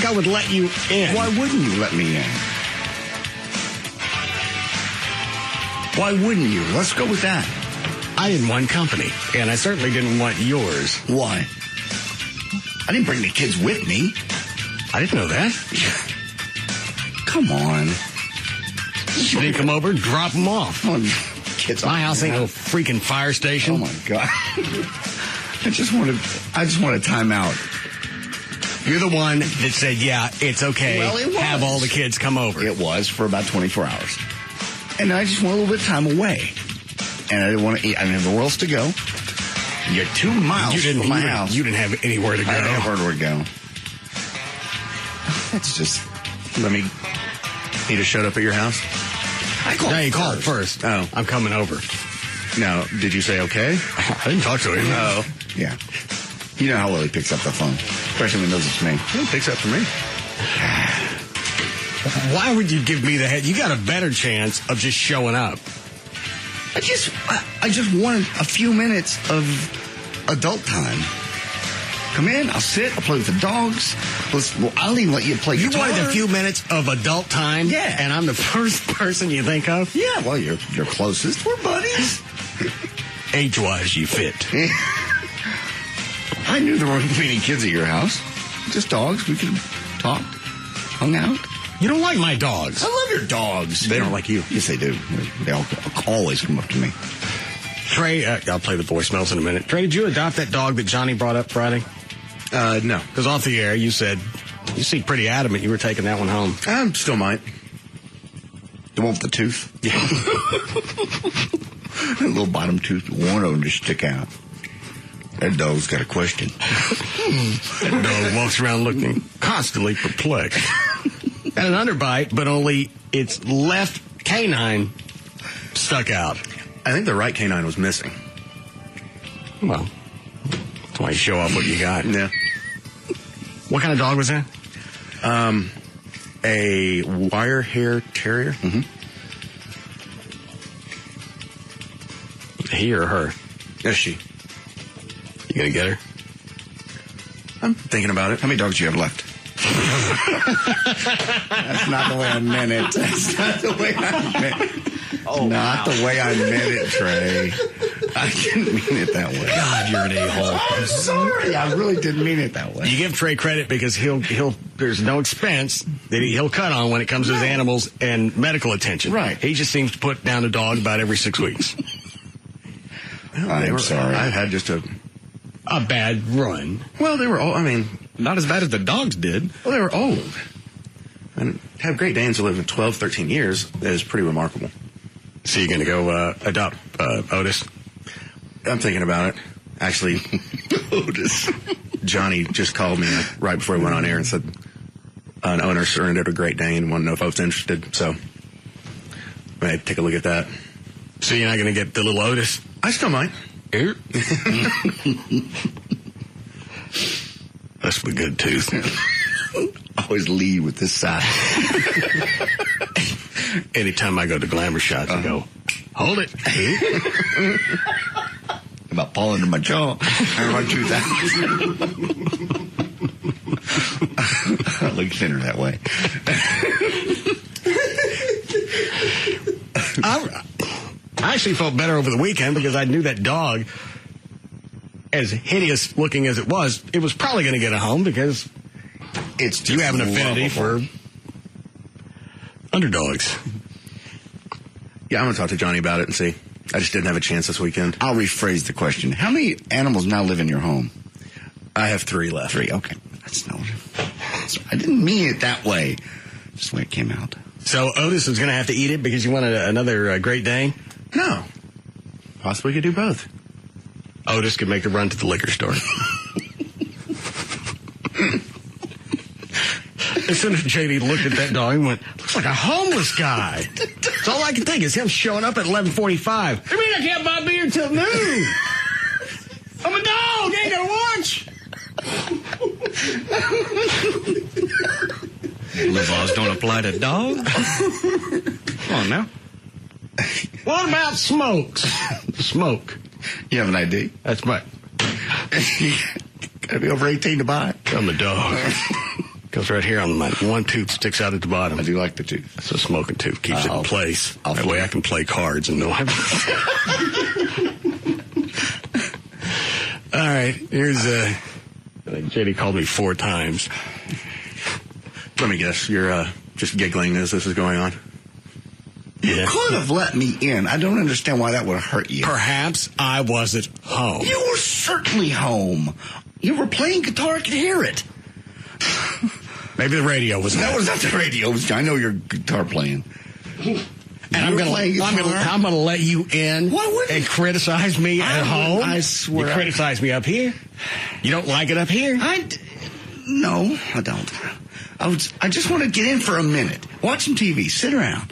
think I would let you in. Why wouldn't you let me in? Why wouldn't you? Let's go with that. I didn't want company, and I certainly didn't want yours. Why? I didn't bring the kids with me. I didn't know that. Come on. You didn't come over and drop them off. Oh, kids, my house ain't no freaking fire station. Oh, my God. I just want a timeout. You're the one that said, yeah, it's okay. Well, it was. Have all the kids come over. It was for about 24 hours. And I just want a little bit of time away. And I didn't want to eat. I didn't have nowhere else to go. You're 2 miles from my house. You didn't have anywhere to go. I didn't have anywhere to go. That's just... He just showed up at your house? I called. No, you called first. Oh. I'm coming over. Now, did you say okay? I didn't talk to him. Oh. Yeah. You know how well he picks up the phone. Especially when he knows it's me. He picks up for me. Why would you give me the head? You got a better chance of just showing up. I just wanted a few minutes of adult time. Come in, I'll sit, I'll play with the dogs. I'll even let you play guitar. You wanted a few minutes of adult time? Yeah. And I'm the first person you think of? Yeah, well, you're closest. We're buddies. Age-wise, you fit. I knew there weren't any kids at your house. Just dogs. We could talk, hung out. You don't like my dogs. I love your dogs. They don't like you. Yes, they do. They always come up to me. Trey, I'll play the voicemails in a minute. Trey, did you adopt that dog that Johnny brought up Friday? No. Because off the air, you said, you seemed pretty adamant you were taking that one home. Still might. The one with the tooth? Yeah. A little bottom tooth, one of them to stick out. That dog's got a question. That dog walks around looking constantly perplexed. Got an underbite, but only its left canine stuck out. I think the right canine was missing. Well, that's why you show off what you got. Yeah. What kind of dog was that? A wire hair terrier. Mm-hmm. He or her? Yes, she. You gonna get her? I'm thinking about it. How many dogs do you have left? That's not the way I meant it. That's not the way I meant it. Oh, not the way I meant it, Trey. I didn't mean it that way. God, you're an a-hole. I'm sorry. I really didn't mean it that way. You give Trey credit because he'll there's no expense that he'll cut on when it comes to his animals and medical attention. Right. He just seems to put down a dog about every 6 weeks. I'm sorry. I've had just a bad run. Well, they were old. I mean, not as bad as the dogs did. Well, they were old. And to have Great Danes who live in 12, 13 years is pretty remarkable. So you're going to go adopt Otis? I'm thinking about it. Actually, Otis. Johnny just called me right before we went on air and said an owner surrendered a Great Dane and wanted to know if I was interested. So I had to take a look at that. So you're not going to get the little Otis? I still might. Here. That's a good tooth. Always lead with this side. Anytime I go to Glamour Shots, I go, hold it. About falling into my jaw. I run through that. I look thinner that way. I actually felt better over the weekend because I knew that dog, as hideous looking as it was probably going to get a home because It's you have an affinity for underdogs. Yeah, I'm going to talk to Johnny about it and see. I just didn't have a chance this weekend. I'll rephrase the question. How many animals now live in your home? I have 3 left. 3, okay. That's no. I didn't mean it that way. Just the way it came out. So Otis is going to have to eat it because you wanted another Great Dane? No. Possibly could do both. Otis could make a run to the liquor store. As soon as JD looked at that dog, he went, looks like a homeless guy. That's all I can think is him showing up at 11:45. I mean, I can't buy beer till noon. I'm a dog. Ain't gonna watch. Laws don't apply to dogs. Come on now. What about smokes? Smoke. You have an ID? That's right. Gotta be over 18 to buy. I'm a dog. Goes right here on my one tooth sticks out at the bottom. I do like the tooth. It's a smoking tooth. Keeps it in place. That way I can play cards and know All right, here's I think JD called me 4 times. Let me guess, you're just giggling as this is going on? You could have let me in. I don't understand why that would hurt you. Perhaps I wasn't home. You were certainly home. You were playing guitar. I could hear it. Maybe the radio was. That was not the radio. I know you're guitar playing. And I'm gonna let you in. Why wouldn't and criticize me at home? I swear. You criticize me up here. You don't like it up here? No, I don't. I just want to get in for a minute, watch some TV, sit around.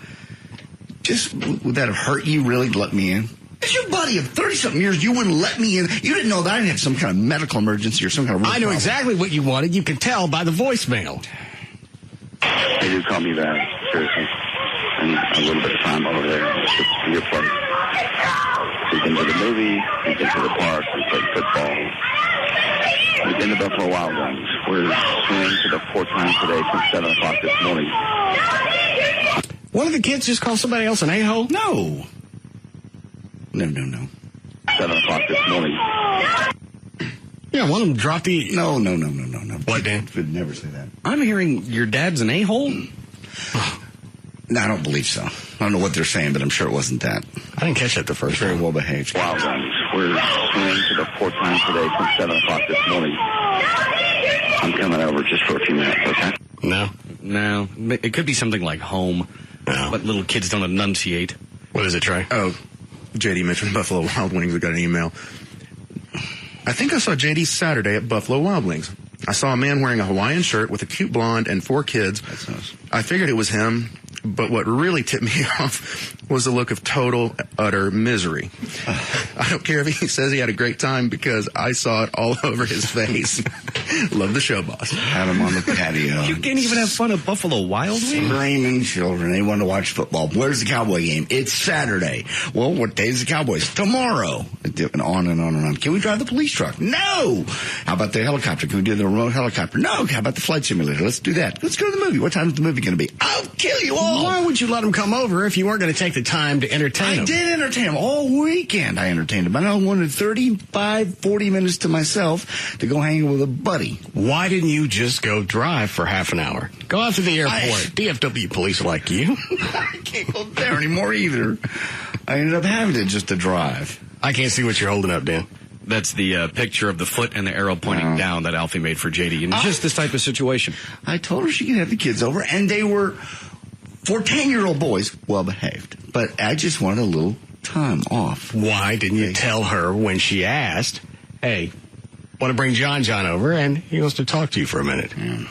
Just would that have hurt you really to let me in? As your buddy of 30-something years, you wouldn't let me in. You didn't know that I didn't have some kind of medical emergency or some kind of real I know problem. exactly what you wanted. You can tell by the voicemail. They do call me back, seriously. And a little bit of time over there to your place. We've been to the movie, we've been to the park, we played football. We've been to Buffalo Wild Wings. We're swimming for the 4th time today since 7 o'clock this morning. One of the kids just called somebody else an a-hole? No. 7 o'clock this morning. Yeah, one of them dropped the... No. What, Dan? Would never say that. I'm hearing your dad's an a-hole? No, I don't believe so. I don't know what they're saying, but I'm sure it wasn't that. I didn't catch that the first Very time. well behaved. Wild Wings. We're swimming for the 4th time today since 7 o'clock this morning. I'm coming over just for a few minutes, okay? No? No. It could be something like home. No. But little kids don't enunciate. What is it, Trey? Oh, JD mentioned Buffalo Wild Wings. I got an email. I think I saw JD Saturday at Buffalo Wild Wings. I saw a man wearing a Hawaiian shirt with a cute blonde and 4 kids. That's nice. I figured it was him, but what really tipped me off was the look of total, utter misery. I don't care if he says he had a great time because I saw it all over his face. Love the show, boss. Had them on the patio. You can't even have fun at Buffalo Wild Wings? Screaming children. They want to watch football. Where's the Cowboy game? It's Saturday. Well, what day is the Cowboys? Tomorrow. And on and on and on. Can we drive the police truck? No. How about the helicopter? Can we do the remote helicopter? No. How about the flight simulator? Let's do that. Let's go to the movie. What time is the movie going to be? I'll kill you all. Why would you let them come over if you weren't going to take the time to entertain them? I did entertain them all weekend. I entertained them. I wanted 35, 40 minutes to myself to go hang with a buddy. Why didn't you just go drive for half an hour? Go out to the airport. DFW police like you. I can't go there anymore either. I ended up having to just to drive. I can't see what you're holding up, Dan. That's the picture of the foot and the arrow pointing down that Alfie made for JD in just this type of situation. I told her she could have the kids over, and they were, for 10-year-old boys, well behaved. But I just wanted a little time off. Why didn't you tell her when she asked, hey, want to bring John over, and he wants to talk to you for a minute? Yeah.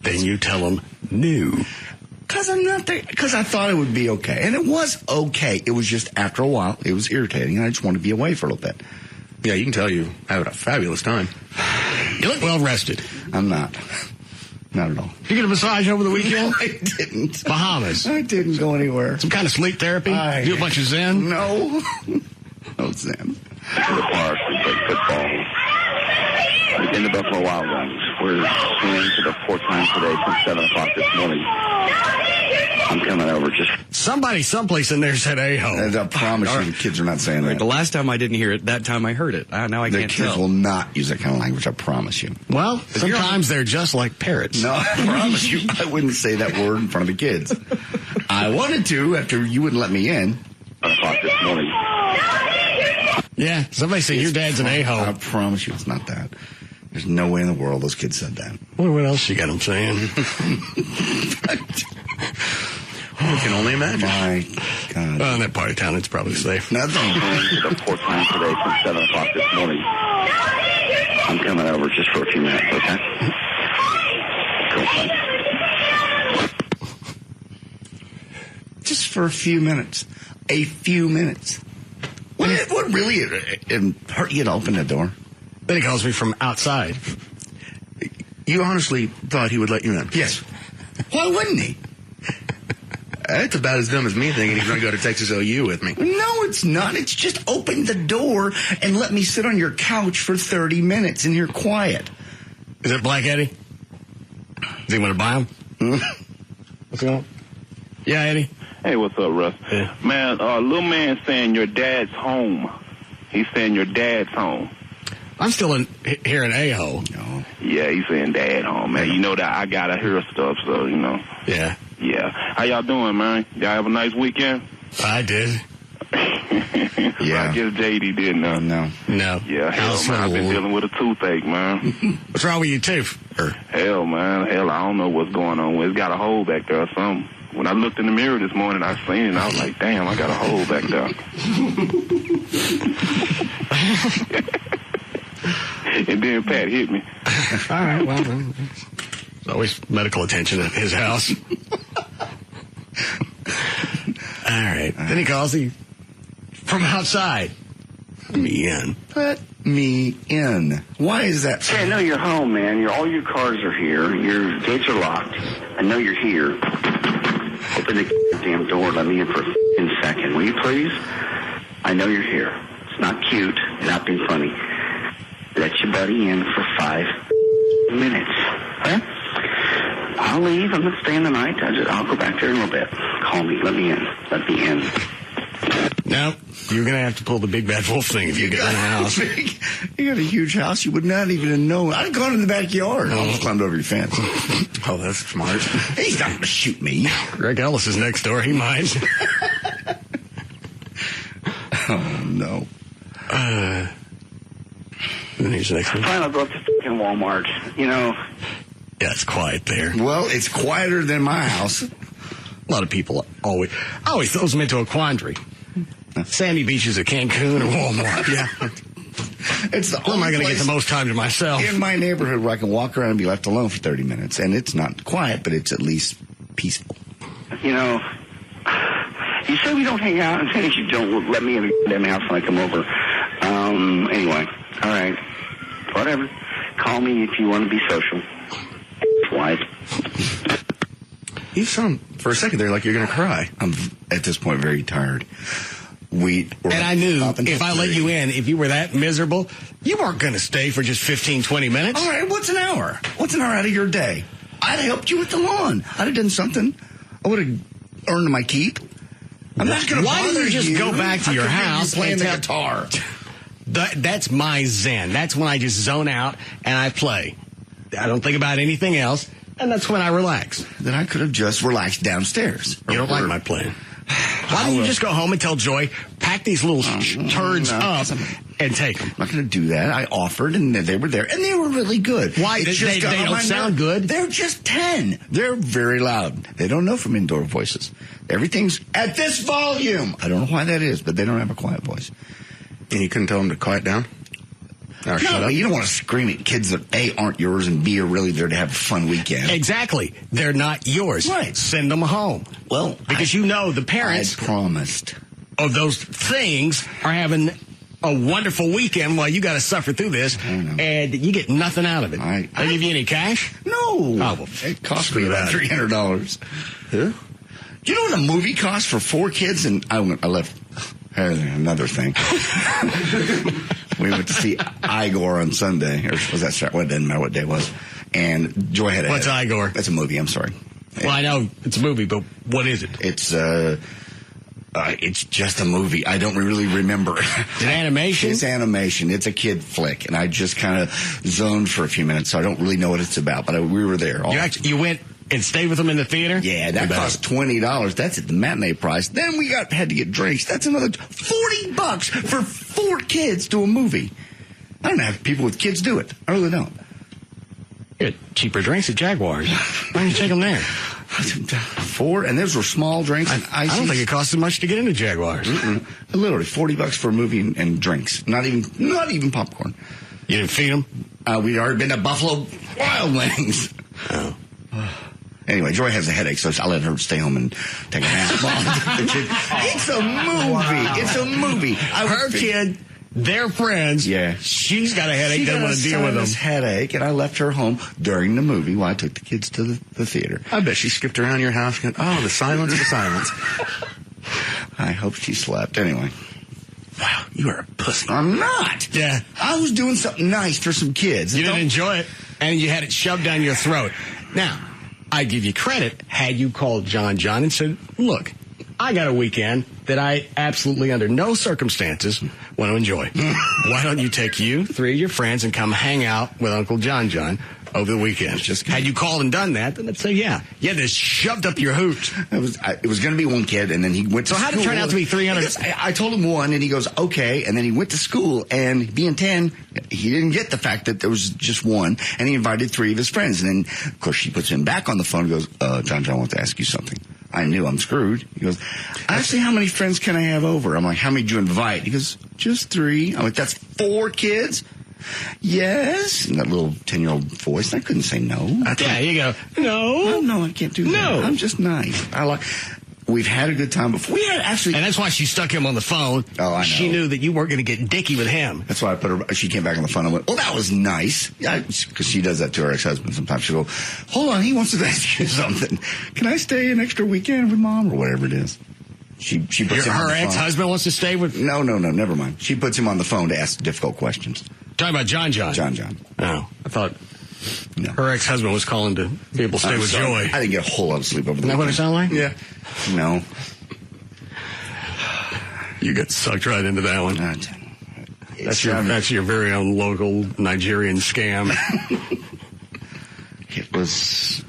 Then you tell him, no. Because I'm not there. Because I thought it would be okay. And it was okay. It was just after a while, it was irritating, and I just wanted to be away for a little bit. Yeah, you can tell you having a fabulous time. You look well rested. I'm not. Not at all. Did you get a massage over the weekend? I didn't. Bahamas. I didn't go anywhere. Some kind of sleep therapy? Do a bunch of Zen? No. No Zen. To the park, we played football. We've been to Buffalo Wild Wings. We're swimming for the 4th time today since 7 o'clock this morning. I'm coming over just... Somebody someplace in there said a-hole. And I promise you, the kids are not saying that. The last time I didn't hear it, that time I heard it. Now I The can't kids tell. will not use that kind of language, I promise you. Well, sometimes they're just like parrots. No, I promise you, I wouldn't say that word in front of the kids. I wanted to after you wouldn't let me in. 7 o'clock this morning. Yeah, somebody said your dad's an a-hole. I promise you it's not that. There's no way in the world those kids said that. Wonder what else you got them saying. We can only imagine. My God. Well, in that part of town, it's probably safe. Nothing. For the 4th time today since 7 o'clock this morning. I'm coming over just for a few minutes, okay? Cool, fine. Just for a few minutes. A few minutes. What really hurt you to open the door? Then he calls me from outside. You honestly thought he would let you in? Yes. Why wouldn't he? That's about as dumb as me thinking he's going to go to Texas OU with me. No, it's not. It's just open the door and let me sit on your couch for 30 minutes and you're quiet. Is it Black Eddie? Does he want to buy them? What's going on? Yeah, Eddie? Hey, what's up, Russ? Yeah. Man, little man saying your dad's home. He's saying your dad's home. I'm still here in Aho. No. Yeah, he's saying dad home, man. You know that I gotta hear stuff, so, you know. Yeah. Yeah. How y'all doing, man? Y'all have a nice weekend? I did. Yeah. I guess JD didn't. No. No. Yeah, hell, man. I've been dealing with a toothache, man. What's wrong with your tooth? Hell, man. Hell, I don't know what's going on. It's got a hole back there or something. When I looked in the mirror this morning, I seen it, and I was like, damn, I got a hole back there. And then Pat hit me. All right, well, there's always medical attention at his house. All right. Then he calls you from outside. Let me in. Let me in. Why is that? Hey, I know you're home, man. All your cars are here. Your gates are locked. I know you're here. Open the damn door. Let me in for a second. Will you please? I know you're here. It's not cute. You're not being funny. Let your buddy in for 5 minutes. Huh? I'll leave. I'm not staying the night. I'll go back there in a little bit. Call me. Let me in. Let me in. No, you're going to have to pull the big bad wolf thing if you get in the house. You got a huge house. You would not even know. I'd have gone in the backyard. I almost climbed over your fence. Oh, that's smart. He's not going to shoot me. Greg Ellis is next door. He might. Oh, no. Then here's the next one. Fine, I'll go up to fucking Walmart. You know. Yeah, it's quiet there. Well, it's quieter than my house. A lot of people always throws them into a quandary. Sandy Beaches or Cancun or Walmart. Yeah. It's the Where am I going to get the most time to myself? in my neighborhood where I can walk around and be left alone for 30 minutes. And it's not quiet, but it's at least peaceful. You know, you say we don't hang out, and then you don't let me in the damn house when I come over. Anyway, all right, whatever. Call me if you want to be social. Wife. You sound, for a second there, like you're going to cry. I'm, at this point, very tired. And I knew if I let you in, if you were that miserable, you weren't going to stay for just 15, 20 minutes. All right, what's an hour? What's an hour out of your day? I'd have helped you with the lawn. I'd have done something. I would have earned my keep. I'm not going to Why bother don't you just go back to your house playing and the guitar? That's my zen. That's when I just zone out and I play. I don't think about anything else, and that's when I relax. Then I could have just relaxed downstairs. You don't like my playing. Why don't you just go home and tell Joy, pack these little turds up and take them? I'm not going to do that. I offered, and they were there, and they were really good. Why? It's They got on don't my sound nerve. good? They're just 10. They're very loud. They don't know from indoor voices. Everything's at this volume. I don't know why that is, but they don't have a quiet voice. And you couldn't tell them to quiet down? Or shut No, up? you don't want to scream at kids that A, aren't yours, and B, are really there to have a fun weekend. Exactly. They're not yours. Right. Send them home. Well, because you know the parents I promised. of those things are having a wonderful weekend while you got to suffer through this, and you get nothing out of it. They give you any cash? No. Oh, well, it cost me about $300. Huh? Do you know what a movie costs for 4 kids? And I left. Another thing. We went to see Igor on Sunday. Or was that Saturday? Well, it doesn't matter what day it was. And Joy had a What's headache. Igor? That's a movie. I'm sorry. Well, I know it's a movie, but what is it? It's just a movie. I don't really remember. Is it animation? It's animation. It's a kid flick. And I just kind of zoned for a few minutes, so I don't really know what it's about. But we were there. You went and stayed with them in the theater? Yeah, that cost $20. That's at the matinee price. Then we had to get drinks. That's another $40 for 4 kids to a movie. I don't have people with kids do it. I really don't. Get cheaper drinks at Jaguars. Why don't you take them there? 4, and those were small drinks. And I don't think it costs as much to get into Jaguars. Literally $40 for a movie and drinks. Not even popcorn. You didn't feed them? We'd already been to Buffalo Wild Wings. Oh. Anyway, Joy has a headache, so I let her stay home and take a nap. It's a movie. It's a movie. Her kid, their friends. Yeah. She's got a headache. Doesn't want to deal with them. Headache, and I left her home during the movie while I took the kids to the theater. I bet she skipped around your house going, oh, the silence, the silence. I hope she slept. Anyway. Wow, you are a pussy. I'm not. Yeah. I was doing something nice for some kids. You didn't enjoy it, and you had it shoved down your throat. Now, I'd give you credit had you called John and said, look, I got a weekend that I absolutely under no circumstances want to enjoy. Why don't you take 3 of your friends and come hang out with Uncle John over the weekend? Had you called and done that, then I'd say, yeah. You had this shoved up your hooch. It was going to be one kid, and then he went to school. So how did it turn out to be 300? I told him one, and he goes, okay. And then he went to school, and being 10, he didn't get the fact that there was just one, and he invited 3 of his friends. And then, of course, she puts him back on the phone and goes, John, I want to ask you something. I knew I'm screwed. He goes, actually, how many friends can I have over? I'm like, how many did you invite? He goes, just 3. I'm like, that's 4 kids? Yes. And that little 10-year-old voice, I couldn't say no. You go, no. No, I can't do that. No. I'm just nice. We've had a good time before. We had actually. And that's why she stuck him on the phone. Oh, I know. She knew that you weren't going to get dicky with him. That's why I put her. She came back on the phone and went, well, that was nice. Because she does that to her ex-husband sometimes. She'll go, hold on, he wants to ask you something. Can I stay an extra weekend with Mom or whatever it is? She puts him on the phone. Her ex-husband wants to stay with? No, never mind. She puts him on the phone to ask difficult questions. Talking about John. John. Oh, I thought no. Her ex-husband was calling to be able to stay with Joy. I didn't get a whole lot of sleep over the weekend. Isn't that what it sounded like? Yeah. No. You got sucked right into that one. That's your very own local Nigerian scam.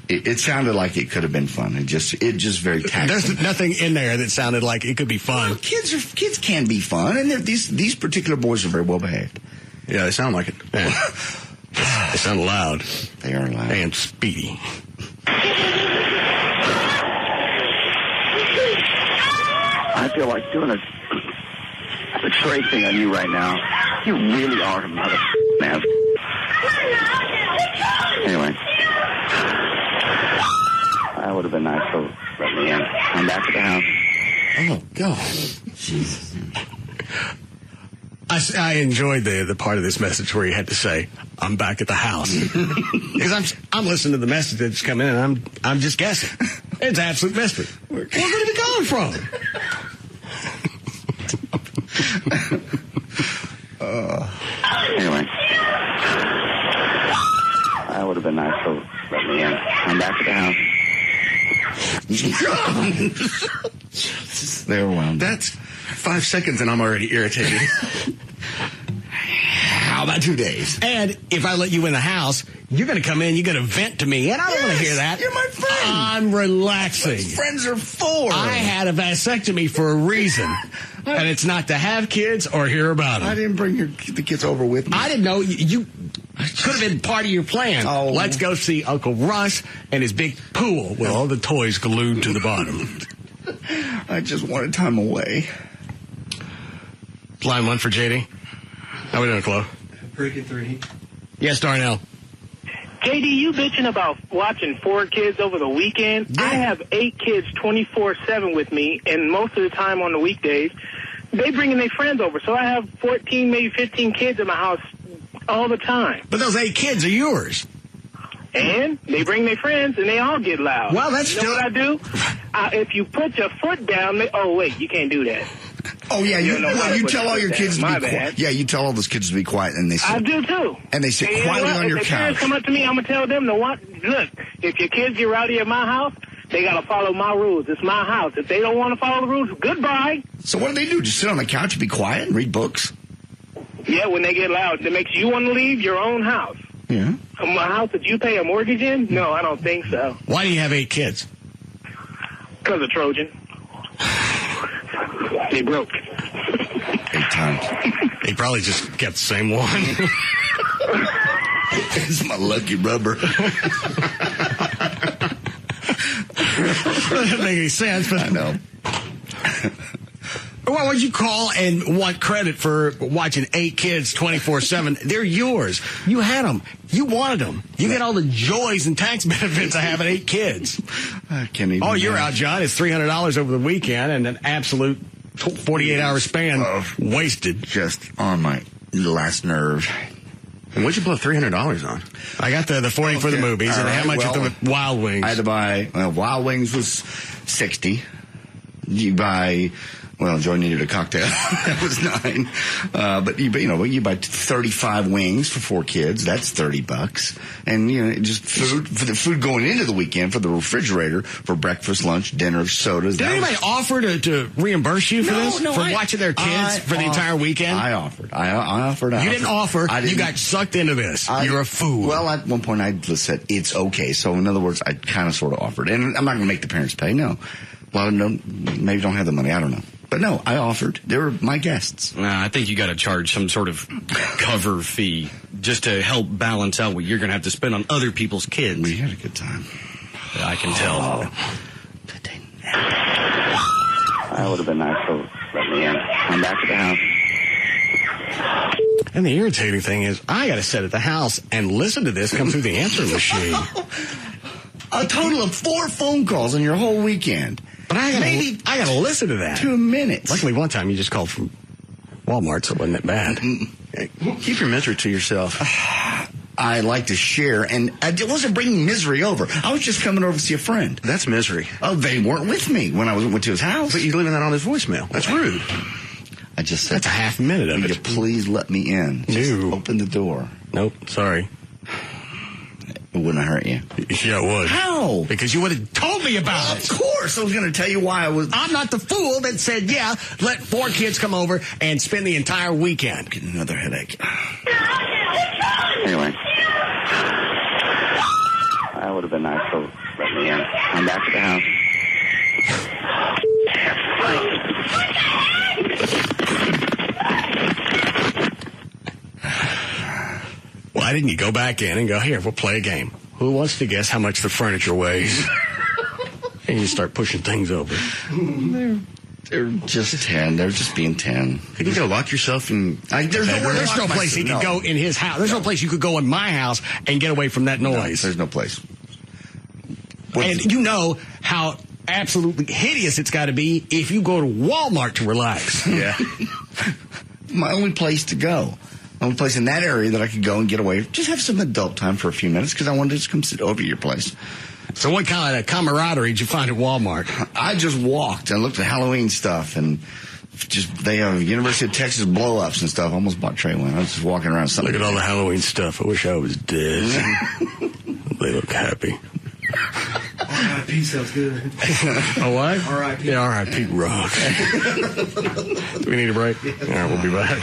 It sounded like it could have been fun. It just very taxing. There's nothing in there that sounded like it could be fun. Well, kids can be fun, and these particular boys are very well behaved. Yeah, they sound like it. Yeah. They sound loud. They are loud. And speedy. I feel like doing a betrayed thing on you right now. You really are a mother ass. Anyway, that would have been nice, so let me in. I'm back at the house. Oh, God. Jesus. I enjoyed the part of this message where he had to say, I'm back at the house. Because I'm listening to the message that's come in, and I'm just guessing. It's an absolute mystery. Where could it be coming from? Anyway, that would have been nice, so let me in. I'm back at the house. They were wound. That's 5 seconds and I'm already irritated. How about 2 days? And if I let you in the house, you're going to come in, you're going to vent to me, and I don't want to hear that. You're my friend. I'm relaxing. What friends are for. I had a vasectomy for a reason, and it's not to have kids or hear about them. I didn't bring the kids over with me. I didn't know you could have been part of your plan. Oh. Let's go see Uncle Russ and his big pool with all the toys glued to the bottom. I just wanted time away. Line 1 for JD. How we doing, Chloe? Breaking 3. Yes, Darnell. JD, you bitching about watching 4 kids over the weekend? Yeah. I have 8 kids 24/7 with me, and most of the time on the weekdays, they bring in their friends over. So I have 14, maybe 15 kids in my house all the time. But those 8 kids are yours. And they bring their friends, and they all get loud. Well, that's you know what I do? If you put your foot down, oh, wait, you can't do that. Oh, yeah, you tell all your kids to be My quiet. bad. Yeah, you tell all those kids to be quiet, and they sit. I do, too. And they sit And quietly you know on your if couch. parents come up to me, I'm going to tell them to look, if your kids get rowdy at my house, they got to follow my rules. It's my house. If they don't want to follow the rules, goodbye. So what do they do? Just sit on the couch and be quiet and read books? Yeah, when they get loud. That makes you want to leave your own house. Yeah. A house that you pay a mortgage in? No, I don't think so. Why do you have 8 kids? Because of Trojan. They broke. 8 times. He probably just kept the same one. It's my lucky rubber. That doesn't make any sense, but I know. Why would you call and want credit for watching 8 kids 24/7? They're yours. You had them. You wanted them. You get all the joys and tax benefits of having 8 kids. I can't even. All you're out, John, is $300 over the weekend and an absolute 48-hour span wasted. Just on my last nerve. And what'd you blow $300 on? I got the 40 for the movies, and how much at the Wild Wings? I had to buy, Wild Wings was $60. You buy Well, Joy needed a cocktail. That was 9. But you buy 35 wings for 4 kids. That's $30. And, just food, for the food going into the weekend, for the refrigerator, for breakfast, lunch, dinner, sodas. Did anybody offer to reimburse you for this? No, for watching their kids for the entire weekend? I offered. I offered. You didn't offer. You got sucked into this. You're a fool. Well, at one point I just said, it's okay. So, in other words, I kind of sort of offered. And I'm not going to make the parents pay, no. A lot of them maybe don't have the money. I don't know. But no, I offered. They were my guests. I think you got to charge some sort of cover fee just to help balance out what you're going to have to spend on other people's kids. We had a good time. I can tell. That would have been nice to let me in. I'm back at the house. And the irritating thing is, I got to sit at the house and listen to this come through the answering machine. A total of 4 phone calls in your whole weekend. But I got to listen to that. 2 minutes. Luckily, one time you just called from Walmart, so it wasn't that bad. Keep your misery to yourself. I like to share, and I wasn't bringing misery over. I was just coming over to see a friend. That's misery. Oh, they weren't with me when I went to his house. But you're leaving that on his voicemail. That's rude. I just said, that's a half minute of it. it. Please let me in. Just open the door. Nope, sorry. It wouldn't hurt you. Yeah, it would. How? Because you would have told me about it. Of course. I was going to tell you why I was. I'm not the fool that said, yeah, let 4 kids come over and spend the entire weekend. Getting another headache. Anyway. That would have been nice to let me in. I'm back at the house. Why didn't you go back in and go, here, we'll play a game. Who wants to guess how much the furniture weighs? And you start pushing things over. They're just 10. They're just being 10. Could you go lock yourself in? There's no place he could go in his house. There's no place you could go in my house and get away from that noise. No, there's no place. And you know how absolutely hideous it's got to be if you go to Walmart to relax. Yeah. My only place to go. Only place in that area that I could go and get away. Just have some adult time for a few minutes because I wanted to just come sit over at your place. So what kind of camaraderie did you find at Walmart? I just walked and looked at Halloween stuff and they have University of Texas blow-ups and stuff. I almost bought Trey one. I was just walking around. Look at all the Halloween stuff. I wish I was dead. They look happy. R.I.P. sounds good. Oh, what? R.I.P. Yeah, R.I.P. rock. Do we need a break? All right, we'll be back.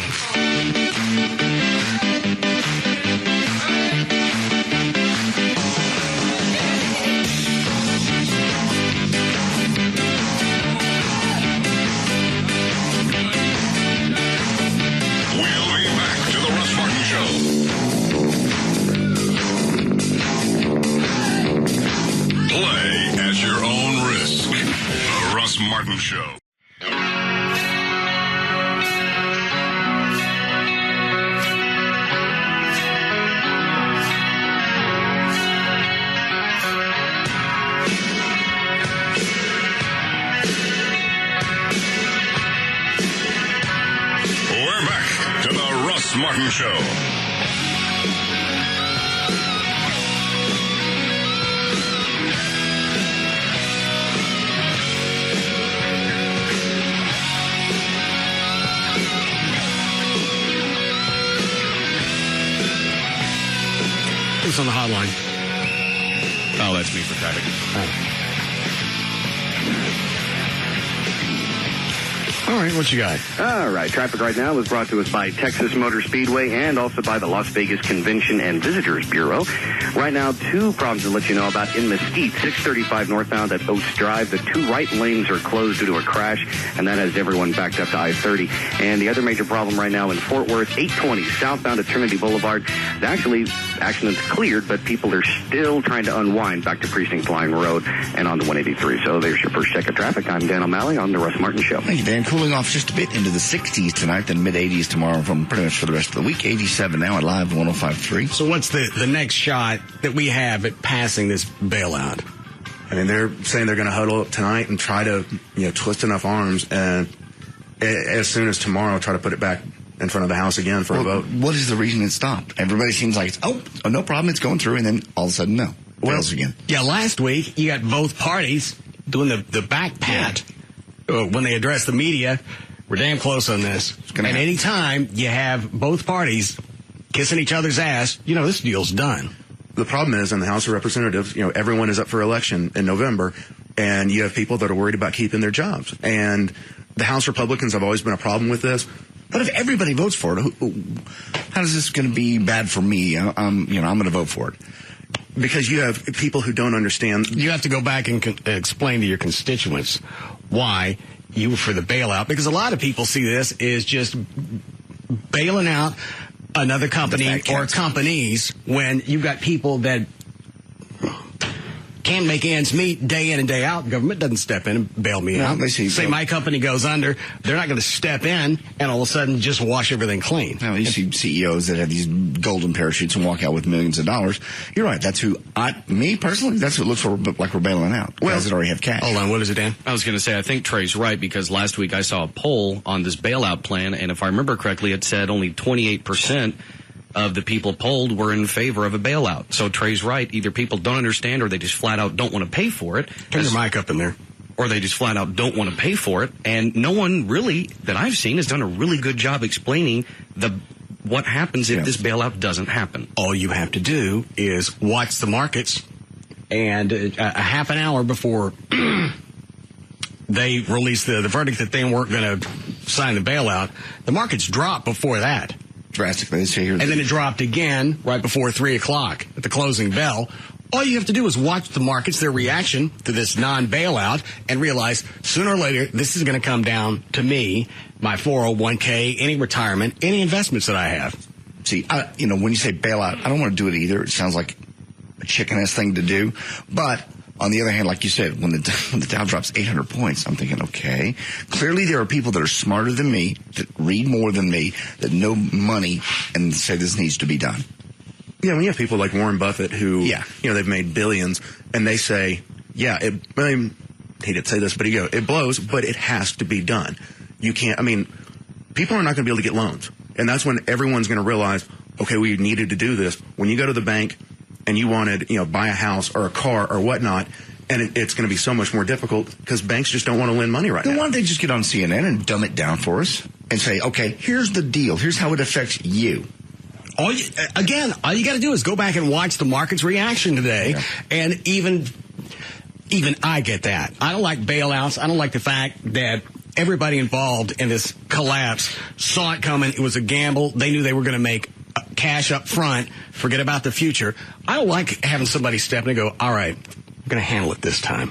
Russ Martin Show. We're back to the Russ Martin Show. Who's on the hotline? Oh, that's me for traffic. All right, what you got? All right, traffic right now is brought to us by Texas Motor Speedway and also by the Las Vegas Convention and Visitors Bureau. Right now, 2 problems to let you know about in Mesquite, 635 northbound at Oates Drive. The 2 right lanes are closed due to a crash, and that has everyone backed up to I-30. And the other major problem right now in Fort Worth, 820 southbound at Trinity Boulevard. Actually, accident's cleared, but people are still trying to unwind back to Precinct Line Road and on the 183. So there's your first check of traffic. I'm Dan O'Malley on the Russ Martin Show. Thank you, Dan. Cooling off just a bit into the 60s tonight, then mid-80s tomorrow from pretty much for the rest of the week. 87 now at Live 105.3. So what's the next shot that we have at passing this bailout? I mean, they're saying they're going to huddle up tonight and try to, twist enough arms, and as soon as tomorrow, try to put it back in front of the House again for a vote. What is the reason it stopped? Everybody seems like it's, no problem, it's going through, and then all of a sudden, no. Fails again. Yeah, last week, you got both parties doing the back pat. when they address the media, we're damn close on this. And any time you have both parties kissing each other's ass, this deal's done. The problem is in the House of Representatives, everyone is up for election in November, and you have people that are worried about keeping their jobs. And the House Republicans have always been a problem with this. But if everybody votes for it, how is this going to be bad for me? I'm going to vote for it. Because you have people who don't understand. You have to go back and explain to your constituents why you were for the bailout. Because a lot of people see this as just bailing out another company or companies when you've got people that can't make ends meet day in and day out. Government doesn't step in and bail me out. Say my company goes under, they're not going to step in and all of a sudden just wash everything clean. Now, you see CEOs that have these golden parachutes and walk out with millions of dollars. You're right. That's who me personally, that's who it looks like we're bailing out. Guys that already have cash. Hold on. What is it, Dan? I was going to say, I think Trey's right, because last week I saw a poll on this bailout plan, and if I remember correctly, it said only 28% of the people polled were in favor of a bailout. So Trey's right. Either people don't understand or they just flat out don't want to pay for it. Turn your mic up in there. Or they just flat out don't want to pay for it. And no one really, that I've seen, has done a really good job explaining what happens if this bailout doesn't happen. All you have to do is watch the markets, and a half an hour before they released the verdict that they weren't going to sign the bailout, the markets dropped before that. Drastically. And then it dropped again right before 3 o'clock at the closing bell. All you have to do is watch the markets, their reaction to this non-bailout, and realize sooner or later this is going to come down to me, my 401k, any retirement, any investments that I have. See, when you say bailout, I don't want to do it either. It sounds like a chicken-ass thing to do. But on the other hand, like you said, when the Dow drops 800 points, I'm thinking, okay, clearly there are people that are smarter than me, that read more than me, that know money, and say this needs to be done. Yeah, when you have people like Warren Buffett who, they've made billions, and they say, he didn't say this, but it blows, but it has to be done. You can't, people are not going to be able to get loans. And that's when everyone's going to realize, okay, we needed to do this. When you go to the bank and you wanted, buy a house or a car or whatnot, and it's going to be so much more difficult because banks just don't want to lend money right now. Why don't they just get on CNN and dumb it down for us and say, okay, here's the deal. Here's how it affects you. All you got to do is go back and watch the market's reaction today. Yeah. And even I get that. I don't like bailouts. I don't like the fact that everybody involved in this collapse saw it coming. It was a gamble. They knew they were going to make cash up front, forget about the future. I don't like having somebody step in and go, all right, we're going to handle it this time.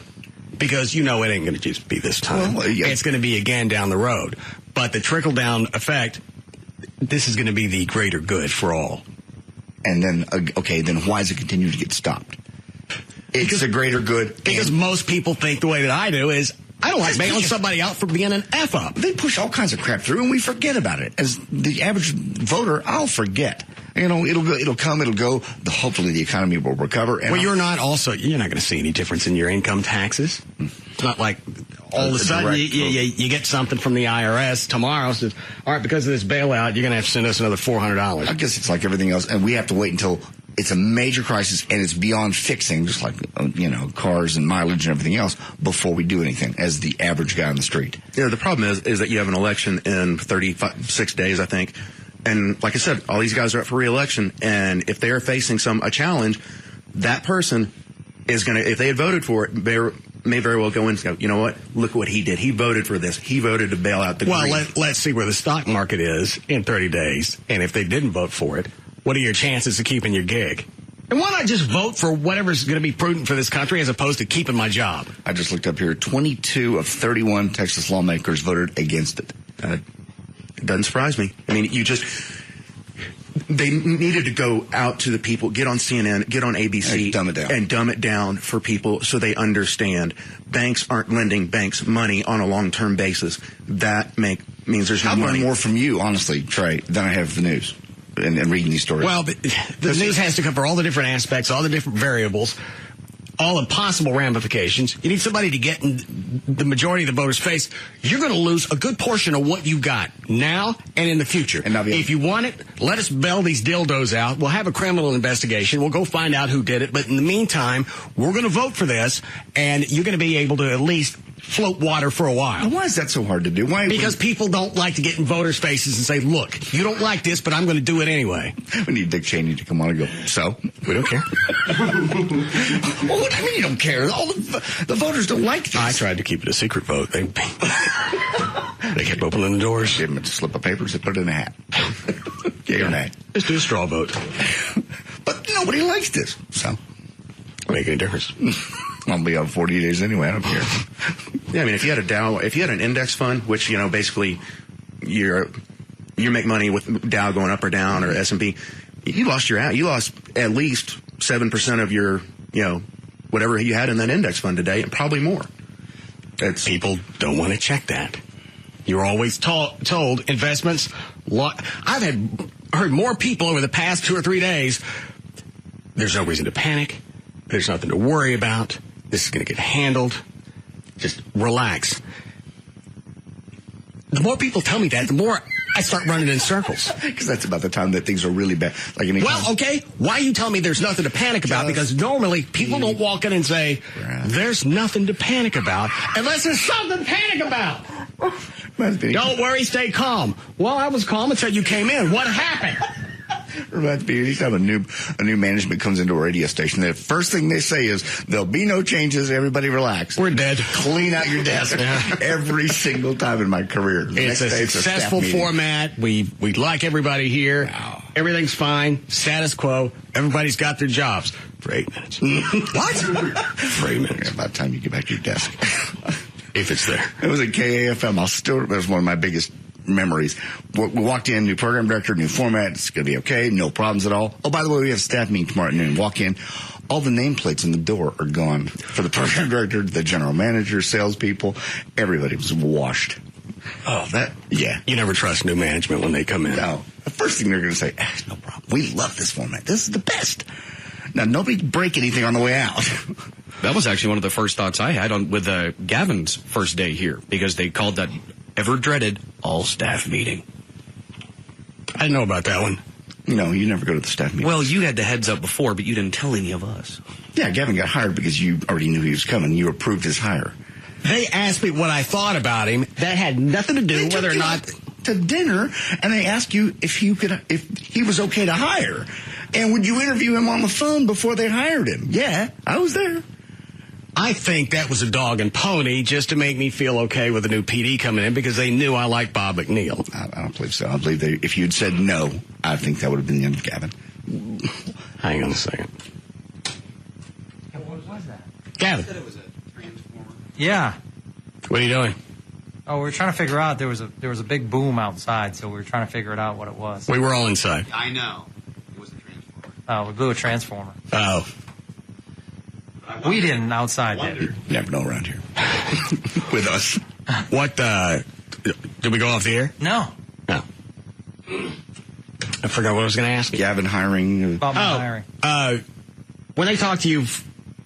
Because it ain't going to just be this time. Well, it's going to be again down the road. But the trickle-down effect, this is going to be the greater good for all. And then, then why does it continue to get stopped? It's a greater good. Because most people think the way that I do is, I don't like bailing somebody out for being an F-up. They push all kinds of crap through, and we forget about it. As the average voter, I'll forget. It'll come, it'll go. Hopefully the economy will recover. And you're not going to see any difference in your income taxes. It's not like all of a sudden you get something from the IRS tomorrow. Says, all right, because of this bailout, you're going to have to send us another $400. I guess it's like everything else, and we have to wait until it's a major crisis and it's beyond fixing, just like, cars and mileage and everything else, before we do anything as the average guy on the street. The problem is that you have an election in 36 days, I think. And like I said, all these guys are up for re-election. And if they are facing a challenge, that person is going to, if they had voted for it, may very well go in and go, you know what? Look what he did. He voted for this. He voted to bail out the greed. Well, let's see where the stock market is in 30 days. And if they didn't vote for it, what are your chances of keeping your gig? And why not just vote for whatever's going to be prudent for this country as opposed to keeping my job? I just looked up here. 22 of 31 Texas lawmakers voted against it. It doesn't surprise me. They needed to go out to the people, get on CNN, get on ABC, and dumb it down for people so they understand. Banks aren't lending banks money on a long-term basis. That means there's no money. I've learned more from you, honestly, Trey, than I have the news and reading these stories. Well, the news has to cover all the different aspects, all the different variables, all the possible ramifications. You need somebody to get in the majority of the voters' face. You're going to lose a good portion of what you got now and in the future. And if you want it, let us bail these dildos out. We'll have a criminal investigation. We'll go find out who did it. But in the meantime, we're going to vote for this, and you're going to be able to at least float water for a while. Why is that so hard to do? Because people don't like to get in voters' faces and say, look, you don't like this, but I'm going to do it anyway. We need Dick Cheney to come on and go, so? We don't care. Well, what do you mean you don't care? All the voters don't like this. I tried to keep it a secret vote. They kept opening the doors. Give them a slip of paper, and put it in a hat. Yay or nay? Just do a straw vote. But nobody likes this, so. Make any difference. I'll be on 40 days anyway. I don't care. Yeah, I mean, if you had a Dow, if you had an index fund, which, you know, basically you make money with Dow going up or down or S&P, you lost at least 7% of your, you know, whatever you had in that index fund today, and probably more. People don't want to check that. You're always told investments. I've heard more people over the past 2 or 3 days. There's no reason to panic. There's nothing to worry about. This is going to get handled. Just relax. The more people tell me that, the more I start running in circles. Because that's about the time that things are really bad. Okay. Why you tell me there's nothing to panic about? Because normally people don't walk in and say, there's nothing to panic about, unless there's something to panic about. Don't worry, stay calm. Well, I was calm until you came in. What happened? Reminds me, anytime a new management comes into a radio station, the first thing they say is, there'll be no changes, everybody relax. We're dead. Clean out your desk. Every single time in my career. It's a successful format. We like everybody here. Wow. Everything's fine. Status quo. Everybody's got their jobs. For 8 minutes. What? For 8 minutes. About time you get back to your desk. If it's there. It was at KAFM. That was one of my biggest memories. We walked in, new program director, new format. It's going to be okay. No problems at all. Oh, by the way, we have a staff meeting tomorrow noon. Walk in. All the nameplates on the door are gone. For the program director, the general manager, salespeople, everybody was washed. Oh, yeah. You never trust new management when they come in. No. The first thing they're going to say, no problem. We love this format. This is the best. Now, nobody break anything on the way out. That was actually one of the first thoughts I had with Gavin's first day here, because they called that ever-dreaded all-staff meeting. I didn't know about that one. No, you never go to the staff meeting. Well, you had the heads up before, but you didn't tell any of us. Yeah, Gavin got hired because you already knew he was coming. You approved his hire. They asked me what I thought about him. That had nothing to do whether or not to dinner, and they asked you if he was okay to hire, and would you interview him on the phone before they hired him? Yeah, I was there. I think that was a dog and pony just to make me feel okay with the new PD coming in, because they knew I liked Bob McNeil. I don't believe so. I believe if you'd said no, I think that would have been the end of Gavin. Hang on a second. What was that? Gavin. You said it was a transformer. Yeah. What are you doing? Oh, we were trying to figure out there was a big boom outside, so we were trying to figure it out what it was. We were all inside. I know. It was a transformer. Oh, we blew a transformer. Oh. We didn't outside, did we? Never know around here. With us. What, did we go off the air? No. No. I forgot what I was going to ask you. Gavin hiring. About my hiring. When they talked to you,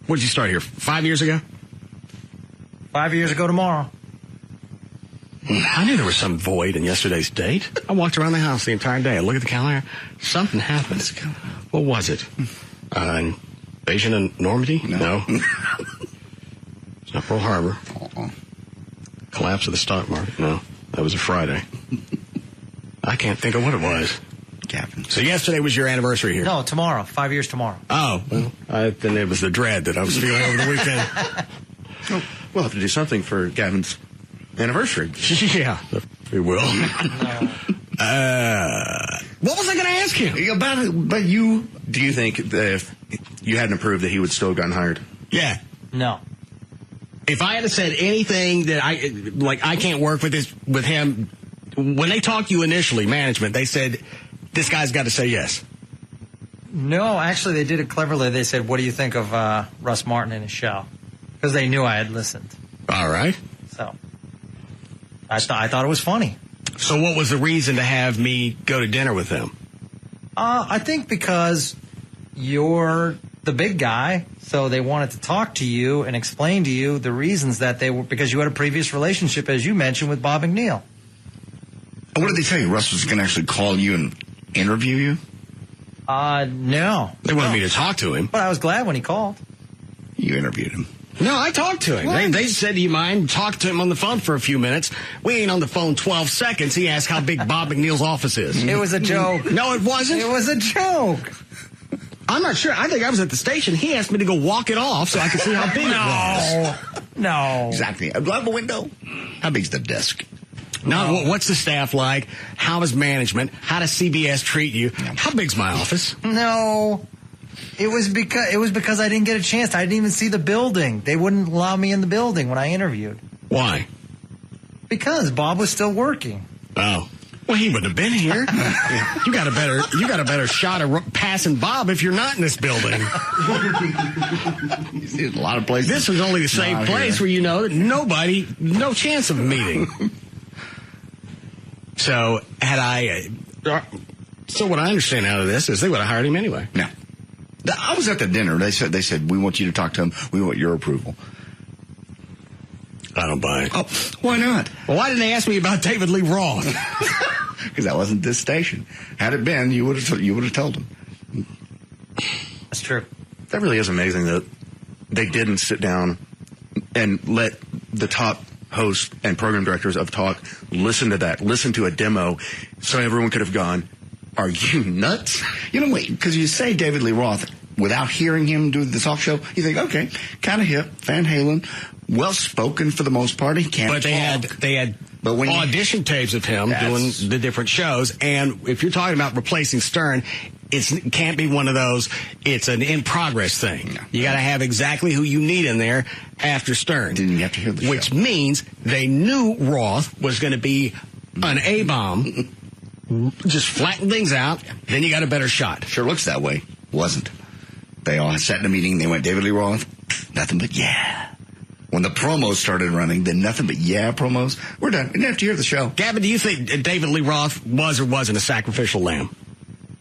when did you start here? 5 years ago? 5 years ago tomorrow. I knew there was some void in yesterday's date. I walked around the house the entire day. I looked at the calendar. Something happened. What was it? Invasion of Normandy? No. It's not Pearl Harbor. Collapse of the stock market? No. That was a Friday. I can't think of what it was. Gavin. So yesterday was your anniversary here? No, tomorrow. 5 years tomorrow. Oh, well, then it was the dread that I was feeling over the weekend. Oh, we'll have to do something for Gavin's anniversary. Yeah, we will. What was I going to ask you? About it, but you... Do you think that if you hadn't approved that he would still have gotten hired? Yeah. No. If I had said anything that I can't work with him, when they talked to you initially, management, they said, this guy's got to say yes. No, actually, they did it cleverly. They said, what do you think of Russ Martin and his show? Because they knew I had listened. All right. So, I thought it was funny. So what was the reason to have me go to dinner with them? I think because you're the big guy, so they wanted to talk to you and explain to you the reasons that they were, because you had a previous relationship, as you mentioned, with Bob McNeil. What did they tell you? Russ was going to actually call you and interview you? No. They wanted me to talk to him. But I was glad when he called. You interviewed him. No, I talked to him. They said, do you mind? Talked to him on the phone for a few minutes. We ain't on the phone 12 seconds. He asked how big Bob McNeil's office is. It was a joke. No, it wasn't. It was a joke. I'm not sure. I think I was at the station. He asked me to go walk it off so I could see how big it was. No. Exactly. Do I have a window? How big's the desk? Now, what's the staff like? How is management? How does CBS treat you? How big's my office? No. It was because I didn't get a chance. I didn't even see the building. They wouldn't allow me in the building when I interviewed. Why? Because Bob was still working. Oh. Well, he wouldn't have been here. You got a better shot of passing Bob if you're not in this building. You see a lot of places. This was only the same place where you know that no chance of meeting. So so what I understand out of this is they would have hired him anyway. No. I was at the dinner. They said, we want you to talk to him. We want your approval. I don't buy it. Oh, why not? Well, why didn't they ask me about David Lee Roth? Because that wasn't this station. Had it been, you would have told him. That's true. That really is amazing that they didn't sit down and let the top hosts and program directors of talk listen to a demo, so everyone could have gone, are you nuts? You know, wait, because you say David Lee Roth without hearing him do the talk show, you think, okay, kind of hip, Van Halen, well-spoken for the most part. He can't But they had but when audition tapes of him doing the different shows, and if you're talking about replacing Stern, it can't be one of those, it's an in-progress thing. No. You got to have exactly who you need in there after Stern. Didn't you have to hear the Which show? means they knew Roth was going to be an A-bomb, just flatten things out, then you got a better shot. Sure looks that way. Wasn't. They all sat in a meeting, they went, David Lee Roth, nothing but yeah. When the promos started running, the nothing but yeah promos, we're done. We didn't have to hear the show. Gavin, do you think David Lee Roth was or wasn't a sacrificial lamb?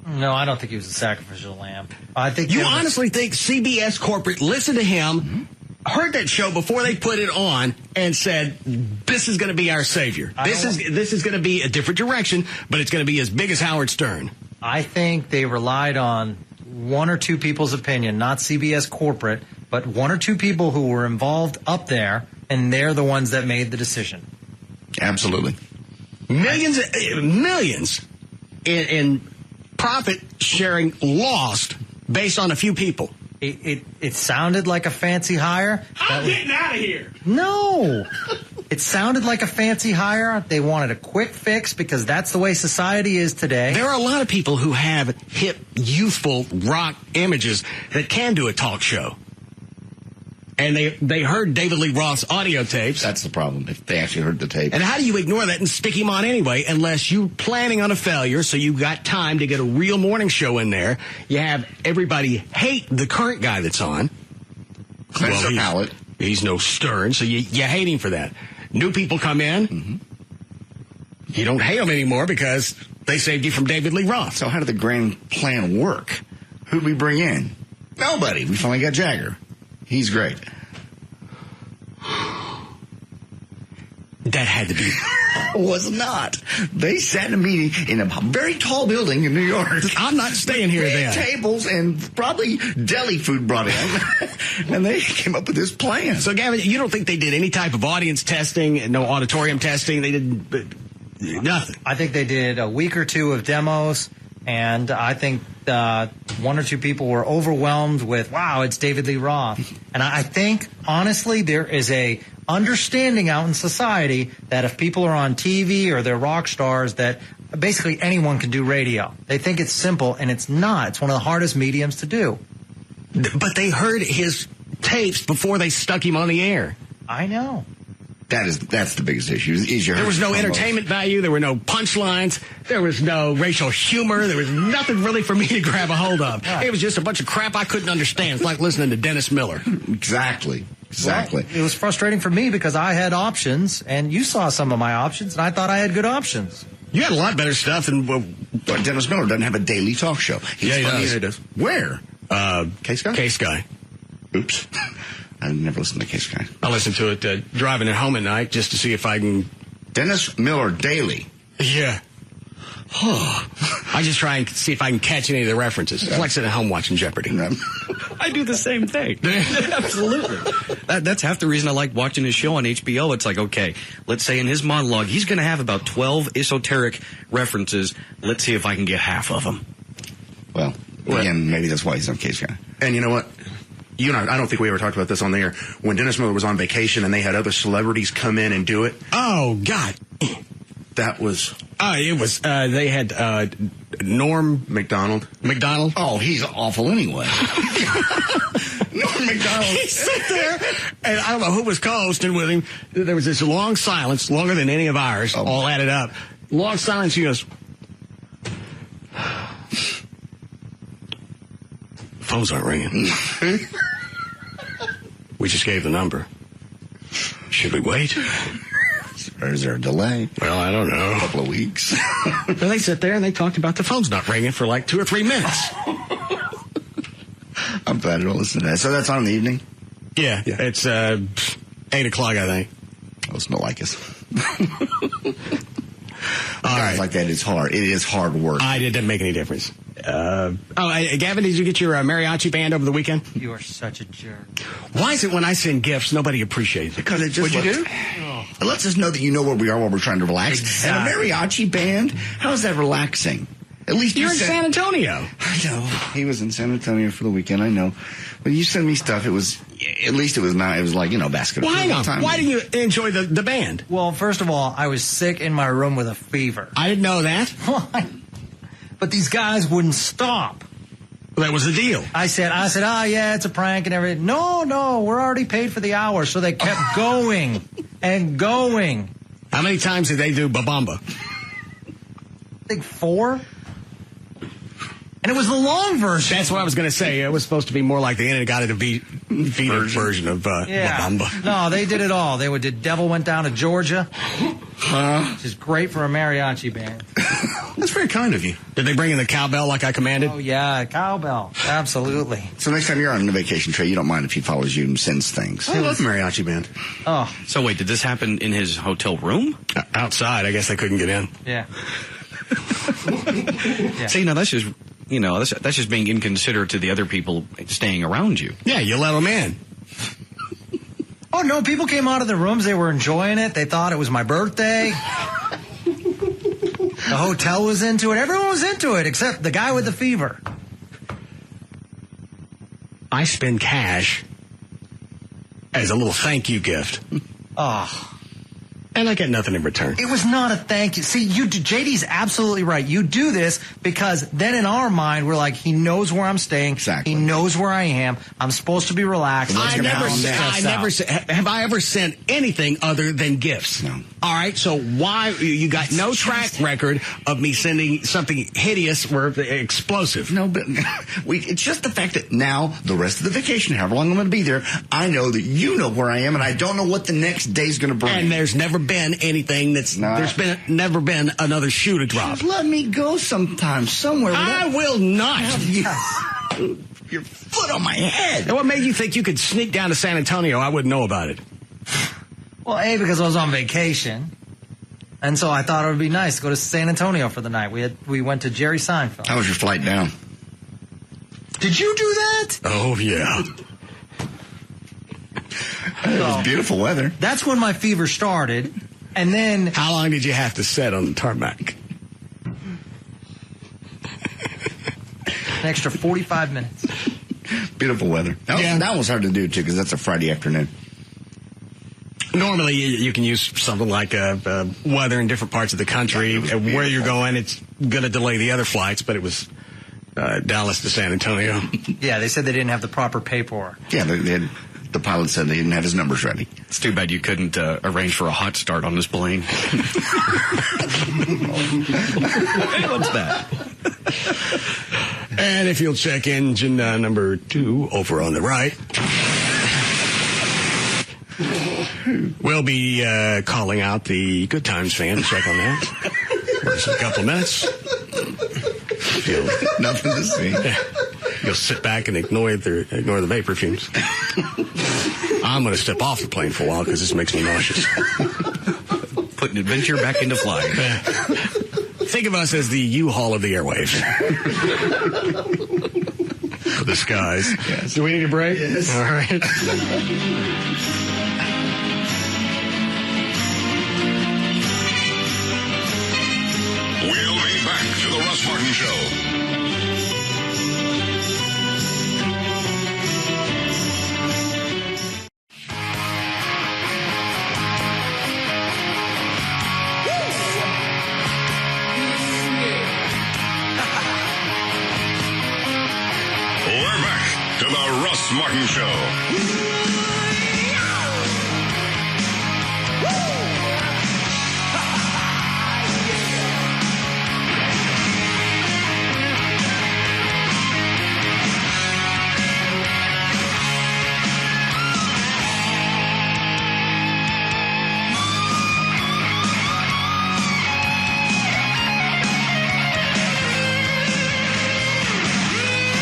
No, I don't think he was a sacrificial lamb. I think you honestly think CBS corporate listened to him, heard that show before they put it on, and said, "This is going to be our savior. This is going to be a different direction, but it's going to be as big as Howard Stern." I think they relied on one or two people's opinion, not CBS corporate, but one or two people who were involved up there, and they're the ones that made the decision. Absolutely. Millions in profit sharing lost based on a few people. It sounded like a fancy hire. I'm getting out of here. No. It sounded like a fancy hire. They wanted a quick fix because that's the way society is today. There are a lot of people who have hip, youthful rock images that can do a talk show. And they heard David Lee Roth's audio tapes. That's the problem, if they actually heard the tape. And how do you ignore that and stick him on anyway, unless you're planning on a failure, so you've got time to get a real morning show in there. You have everybody hate the current guy that's on. Cleanse the palate. He's no Stern, so you hate him for that. New people come in. Mm-hmm. You don't hate them anymore because they saved you from David Lee Roth. So how did the grand plan work? Who'd we bring in? Nobody. We finally got Jagger. He's great. That had to be. Was not. They sat in a meeting in a very tall building in New York. I'm not staying here then. Tables and probably deli food brought in. And they came up with this plan. So, Gavin, you don't think they did any type of audience testing, no auditorium testing? They did nothing. I think they did a week or two of demos. And I think one or two people were overwhelmed with, wow, it's David Lee Roth. And I think, honestly, there is a understanding out in society that if people are on TV or they're rock stars, that basically anyone can do radio. They think it's simple, and it's not. It's one of the hardest mediums to do. But they heard his tapes before they stuck him on the air. I know. That's the biggest issue. There was no entertainment value. There were no punchlines. There was no racial humor. There was nothing really for me to grab a hold of. Right. It was just a bunch of crap I couldn't understand. It's like listening to Dennis Miller. Exactly. Well, it was frustrating for me because I had options, and you saw some of my options, and I thought I had good options. You had a lot better stuff than... But Dennis Miller doesn't have a daily talk show. He does. Where? K-Sky? K-Sky. Oops. I never listened to K-Sky. I listened to it driving it home at night just to see if I can... Dennis Miller Daily. Yeah. I just try and see if I can catch any of the references. It's like sitting at home watching Jeopardy. I do the same thing. Absolutely. That's half the reason I like watching his show on HBO. It's like, okay, let's say in his monologue, he's going to have about 12 esoteric references. Let's see if I can get half of them. Well, again, maybe that's why he's on Case Guy. And you know what? You and I don't think we ever talked about this on the air. When Dennis Miller was on vacation and they had other celebrities come in and do it. Oh, God. That was... it was, they had Norm McDonald. Oh, he's awful anyway. Norm McDonald. He sat there, and I don't know who was co-hosting with him. There was this long silence, longer than any of ours, all added up. Long silence, he goes... Phones aren't ringing. We just gave the number. Should we wait? Or is there a delay? Well, I don't know. A couple of weeks. Well, they sat there and they talked about the phones not ringing for like 2 or 3 minutes. I'm glad I don't listen to that. So that's on in the evening? Yeah. It's 8 o'clock, I think. Oh, smell like us. All Guys right. like that is hard. It is hard work. It didn't make any difference. Gavin, did you get your mariachi band over the weekend? You are such a jerk. Why is it when I send gifts, nobody appreciates it? Because it just What'd you do? It lets us know that you know where we are while we're trying to relax. Exactly. And a mariachi band, how is that relaxing? At least You're you in said- San Antonio. I know. He was in San Antonio for the weekend, I know. But you sent me stuff, it was, at least it was not, it was like, basketball. Well, hang on. Why didn't you enjoy the band? Well, first of all, I was sick in my room with a fever. I didn't know that. But these guys wouldn't stop. Well, that was the deal. I said, oh, yeah, it's a prank and everything. No, we're already paid for the hour. So they kept going and going. How many times did they do Babamba? I think 4. And it was the long version. That's what I was going to say. It was supposed to be more like the Inagata version of Babamba. No, they did it all. They did Devil Went Down to Georgia, which is great for a mariachi band. That's very kind of you. Did they bring in the cowbell like I commanded? Oh, yeah, cowbell. Absolutely. So next time you're on a vacation, Trey, you don't mind if he follows you and sends things. I love mariachi band. Oh. So wait, did this happen in his hotel room? Outside. I guess they couldn't get in. Yeah. See, now that's just... that's just being inconsiderate to the other people staying around you. Yeah, you let them in. Oh, no, people came out of their rooms. They were enjoying it. They thought it was my birthday. The hotel was into it. Everyone was into it except the guy with the fever. I spend cash as a little thank you gift. Oh. And I get nothing in return. It was not a thank you. See, JD's absolutely right. You do this because then in our mind, we're like, he knows where I'm staying. Exactly. He knows where I am. I'm supposed to be relaxed. Have I ever sent anything other than gifts? No. All right, so why you got no track record of me sending something hideous or explosive? No, but it's just the fact that now, the rest of the vacation, however long I'm going to be there, I know that you know where I am, and I don't know what the next day's going to bring. And there's never been anything never been another shoe to drop. Just let me go sometime, somewhere. I will not. Have your foot on my head. And what made you think you could sneak down to San Antonio? I wouldn't know about it. Well, A, because I was on vacation. And so I thought it would be nice to go to San Antonio for the night. We went to Jerry Seinfeld. How was your flight down? Did you do that? Oh, yeah. It was beautiful weather. That's when my fever started. And then... How long did you have to sit on the tarmac? An extra 45 minutes. Beautiful weather. That was hard to do, too, because that's a Friday afternoon. Normally, you can use something like weather in different parts of the country. Where you're going, it's going to delay the other flights, but it was Dallas to San Antonio. Yeah, they said they didn't have the proper paperwork. Yeah, the pilot said they didn't have his numbers ready. It's too bad you couldn't arrange for a hot start on this plane. What's that? And if you'll check engine number 2 over on the right. We'll be calling out the Good Times fan to check on that. For just a couple of minutes. Nothing to see. You'll sit back and ignore the vapor fumes. I'm going to step off the plane for a while because this makes me nauseous. Putting adventure back into flying. Think of us as the U-Haul of the airwaves. The skies. Yes. Do we need a break? Yes. All right. We'll be back to the Russ Martin Show. We're back to the Russ Martin Show.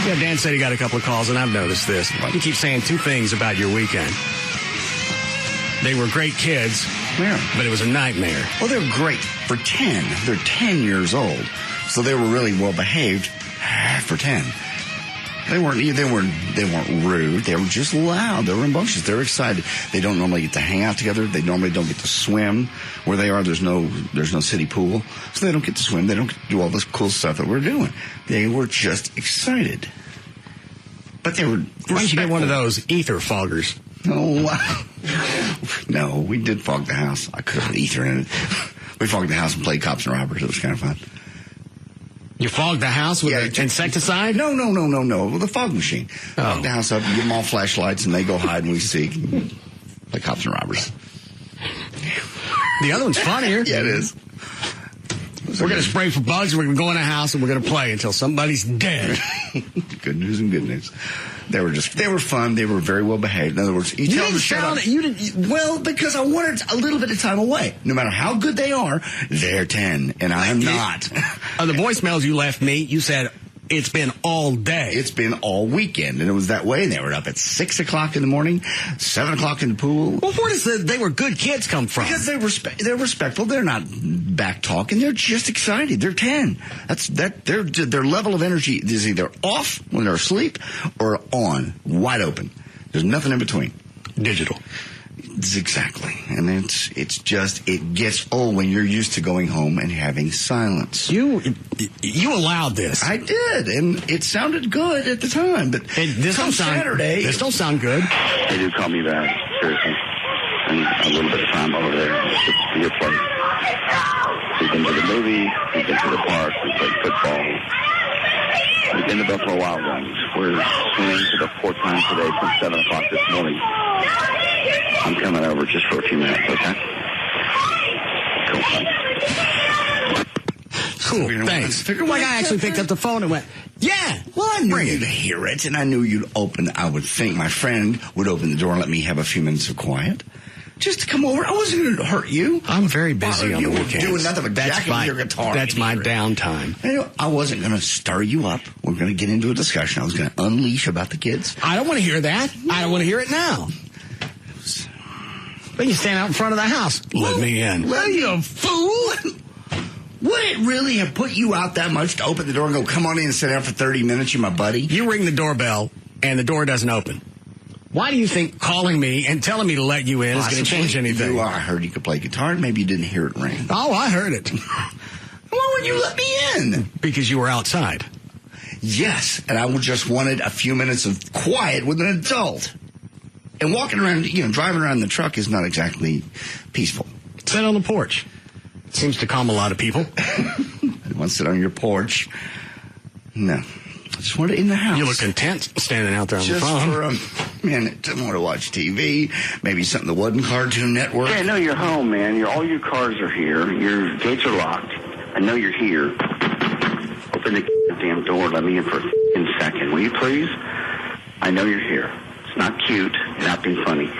Yeah, Dan said he got a couple of calls, and I've noticed this. You keep saying two things about your weekend. They were great kids, but it was a nightmare. Well, they're great for 10. They're 10 years old, so they were really well behaved for 10. They weren't rude. They were just loud. They were rambunctious. They were excited. They don't normally get to hang out together. They normally don't get to swim where they are. There's no city pool, so they don't get to swim. They don't get to do all this cool stuff that we're doing. They were just excited. But they were. Why don't you get one of those ether foggers? Oh, wow. No, we did fog the house. I could have ether in it. We fogged the house and played cops and robbers. It was kind of fun. You fogged the house with an insecticide? No. With a fog machine. Fog the house up, give them all flashlights, and they go hide and we seek. Play cops and robbers. The other one's funnier. Yeah, it is. We're going to spray for bugs, we're going to go in a house, and we're going to play until somebody's dead. Good news and good news. They were fun. They were very well behaved. In other words, you tell them to shut up. Well, because I wanted a little bit of time away. No matter how good they are, they're 10, and I'm not. On the voicemails you left me, you said, it's been all day. It's been all weekend, and it was that way. They were up at 6 o'clock in the morning, 7 o'clock in the pool. Well, where does they were good kids come from? Because they're respectful. They're not back talking. They're just excited. They're 10. Their level of energy is either off when they're asleep or on, wide open. There's nothing in between. Digital. Exactly. And it gets old when you're used to going home and having silence. You allowed this. I did, and it sounded good at the time, but this don't sound good. They do call me back, seriously. And a little bit of time over there. It's a your place. We've been to the movie, we've been to the park, we played football. We've been to Buffalo Wild Wings. We're swimming for the fourth time today from 7 o'clock this morning. I'm coming over just for a few minutes, okay? Cool, thanks. Like I actually picked up the phone and went, yeah, well, I knew you'd hear it, and I knew you'd open. I would think my friend would open the door and let me have a few minutes of quiet. Just to come over. I wasn't going to hurt you. I'm very busy on the weekends. Doing nothing but jacking your guitar. That's my downtime. I wasn't going to stir you up. We're going to get into a discussion. I was going to unleash about the kids. I don't want to hear that. I don't want to hear it now. Then you stand out in front of the house. Let me in. Let you a fool. Would it really have put you out that much to open the door and go, come on in and sit down for 30 minutes? You're my buddy. You ring the doorbell, and the door doesn't open. Why do you think calling me and telling me to let you in is going to change anything? I heard you could play guitar, and maybe you didn't hear it ring. Oh, I heard it. Why would you let me in? Because you were outside. Yes, and I just wanted a few minutes of quiet with an adult. And walking around, driving around in the truck is not exactly peaceful. Sit on the porch. It seems to calm a lot of people. I want to sit on your porch. No. I just want it in the house. You look content standing out there on the phone. Just for a minute. I want to watch TV. Maybe something that wasn't Cartoon Network. Yeah, I know you're home, man. All your cars are here. Your gates are locked. I know you're here. Open the damn door. Let me in for a second. Will you please? I know you're here. It's not cute. You're not being funny.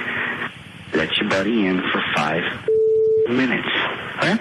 Let your buddy in for 5 minutes. Okay?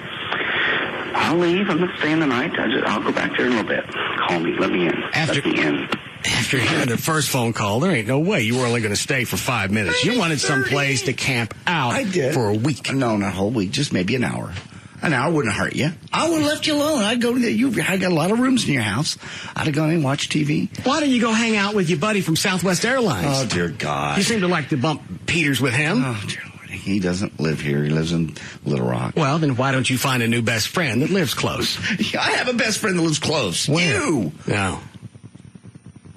I'll leave. I'm not staying the night. I'll go back there in a little bit. Call me. Let me in. Let me in. After hearing the first phone call, there ain't no way you were only going to stay for 5 minutes. You wanted some place to camp out for a week. No, not a whole week. Just maybe an hour. An hour wouldn't hurt you. I would have left you alone. I'd go to I got a lot of rooms in your house. I'd have gone in and watched TV. Why don't you go hang out with your buddy from Southwest Airlines? Oh, dear God. You seem to like to bump Peters with him. Oh, dear Lord. He doesn't live here. He lives in Little Rock. Well, then why don't you find a new best friend that lives close? Yeah, I have a best friend that lives close. Where? You. No.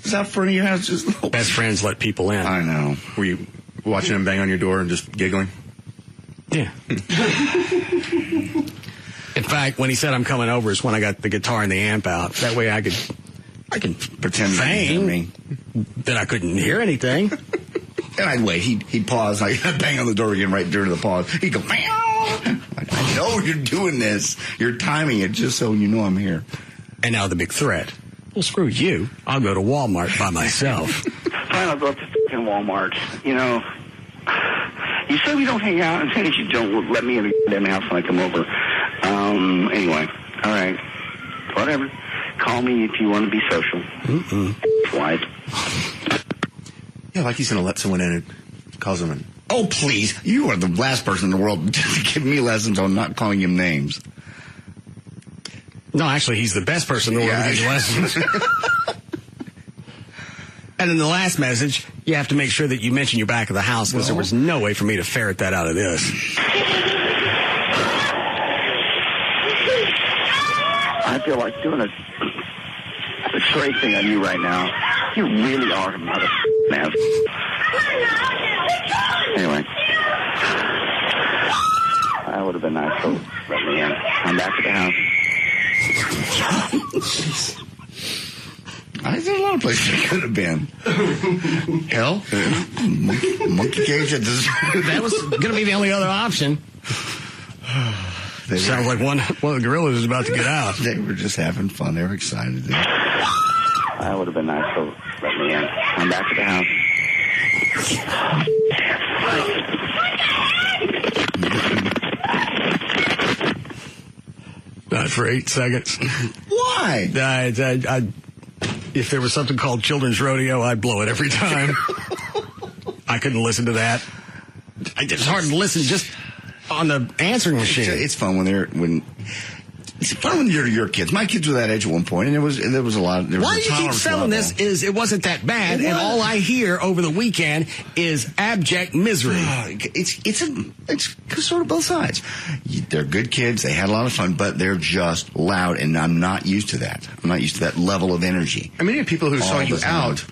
Is out front of your house? Just best friends let people in. I know. Were you watching him bang on your door and just giggling? Yeah. In fact, when he said I'm coming over is when I got the guitar and the amp out. That way I can pretend that I couldn't hear anything. And I'd wait. He'd pause. I'd bang on the door again right during the pause. He'd go, meow. I know you're doing this. You're timing it just so you know I'm here. And now the big threat. Well, screw you. I'll go to Walmart by myself. Fine, I'll go up to f***ing Walmart. You know, you say we don't hang out, and then you don't let me in the damn house when I come over. Anyway, all right. Whatever. Call me if you want to be social. Wife. Yeah, like he's going to let someone in and calls him in. Oh, please. You are the last person in the world to give me lessons on not calling him names. No, actually, he's the best person in the world to give you lessons. And in the last message, you have to make sure that you mention your back of the house, because there was no way for me to ferret that out of this. I feel like doing a straight thing on you right now. You really are a mother ass. Anyway, that would have been nice. So let me in. I'm back at the house. There's a lot of places it could have been. Hell, monkey cage. That was going to be the only other option. Sounds like one of the gorillas is about to get out. They were just having fun. They were excited. That would have been nice. So let me in. I'm back at the house. Not for 8 seconds. Why? If there was something called Children's Rodeo, I'd blow it every time. I couldn't listen to that. It's hard to listen just on the answering machine. It's fun it's fun when you're your kids. My kids were that age at one point, and there was a lot. Why you keep selling this? Is it wasn't that bad, and all I hear over the weekend is abject misery. It's sort of both sides. They're good kids. They had a lot of fun, but they're just loud, and I'm not used to that. I'm not used to that level of energy. I mean, people who saw you out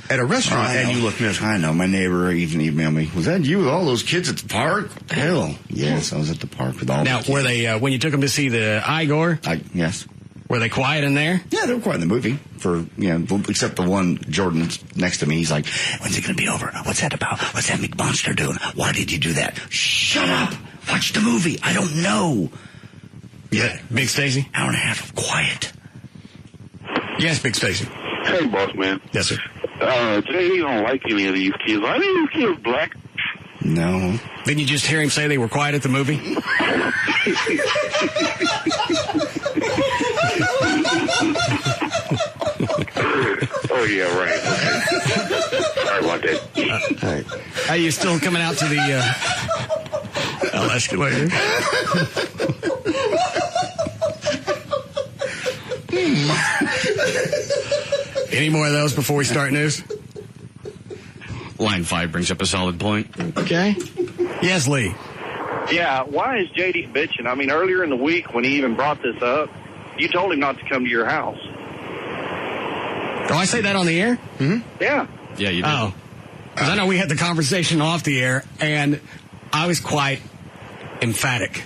at a restaurant and you look miserable. I know. My neighbor even emailed me. Was that you with all those kids at the park? What the hell? Yes, I was at the park with all the kids. Now, were they, when you took them to see the Igor? Yes. Were they quiet in there? Yeah, they were quiet in the movie. Except the one Jordan that's next to me. He's like, when's it going to be over? What's that about? What's that McMonster doing? Why did you do that? Shut up. Watch the movie. I don't know. Yeah. Big Stacy? Hour and a half of quiet. Yes, Big Stacy. Hey, boss man. Yes, sir. Today you don't like any of these kids. Are these kids black? No. Didn't you just hear him say they were quiet at the movie? Oh, yeah, right. Okay. Sorry about that. All right. Are you still coming out to the escalator? Any more of those before we start news? Line 5 brings up a solid point. Okay. Yes, Lee. Yeah, why is JD bitching? I mean, earlier in the week when he even brought this up, you told him not to come to your house. Do I say that on the air? Mm-hmm. Yeah. Yeah, you did. Oh. Because I know we had the conversation off the air, and I was quite emphatic.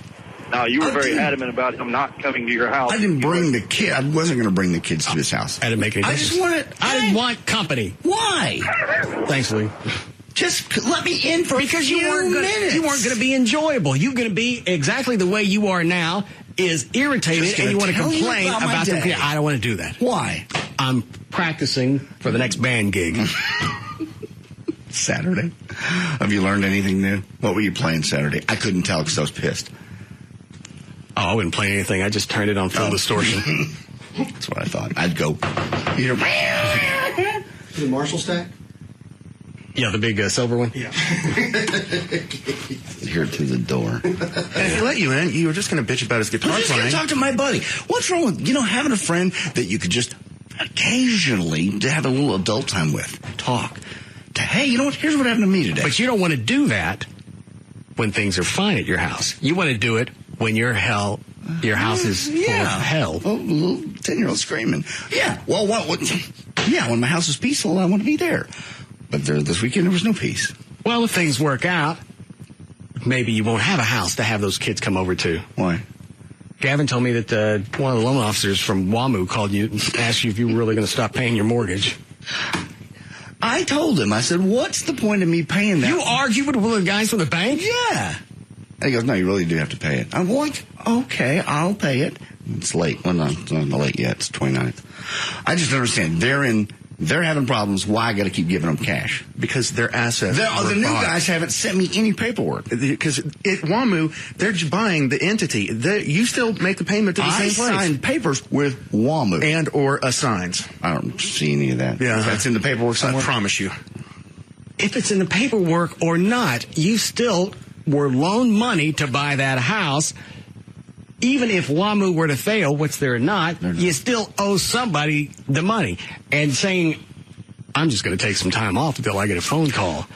No, you were very adamant about him not coming to your house. I didn't bring the kid. I wasn't going to bring the kids to this house. I didn't make any difference. I didn't want company. Why? Thanks, Lee. Just let me in for because a few minutes. You weren't going to be enjoyable. You're going to be exactly the way you are now, is irritated, and you want to complain about the kid. I don't want to do that. Why? I'm practicing for the next band gig. Saturday? Have you learned anything new? What were you playing Saturday? I couldn't tell because I was pissed. Oh, I wouldn't play anything. I just turned it on full distortion. That's what I thought. I'd go. The Marshall stack? Yeah, the big silver one? Yeah. Here to the door. And if he let you in, you were just going to bitch about his guitar I'm just going playing. to talk to my buddy. What's wrong with, having a friend that you could just occasionally to have a little adult time with? Talk. Hey, you know what? Here's what happened to me today. But you don't want to do that when things are fine at your house. You want to do it when your house is full of hell. Oh, a little 10-year-old screaming. Yeah. Well, when my house is peaceful, I want to be there. But this weekend, there was no peace. Well, if things work out, maybe you won't have a house to have those kids come over to. Why? Gavin told me that one of the loan officers from WAMU called you and asked you if you were really going to stop paying your mortgage. I told him, I said, what's the point of me paying that? You argued with one of the guys from the bank? Yeah. And he goes, no, you really do have to pay it. I'm like, okay, I'll pay it. It's late. Well, no, it's not late yet. It's 29th. I just don't understand. They're having problems. Why I got to keep giving them cash? Because their assets the new guys haven't sent me any paperwork. Because at WAMU, they're buying the entity. You still make the payment to the same place. I signed papers with WAMU. And or assigns. I don't see any of that. Yeah. That's in the paperwork somewhere? I promise you. If it's in the paperwork or not, you still were loaned money to buy that house. Even if WAMU were to fail, which they're not, you still owe somebody the money. And saying, I'm just going to take some time off until I get a phone call.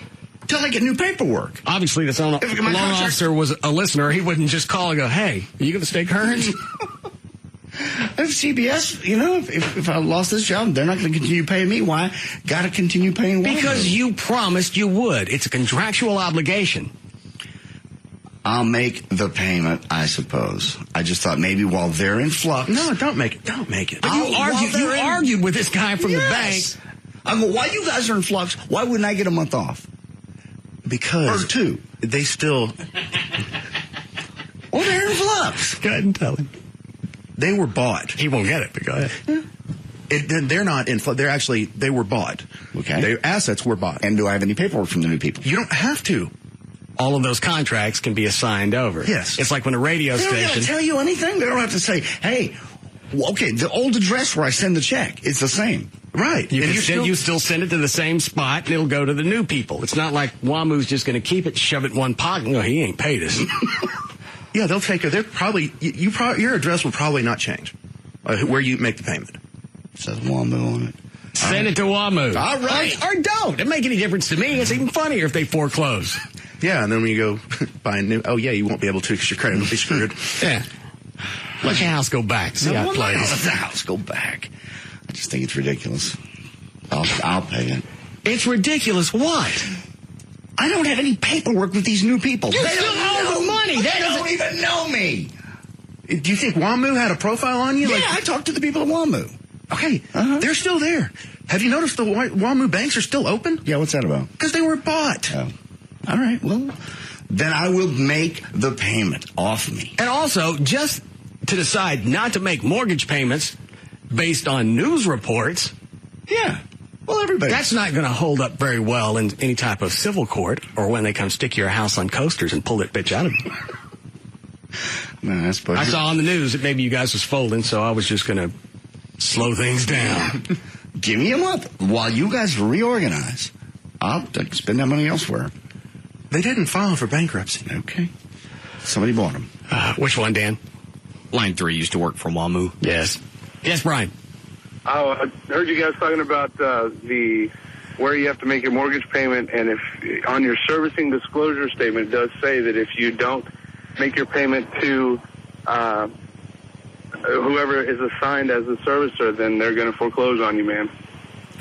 Till I get new paperwork. Obviously, the loan officer was a listener. He wouldn't just call and go, hey, are you going to stay current? If CBS, if I lost this job, they're not going to continue paying me. Why? Got to continue paying WAMU. Because you promised you would. It's a contractual obligation. I'll make the payment, I suppose. I just thought maybe while they're in flux. No, don't make it. Don't make it. But you argued with this guy from the bank. I go, while you guys are in flux, why wouldn't I get a month off? Because or two. They still. Well, they're in flux. Go ahead and tell him. They were bought. He won't get it, but go ahead. They're not in flux. They were bought. Okay. Their assets were bought. And do I have any paperwork from the new people? You don't have to. All of those contracts can be assigned over. Yes. It's like when a radio station... They don't have to tell you anything. They don't have to say, hey, okay, the old address where I send the check, it's the same. Right. You still send it to the same spot, and it'll go to the new people. It's not like WAMU's just going to keep it, shove it in one pocket, and go, he ain't paid us. Yeah, they'll take it. They're probably... your address will probably not change where you make the payment. It says WAMU on it. Send it to WAMU. All right. Or don't. It doesn't make any difference to me. It's even funnier if they foreclose. Yeah, and then when you go buy a new... Oh, yeah, you won't be able to because your credit will be screwed. Yeah. Let your house go back. See how it plays. Let the house go back. I just think it's ridiculous. I'll pay it. It's ridiculous. What? I don't have any paperwork with these new people. You still owe the money. They don't even know me. Do you think WAMU had a profile on you? Yeah, I talked to the people at WAMU. Okay, they're still there. Have you noticed the WAMU banks are still open? Yeah, what's that about? Because they were bought. Oh. All right, well, then I will make the payment off me. And also, just to decide not to make mortgage payments based on news reports. Yeah. Well, everybody. That's not going to hold up very well in any type of civil court or when they come stick your house on coasters and pull that bitch out of you. No, I saw on the news that maybe you guys was folding, so I was just going to slow things down. Give me a month while you guys reorganize. I'll spend that money elsewhere. They didn't file for bankruptcy. Okay. Somebody bought them. Which one, Dan? Line 3 used to work for WAMU. Yes. Yes, Brian. Oh, I heard you guys talking about where you have to make your mortgage payment, and if on your servicing disclosure statement it does say that if you don't make your payment to whoever is assigned as the servicer, then they're going to foreclose on you, man.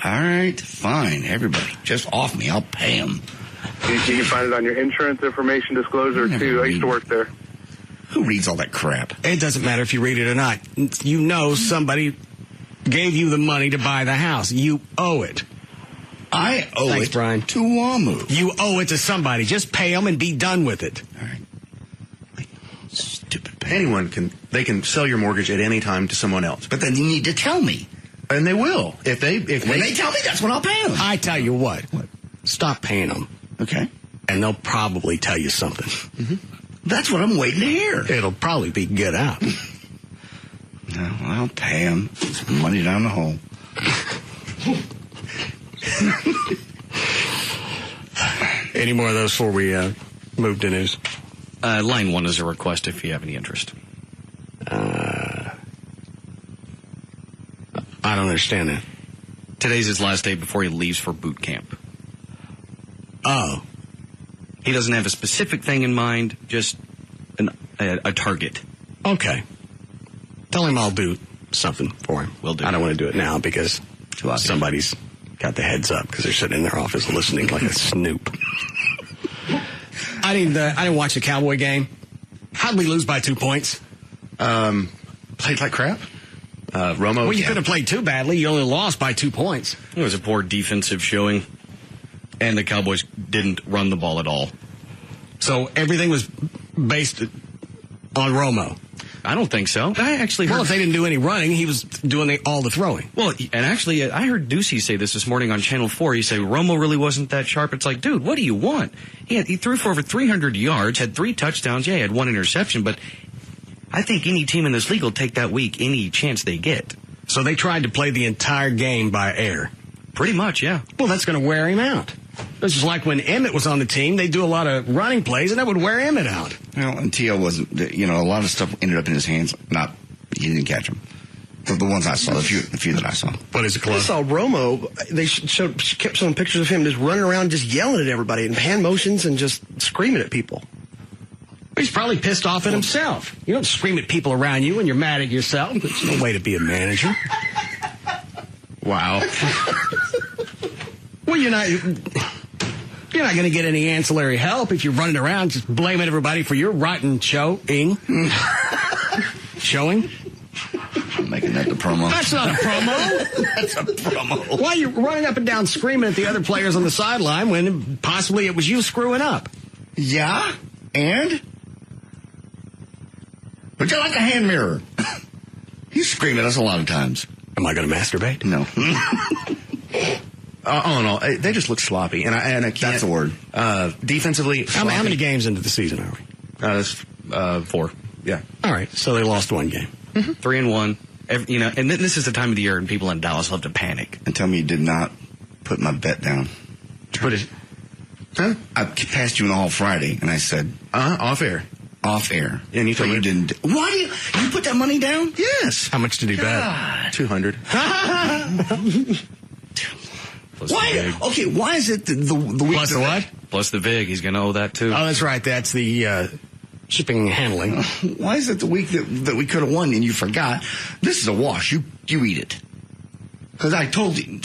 All right, fine. Everybody, just off me. I'll pay them. You can find it on your insurance information disclosure, too. I used to work there. Who reads all that crap? It doesn't matter if you read it or not. You know somebody gave you the money to buy the house. You owe it. I owe Thanks, it Brian. to WAMU. You owe it to somebody. Just pay them and be done with it. All right. Stupid. Anyone can sell your mortgage at any time to someone else. But then you need to tell me. And they will. When they tell me, that's when I'll pay them. I tell you what. Stop paying them. Okay. And they'll probably tell you something. Mm-hmm. That's what I'm waiting to hear. It'll probably be get out. No, I'll pay them. It's money down the hole. Any more of those before we move to news? Line 1 is a request if you have any interest. I don't understand that. Today's his last day before he leaves for boot camp. Oh. He doesn't have a specific thing in mind, just a target. Okay. Tell him I'll do something for him. Will do. I don't want to do it now because somebody's got the heads up because they're sitting in their office listening like a snoop. I didn't watch the Cowboy game. How'd we lose by 2 points? Played like crap. Romo. Well, you could have played too badly. You only lost by 2 points. It was a poor defensive showing, and the Cowboys didn't run the ball at all. So everything was based on Romo. I don't think so. I actually heard... Well, if they didn't do any running, he was doing all the throwing. Well, and actually, I heard Ducey say this morning on Channel 4. He said Romo really wasn't that sharp. It's like, dude, what do you want? He threw for over 300 yards, had 3 touchdowns. Yeah, he had 1 interception, but I think any team in this league will take that week any chance they get. So they tried to play the entire game by air. Pretty much, yeah. Well, that's going to wear him out. This is like when Emmett was on the team. They do a lot of running plays, and that would wear Emmett out. Well, and T.O. wasn't, a lot of stuff ended up in his hands. He didn't catch them. The ones I saw, the few that I saw. What is it, I saw Romo. They kept showing pictures of him just running around, just yelling at everybody, and hand motions and just screaming at people. He's probably pissed off at himself. You don't scream at people around you when you're mad at yourself. There's no way to be a manager. Wow. Well, you're not going to get any ancillary help if you're running around just blaming everybody for your rotten showing. Showing? I'm making that the promo. That's not a promo. That's a promo. Why are you running up and down screaming at the other players on the sideline when possibly it was you screwing up? Yeah? And? Would you like a hand mirror? You scream at us a lot of times. Am I going to masturbate? No. All in all, they just look sloppy, and I can't. That's the word. Defensively, how many games into the season are we? 4. Yeah. All right, so they lost 1 game. 3-1. And this is the time of the year, and people in Dallas love to panic. And tell me you did not put my bet down. Put it. Huh? I passed you on all Friday, and I said, off air. Off air. And you told me you didn't. Why do you put that money down? Yes. How much did he bet? 200. Why? Okay, why is it the week Plus the what? Plus the VIG. He's going to owe that, too. Oh, that's right. That's the shipping and handling. Why is it the week that we could have won and you forgot? This is a wash. You eat it. Because I told you.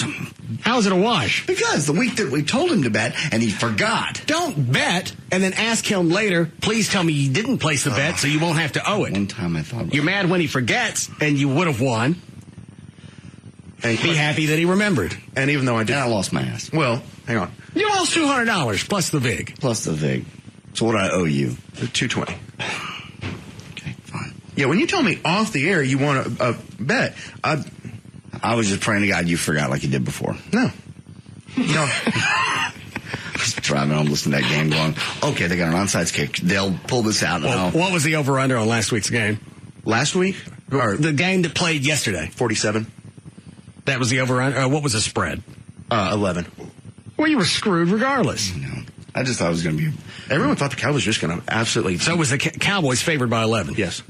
How is it a wash? Because the week that we told him to bet and he forgot. Don't bet and then ask him later, please tell me you didn't place the bet so you won't have to owe it. One time I thought about You're mad when he forgets and you would have won. And be happy that he remembered. And even though I did. And I lost my ass. Well, hang on. You lost $200 plus the VIG. Plus the VIG. So what do I owe you? $220. Okay, fine. Yeah, when you told me off the air you want a bet, I was just praying to God you forgot like you did before. No. I was driving home listening to that game going, okay, they got an onside kick. They'll pull this out. Well, what was the over-under on last week's game? Last week? Or the game that played yesterday? 47. That was the over-under? What was the spread? 11. Well, you were screwed regardless. No. I just thought it was going to be... Everyone thought the Cowboys were just going to absolutely... So was the Cowboys favored by 11? Yes.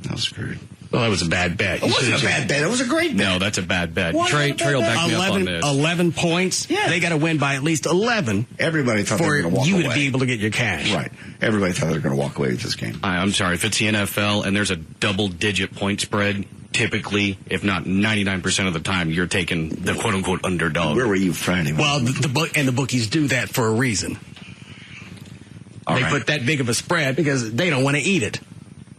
I was screwed. Well, that was a bad bet. It wasn't a bad bet. It was a great bet. No, that's a bad bet. What? Trey will back me up on this. 11 points? Yeah. They got to win by at least 11. Everybody thought they were going to walk you away. to be able to get your cash. Right. Everybody thought they were going to walk away with this game. I'm sorry. If it's the NFL and there's a double-digit point spread, typically, if not 99% of the time, you're taking the quote-unquote underdog. Where were you Friday? Well, the bookies do that for a reason. They put that big of a spread because they don't want to eat it.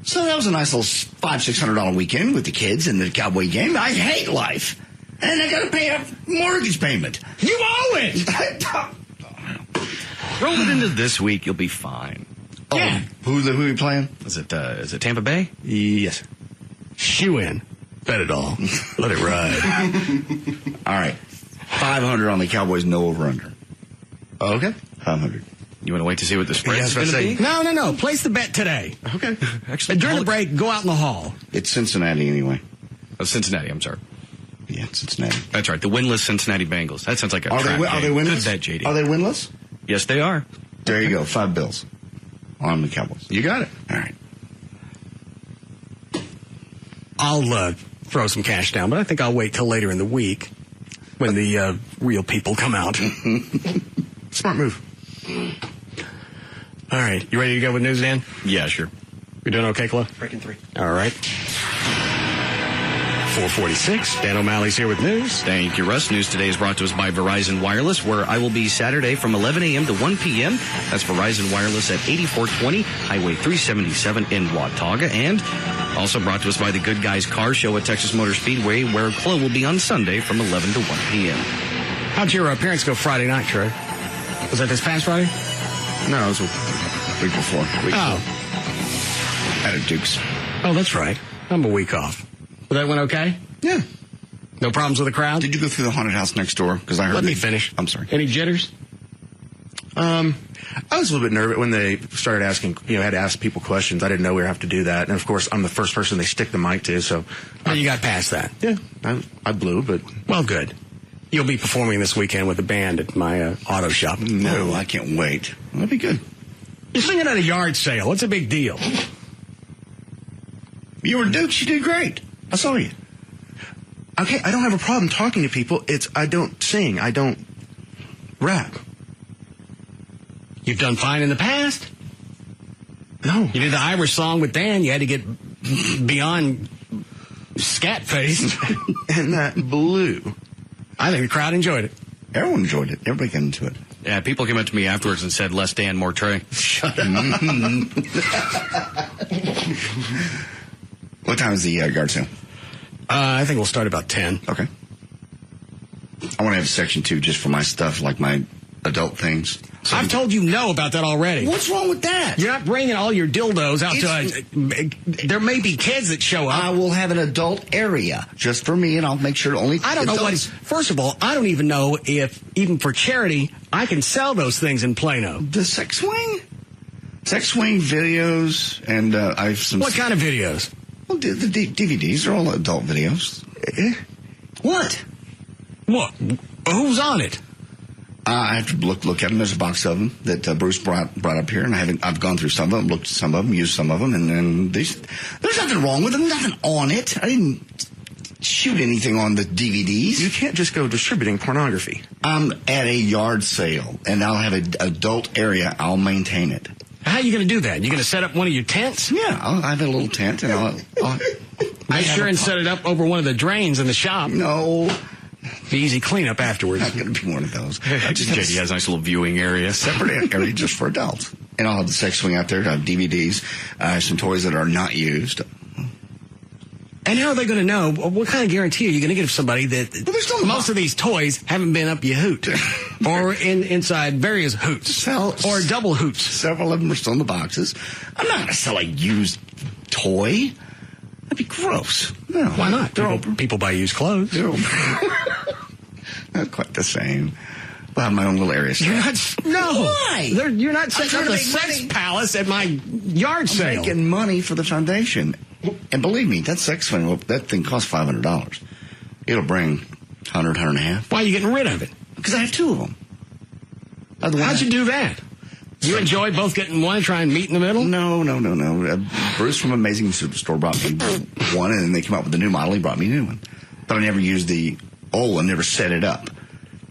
So that was a nice little $500-600 weekend with the kids and the Cowboy game. I hate life. And I got to pay a mortgage payment. You owe it! Roll it into this week. You'll be fine. Yeah. Who are you playing? Is it Tampa Bay? Yes. Shoe in. Bet it all. Let it ride. All right. 500 on the Cowboys, no over-under. Okay. 500. You want to wait to see what the spread's going to be? No. Place the bet today. Okay. Actually, During the break, go out in the hall. It's Cincinnati anyway. Oh, Cincinnati, I'm sorry. Yeah, Cincinnati. That's right. The winless Cincinnati Bengals. That sounds like a Are trap they game. winless? Good bet, JD. Are they winless? Yes, they are. There you go. $5 on the Cowboys. You got it. All right. I'll throw some cash down, but I think I'll wait till later in the week when the real people come out. Smart move. All right. You ready to go with news, Dan? Yeah, sure. You doing okay, Cliff? Breaking 3. All right. 446. Dan O'Malley's here with news. Thank you, Russ. News today is brought to us by Verizon Wireless, where I will be Saturday from 11 a.m. to 1 p.m. That's Verizon Wireless at 8420 Highway 377 in Watauga. And also brought to us by the Good Guys Car Show at Texas Motor Speedway, where Chloe will be on Sunday from 11 to 1 p.m. How'd your parents go Friday night, Trey? Was that this past Friday? No, it was a Week before. At a Duke's. Oh, that's right. I'm a week off. But that went okay? Yeah. No problems with the crowd? Did you go through the haunted house next door? Because I heard. Let me finish. I'm sorry. Any jitters? I was a little bit nervous when they started asking, had to ask people questions. I didn't know we would have to do that. And, of course, I'm the first person they stick the mic to, so. Well, you got past that. Yeah, I blew, but. Well, good. You'll be performing this weekend with the band at my auto shop. No, I can't wait. That'll be good. You're singing at a yard sale. What's a big deal? You were Dukes. You did great. I saw you. Okay, I don't have a problem talking to people. I don't sing. I don't rap. You've done fine in the past. No. You did the Irish song with Dan. You had to get beyond scat face. And that blew. I think the crowd enjoyed it. Everyone enjoyed it. Everybody got into it. Yeah, people came up to me afterwards and said, less Dan, more Trey. Shut up. What time is the yard sale? I think we'll start about 10. Okay. I want to have section 2 just for my stuff, like my adult things. So I've told you no about that already. What's wrong with that? You're not bringing all your dildos out to there may be kids that show up. I will have an adult area just for me, and I'll make sure only I don't know what is. First of all, I don't even know if, even for charity, I can sell those things in Plano. The sex swing? Sex swing videos, and I have some... What kind of videos? Well, the DVDs are all adult videos. What? What? Who's on it? I have to look at them. There's a box of them that Bruce brought up here, and I've gone through some of them, looked at some of them, used some of them, and then there's nothing wrong with them, nothing on it. I didn't shoot anything on the DVDs. You can't just go distributing pornography. I'm at a yard sale, and I'll have an adult area. I'll maintain it. How are you going to do that? You going to set up one of your tents? Yeah, I'll have a little tent, and I'll make sure and set it up over one of the drains in the shop. No. Be easy cleanup afterwards. Not going to be one of those. JD has a nice little viewing area. Separate area just for adults. And I'll have the sex swing out there. I'll have DVDs, some toys that are not used. And how are they going to know? What kind of guarantee are you going to give somebody that most of these toys haven't been up your hoot or inside various hoots or double hoots? Several of them are still in the boxes. I'm not going to sell a used toy. That'd be gross. No, why not? People buy used clothes. Not quite the same. I'll have my own little area. Why? You're not setting up a sex palace at my yard sale. I'm making money for the foundation. And believe me, that sex swing, that thing costs $500. It'll bring $100, $150. Why are you getting rid of it? Because I have 2 of them. How'd you do that? You enjoy both getting one and try and meet in the middle? No. Bruce from Amazing Superstore brought me one, and then they came out with the new model. He brought me a new one. But I never used the old one, never set it up.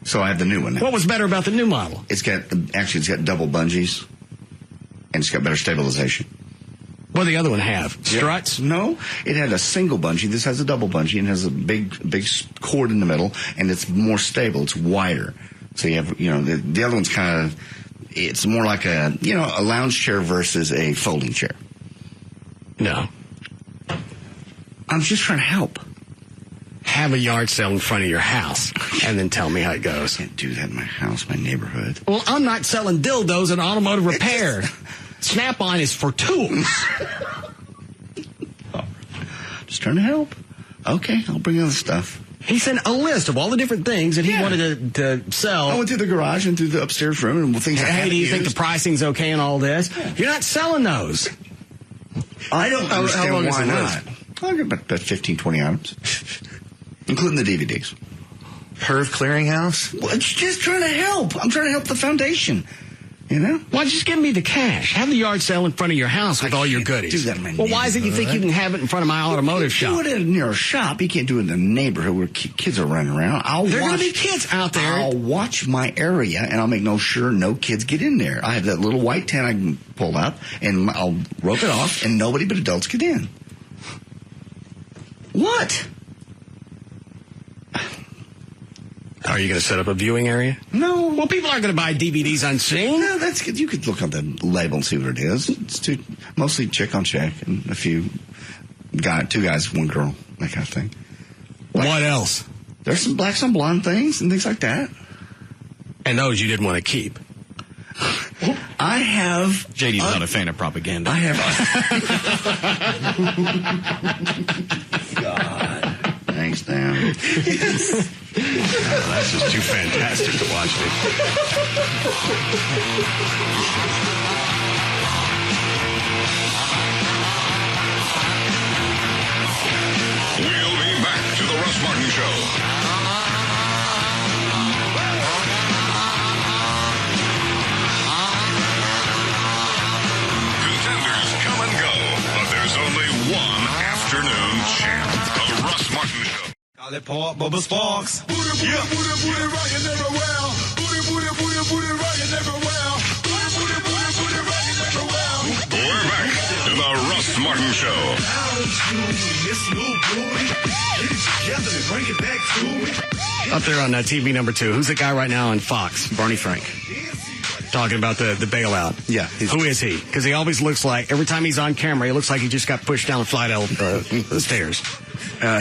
So I have the new one now. What was better about the new model? It's got double bungees, and it's got better stabilization. What did the other one have? Struts? No, it had a single bungee. This has a double bungee and has a big cord in the middle, and it's more stable. It's wider. So you have, the other one's kind of, it's more like a lounge chair versus a folding chair. No. I'm just trying to help. Have a yard sale in front of your house and then tell me how it goes. I can't do that in my house, my neighborhood. Well, I'm not selling dildos and automotive repair. Snap-on is for tools. Just trying to help. Okay, I'll bring other stuff. He sent a list of all the different things that he wanted to sell. I went through the garage and through the upstairs room and things. Hey, do you think the pricing's okay and all this? Yeah. You're not selling those. I don't understand how long why is the not. I'll get about 15, 20 items, including the DVDs. Perv Clearinghouse? Well, it's just trying to help. I'm trying to help the foundation. You know? Why just give me the cash? Have the yard sale in front of your house with all your goodies. Do that in my well, why is it you think you can have it in front of my automotive shop? Do it in your shop. You can't do it in the neighborhood where kids are running around. There are going to be kids out there. I'll watch my area, and I'll make sure no kids get in there. I have that little white tent I can pull up, and I'll rope it off, and nobody but adults get in. What? Are you going to set up a viewing area? No. Well, people aren't going to buy DVDs unseen. No, that's good. You could look on the label and see what it is. It's mostly chick on chick and a few two guys, one girl, that kind of thing. What else? There's some blacks on blonde things and things like that. And those you didn't want to keep. I have... JD's not a fan of propaganda. I have... God. Thanks, Dan. Oh, that's just too fantastic to watch me. We'll be back to the Russ Martin Show. Contenders come and go, but there's only one afternoon champ. The Russ Martin Show. Call it Paul Bubba Sparks. Booty, booty, Yeah. booty, booty, rockin' everywhere. Booty, booty, booty, booty, rockin' everywhere. Booty, booty, booty, booty, rockin' everywhere. We're back to the Russ Martin Show. Up there on TV number 2, who's the guy right now on Fox? Barney Frank. Talking about the bailout. Yeah. Who is he? Because he always looks like, every time he's on camera, he looks like he just got pushed down a flight of the stairs.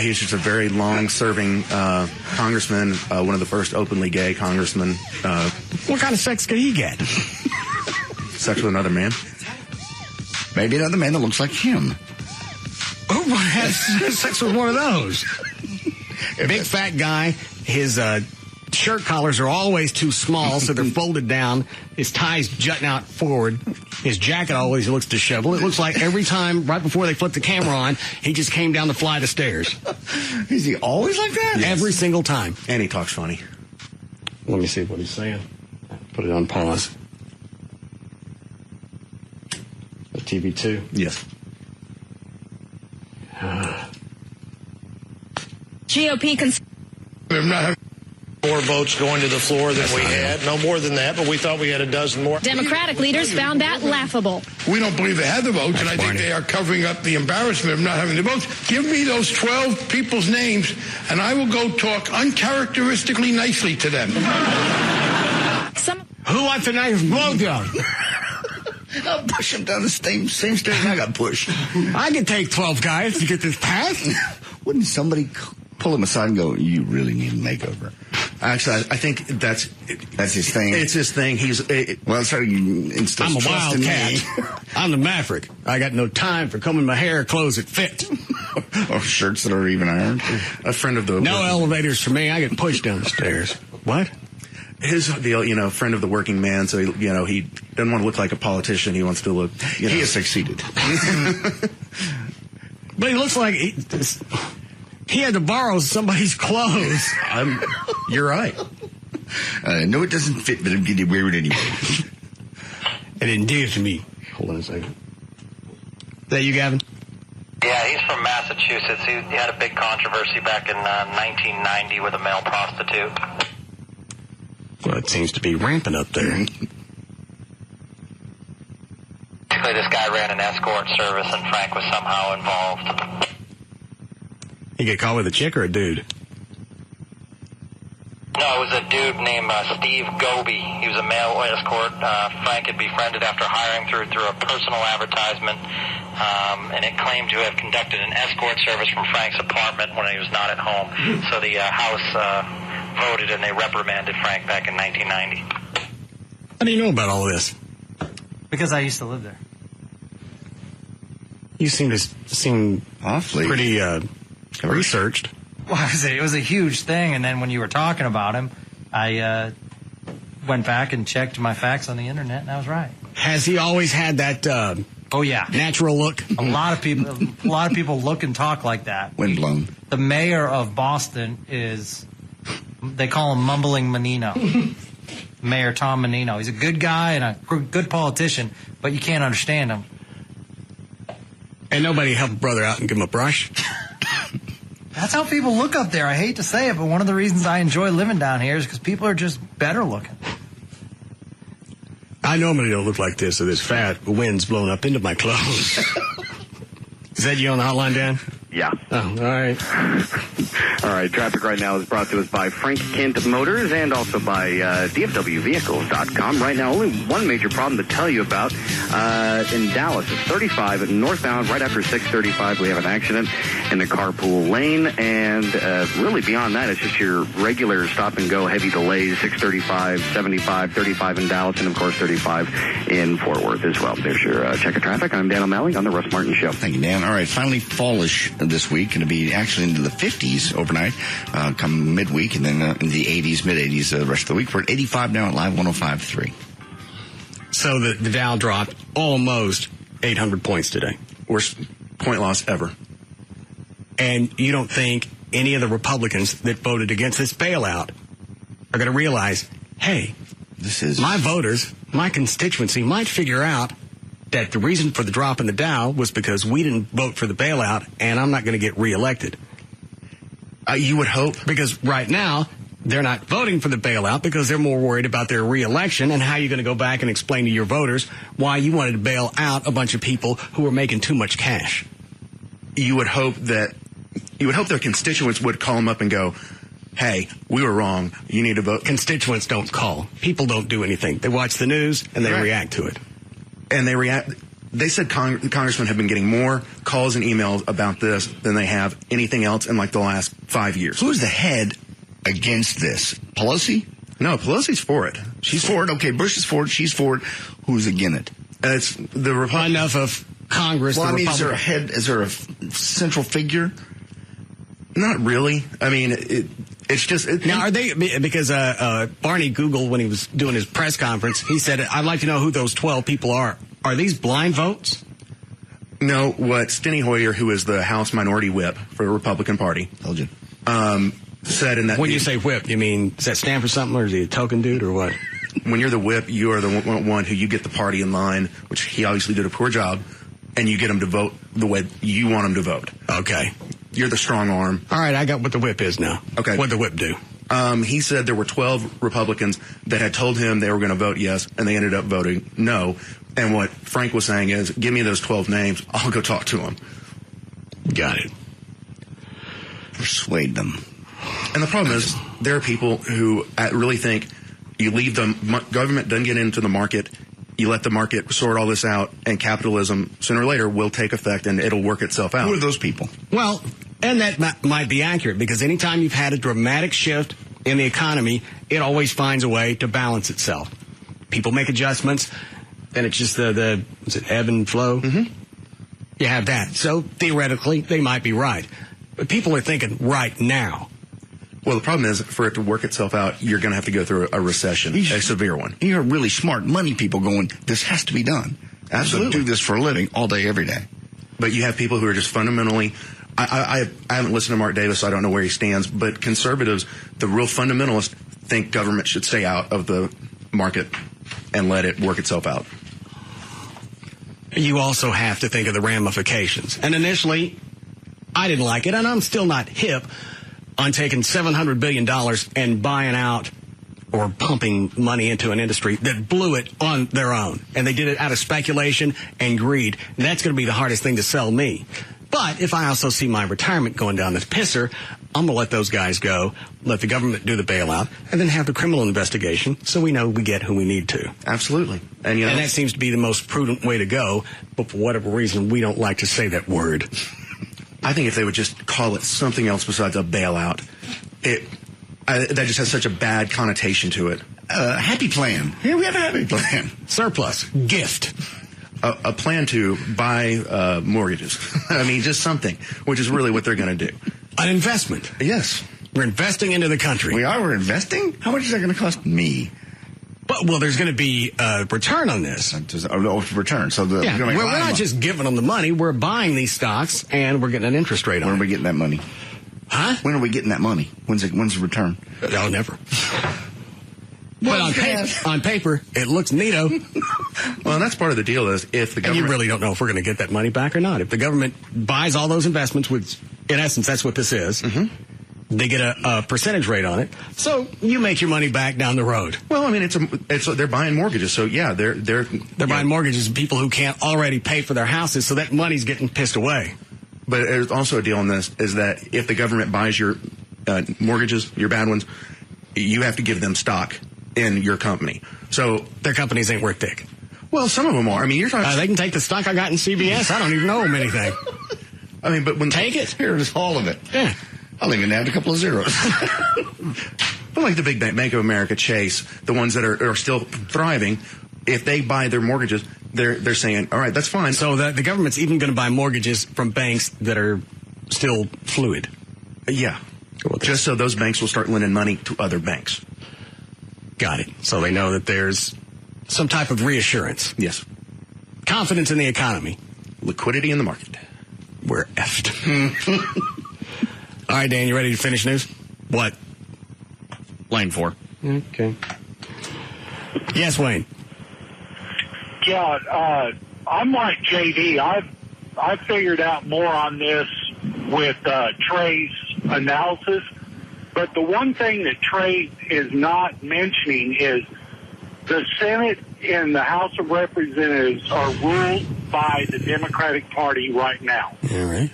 He's just a very long-serving congressman, one of the first openly gay congressmen. What kind of sex could he get? Sex with another man. Maybe another man that looks like him. Who has sex with one of those? Big fat guy. His shirt collars are always too small, so they're folded down. His tie's jutting out forward. His jacket always looks disheveled. It looks like every time, right before they flip the camera on, he just came down the flight of stairs. Is he always like that? Yes. Every single time. And he talks funny. Let me see what he's saying. Put it on pause. TV2? Yes. GOP We've not had more votes going to the floor than we had. No more than that, but we thought we had a dozen more. Democratic leaders found that laughable. We don't believe they had the votes, and I think they are covering up the embarrassment of not having the votes. Give me those 12 people's names, and I will go talk uncharacteristically nicely to them. Who wants a nice blowjob? I'll push him down the same stairs I got pushed. I can take 12 guys to get this passed. Wouldn't somebody pull him aside and go, you really need a makeover? Actually, I think that's his thing. It's his thing. Well, it's starting to instill I'm a trust in wildcat. me. I'm the maverick. I got no time for combing my hair, clothes that fit. Or shirts that are even ironed. A friend of the... No elevators for me. I get pushed down the stairs. What? His deal, friend of the working man, so he doesn't want to look like a politician. He wants to look, He has succeeded. But he looks like he had to borrow somebody's clothes. You're right. No, it doesn't fit, but I'm getting wear it anyway. It didn't do it to me. Hold on a second. Is that you, Gavin? Yeah, he's from Massachusetts. He had a big controversy back in 1990 with a male prostitute. Well, it seems to be rampant up there. Basically, this guy ran an escort service, and Frank was somehow involved. You get caught with a chick or a dude? No, it was a dude named Steve Goby. He was a male escort. Frank had befriended after hiring through a personal advertisement, and it claimed to have conducted an escort service from Frank's apartment when he was not at home. So the House voted, and they reprimanded Frank back in 1990. How do you know about all this? Because I used to live there. You seem awfully pretty researched. Well, it was a huge thing, and then when you were talking about him, I went back and checked my facts on the internet, and I was right. Has he always had that? Oh yeah, natural look. A lot of people look and talk like that. Windblown. The mayor of Boston is. They call him Mumbling Menino. Mayor Tom Menino. He's a good guy and a good politician, but you can't understand him. And nobody help a brother out and give him a brush? That's how people look up there. I hate to say it, but one of the reasons I enjoy living down here is because people are just better looking. I normally don't look like this, so this fat wind's blown up into my clothes. Is that you on the hotline, Dan? Yeah. Oh, all right. All right, traffic right now is brought to us by Frank Kent Motors and also by DFWVehicles.com. Right now, only one major problem to tell you about in Dallas. It's 35 northbound, right after 635. We have an accident in the carpool lane, and really beyond that, it's just your regular stop-and-go heavy delays, 635, 75, 35 in Dallas, and, of course, 35 in Fort Worth as well. There's your check of traffic. I'm Dan O'Malley on the Russ Martin Show. Thank you, Dan. All right, finally fallish this week. Going to be actually into the 50s overnight, come midweek, and then in the 80s, mid-80s the rest of the week. We're at 85 now at Live 105.3. So the Dow dropped almost 800 points today. Worst point loss ever. And you don't think any of the Republicans that voted against this bailout are going to realize, hey, this is my voters, my constituency might figure out that the reason for the drop in the Dow was because we didn't vote for the bailout, and I'm not going to get reelected. You would hope. Because right now, they're not voting for the bailout because they're more worried about their reelection and how you're going to go back and explain to your voters why you wanted to bail out a bunch of people who were making too much cash. You would hope their constituents would call them up and go, hey, we were wrong. You need to vote. Constituents don't call. People don't do anything. They watch the news and they react to it. And they react. They said congressmen have been getting more calls and emails about this than they have anything else in like the last 5 years. Who's the head against this? Pelosi? No, Pelosi's for it. She's for it. Okay, Bush is for it. She's for it. Who's against it? It's the Republican. Enough of Congress. Well, the I mean, Republican. is there a head? Is there a central figure? Not really. I mean, it's just... Now, are they... Because Barney Google, when he was doing his press conference, he said, I'd like to know who those 12 people are. Are these blind votes? No, what Steny Hoyer, who is the House Minority Whip for the Republican Party... Told you. Said in that... When you say whip, you mean, does that stand for something, or is he a token dude, or what? When you're the whip, you are the one who you get the party in line, which he obviously did a poor job, and you get them to vote the way you want them to vote. Okay. You're the strong arm. All right, I got what the whip is now. Okay. What'd the whip do? He said there were 12 Republicans that had told him they were going to vote yes, and they ended up voting no. And what Frank was saying is, give me those 12 names, I'll go talk to them. Got it. Persuade them. And the problem is, there are people who really think you leave the government doesn't get into the market, you let the market sort all this out, and capitalism sooner or later will take effect and it'll work itself out. Who are those people? Well, and that might be accurate, because anytime you've had a dramatic shift in the economy, it always finds a way to balance itself. People make adjustments, and it's just the is it ebb and flow? Mm-hmm. You have that. So theoretically, they might be right. But people are thinking right now. Well, the problem is, for it to work itself out, you're going to have to go through a recession, a severe one. You hear really smart money people going, this has to be done. Absolutely. So do this for a living all day, every day. But you have people who are just fundamentally... I haven't listened to Mark Davis, so I don't know where he stands, but conservatives, the real fundamentalists, think government should stay out of the market and let it work itself out. You also have to think of the ramifications. And initially, I didn't like it, and I'm still not hip on taking $700 billion and buying out or pumping money into an industry that blew it on their own. And they did it out of speculation and greed. And that's going to be the hardest thing to sell me. But if I also see my retirement going down this pisser, I'm going to let those guys go, let the government do the bailout, and then have the criminal investigation so we know we get who we need to. Absolutely. And that seems to be the most prudent way to go, but for whatever reason, we don't like to say that word. I think if they would just call it something else besides a bailout, that just has such a bad connotation to it. Happy plan. Here we have a happy plan. Surplus. Gift. A plan to buy mortgages. I mean, just something, which is really what they're going to do. An investment. Yes. We're investing into the country. We're investing? How much is that going to cost me? Well, there's going to be a return on this. Return. So we're not just giving them the money. We're buying these stocks, and we're getting an interest rate on it. When are we getting that money? Huh? When are we getting that money? When's the return? Oh, never. But on paper, it looks neato. Well, and that's part of the deal is if the And government... you really don't know if we're going to get that money back or not. If the government buys all those investments, which in essence that's what this is, they get a percentage rate on it. So you make your money back down the road. Well, I mean, they're buying mortgages, so yeah, they're buying mortgages of people who can't already pay for their houses, so that money's getting pissed away. But there's also a deal on this, is that if the government buys your mortgages, your bad ones, you have to give them stock in your company. So their companies ain't worth dick. Well, some of them are. I mean, you're talking... they can take the stock I got in CBS. I don't even know them anything. I mean, but when... Take it. Here's all of it. Yeah. I'll even add a couple of zeros. But like the big Bank of America, Chase, the ones that are still thriving, if they buy their mortgages, they're saying, all right, that's fine. So the government's even going to buy mortgages from banks that are still fluid. Yeah. Just so those banks will start lending money to other banks. Got it. So they know that there's some type of reassurance. Yes. Confidence in the economy. Liquidity in the market. We're effed. All right, Dan, you ready to finish news? What? Line 4. Okay. Yes, Wayne. Yeah, I'm like JD. I've figured out more on this with Trey's analysis. But the one thing that Trey is not mentioning is the Senate and the House of Representatives are ruled by the Democratic Party right now. All right.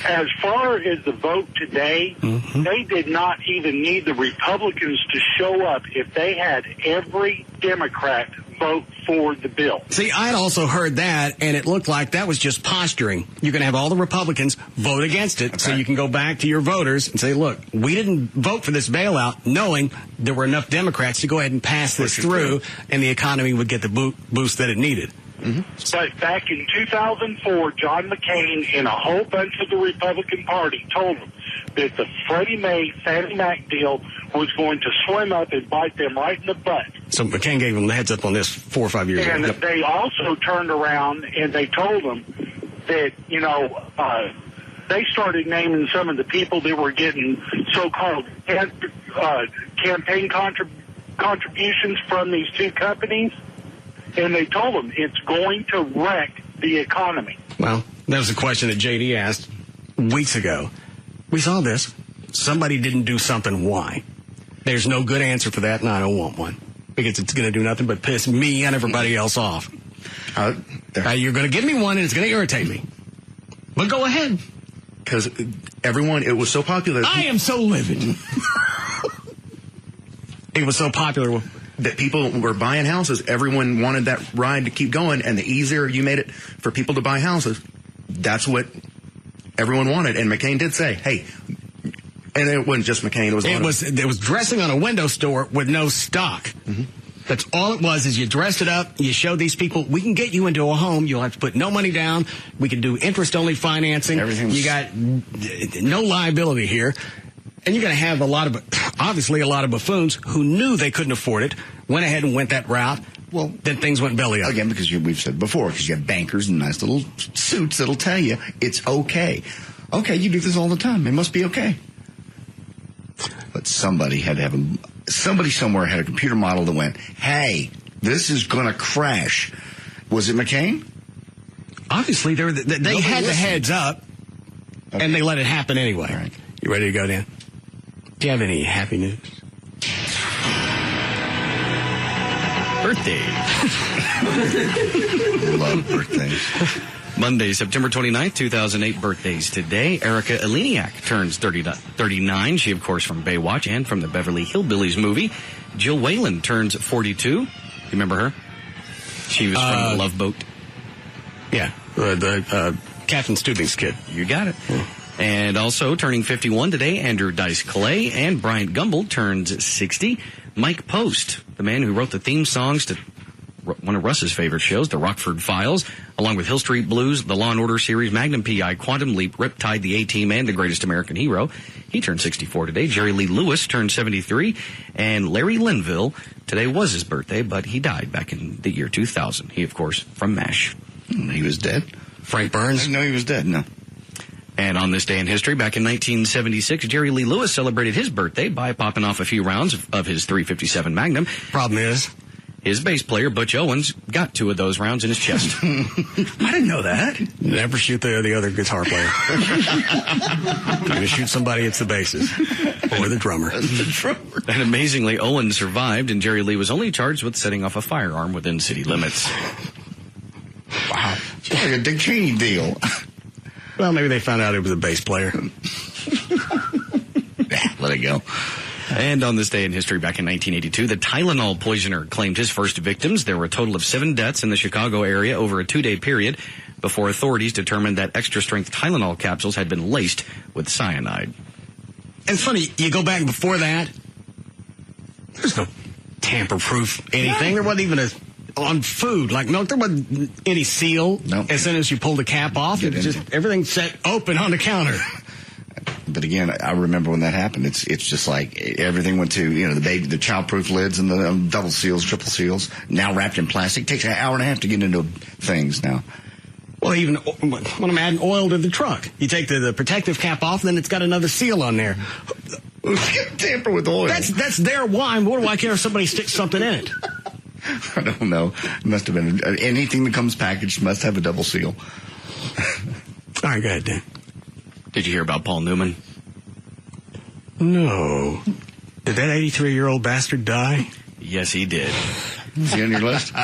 As far as the vote today, they did not even need the Republicans to show up if they had every Democrat vote for the bill. See, I'd also heard that, and it looked like that was just posturing. You're going to have all the Republicans vote against it, so you can go back to your voters and say, look, we didn't vote for this bailout knowing there were enough Democrats to go ahead and pass this through, and the economy would get the boost that it needed. But back in 2004, John McCain and a whole bunch of the Republican Party told them that the Freddie Mae, Fannie Mac deal was going to swim up and bite them right in the butt. So McCain gave them the heads up on this 4 or 5 years ago. And they also turned around and they told them that, they started naming some of the people that were getting so-called campaign contributions from these two companies. And they told them it's going to wreck the economy. Well, that was a question that JD asked weeks ago. We saw this. Somebody didn't do something. Why? There's no good answer for that, and I don't want one. Because it's going to do nothing but piss me and everybody else off. You're going to give me one, and it's going to irritate me. But go ahead. Because it was so popular. I am so livid. It was so popular that people were buying houses. Everyone wanted that ride to keep going, and the easier you made it for people to buy houses, that's what everyone wanted. And McCain did say, hey, and it wasn't just McCain. It was dressing on a window store with no stock. That's all it was, is you dressed it up, you showed these people, we can get you into a home, you'll have to put no money down, we can do interest-only financing, you got no liability here. And you're going to have obviously a lot of buffoons who knew they couldn't afford it, went ahead and went that route. Well, then things went belly up. Again, because we've said before, because you have bankers in nice little suits that'll tell you it's okay. Okay, you do this all the time. It must be okay. But somebody somewhere had a computer model that went, hey, this is going to crash. Was it McCain? Obviously, they had the heads up, and they let it happen anyway. All right. You ready to go, Dan? Do you have any happy news? Birthday. Love birthdays. Monday, September 29th, 2008, birthdays today. Erica Eleniak turns 39. She, of course, from Baywatch and from the Beverly Hillbillies movie. Jill Whalen turns 42. You remember her? She was from The Love Boat. Yeah, the Captain Stubing's kid. You got it. Yeah. And also turning 51 today, Andrew Dice Clay, and Bryant Gumbel turns 60. Mike Post, the man who wrote the theme songs to one of Russ's favorite shows, The Rockford Files, along with Hill Street Blues, the Law & Order series, Magnum P.I., Quantum Leap, Riptide, The A-Team, and The Greatest American Hero. He turned 64 today. Jerry Lee Lewis turned 73. And Larry Linville, today was his birthday, but he died back in the year 2000. He, of course, from MASH. He was dead? Frank Burns? I didn't know he was dead, no. And on this day in history, back in 1976, Jerry Lee Lewis celebrated his birthday by popping off a few rounds of his .357 Magnum. Problem is, his bass player, Butch Owens, got 2 of those rounds in his chest. I didn't know that. Never shoot the other guitar player. You're going to shoot somebody, it's the bassist. Or the drummer. And amazingly, Owens survived, and Jerry Lee was only charged with setting off a firearm within city limits. Wow. It's like a Dick Cheney deal. Well, maybe they found out it was a bass player. Let it go. And on this day in history, back in 1982, the Tylenol poisoner claimed his first victims. There were a total of 7 deaths in the Chicago area over a 2-day period before authorities determined that extra-strength Tylenol capsules had been laced with cyanide. It's funny, you go back before that, there's no tamper-proof anything. There wasn't even on food, like milk, there wasn't any seal. Nope. As soon as you pull the cap off, it just everything set open on the counter. But again, I remember when that happened. It's just like everything went to, the childproof lids and the double seals, triple seals, now wrapped in plastic. It takes an hour and a half to get into things now. Well, even when I'm adding oil to the truck, you take the protective cap off, then it's got another seal on there. Tamper with oil. That's their wine. What do I care if somebody sticks something in it? I don't know. It must have been anything that comes packaged must have a double seal. All right, go ahead, Dan. Did you hear about Paul Newman? No. Did that 83-year-old bastard die? Yes, he did. Is he on your list?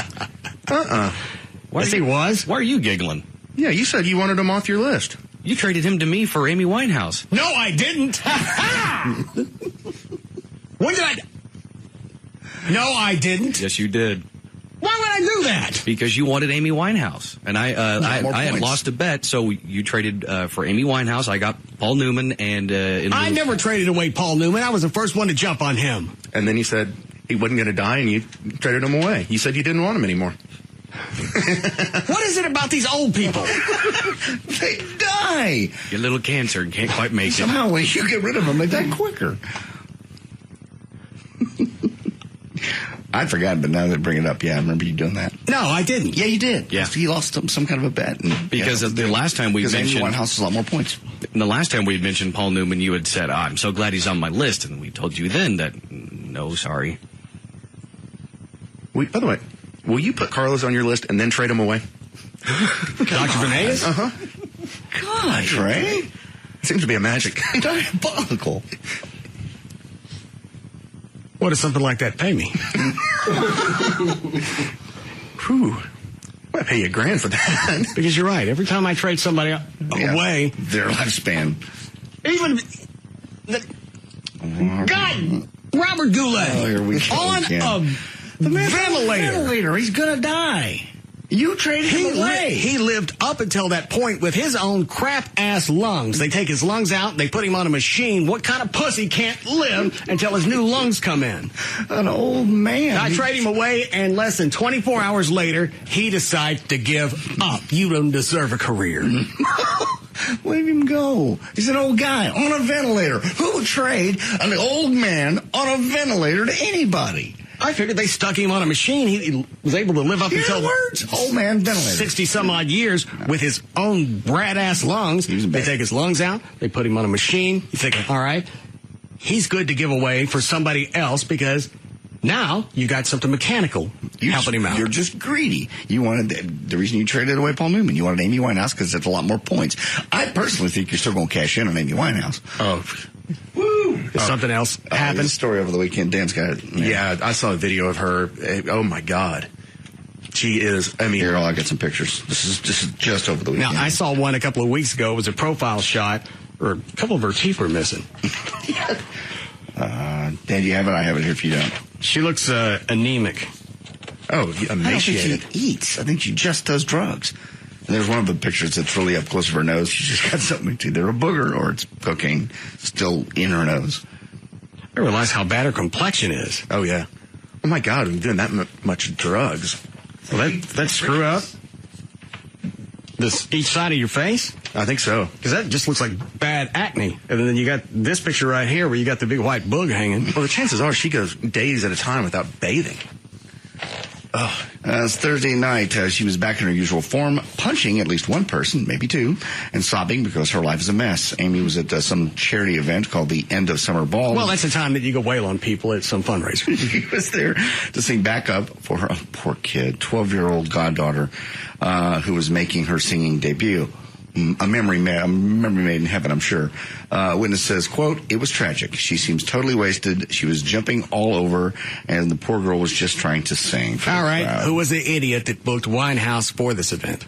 Yes, he was. Why are you giggling? Yeah, you said you wanted him off your list. You traded him to me for Amy Winehouse. No, I didn't. When did I? No, I didn't. Yes, you did. Why would I do that? Because you wanted Amy Winehouse, and I had lost a bet, so you traded for Amy Winehouse. I got Paul Newman, and I never traded away Paul Newman. I was the first one to jump on him. And then you said he wasn't going to die, and you traded him away. You said you didn't want him anymore. What is it about these old people? They die. Get a little cancer and can't quite make it. Somehow, when you get rid of them, they die quicker. I'd forgotten, but now they bring it up. Yeah, I remember you doing that. No, I didn't. Yeah, you did. Yeah. He lost some kind of a bet. Because the last time we mentioned... Amy Winehouse has a lot more points. The last time we had mentioned Paul Newman, you had said, I'm so glad he's on my list. And we told you then that, no, sorry. By the way, will you put Carlos on your list and then trade him away? Dr. Venegas? Uh-huh. God, Trey. It seems to be a magic. Diabolical. What does something like that pay me? Whew. I pay you $1,000 for that. Because you're right. Every time I trade somebody away... Their lifespan. Even... God! Robert Goulet! Oh, here we go on again. a ventilator. He's going to die. You traded him away. He lived up until that point with his own crap-ass lungs. They take his lungs out, they put him on a machine. What kind of pussy can't live until his new lungs come in? An old man. I trade him away, and less than 24 hours later, he decides to give up. You don't deserve a career. Let him go. He's an old guy on a ventilator. Who would trade an old man on a ventilator to anybody? I figured they stuck him on a machine. He was able to live up until old man ventilator. 60-some-odd years with his own brat-ass lungs. They take his lungs out. They put him on a machine. You think, all right, he's good to give away for somebody else because now you got something mechanical helping him out. You're just greedy. You wanted the reason you traded away Paul Newman. You wanted Amy Winehouse because it's a lot more points. I personally think you're still going to cash in on Amy Winehouse. Oh. Woo! Something else happened. Story over the weekend. Dan's got it. Yeah, I saw a video of her. Oh my God, she is. I mean, here, I got some pictures. This is just over the weekend. Now I saw one a couple of weeks ago. It was a profile shot, or a couple of her teeth were missing. Dan, do you have it? I have it here if you don't. She looks anemic. Oh, emaciated. I don't think she eats. I think she just does drugs. And there's one of the pictures that's really up close to her nose. She's just got something. It's either a booger or it's cocaine still in her nose. I realize how bad her complexion is. Oh, yeah. Oh, my God, I'm doing that much drugs. Well, that screw up each side of your face? I think so. Because that just looks like bad acne. And then you got this picture right here where you got the big white bug hanging. Well, the chances are she goes days at a time without bathing. It's Thursday night. She was back in her usual form, punching at least one person, maybe two, and sobbing because her life is a mess. Amy was at some charity event called the End of Summer Ball. Well, that's the time that you go wail on people at some fundraiser. She was there to sing backup for her poor kid, 12-year-old goddaughter, who was making her singing debut. A memory made in heaven, I'm sure. Witness says, quote, "It was tragic. She seems totally wasted. She was jumping all over, and the poor girl was just trying to sing." All right. Who was the idiot that booked Winehouse for this event?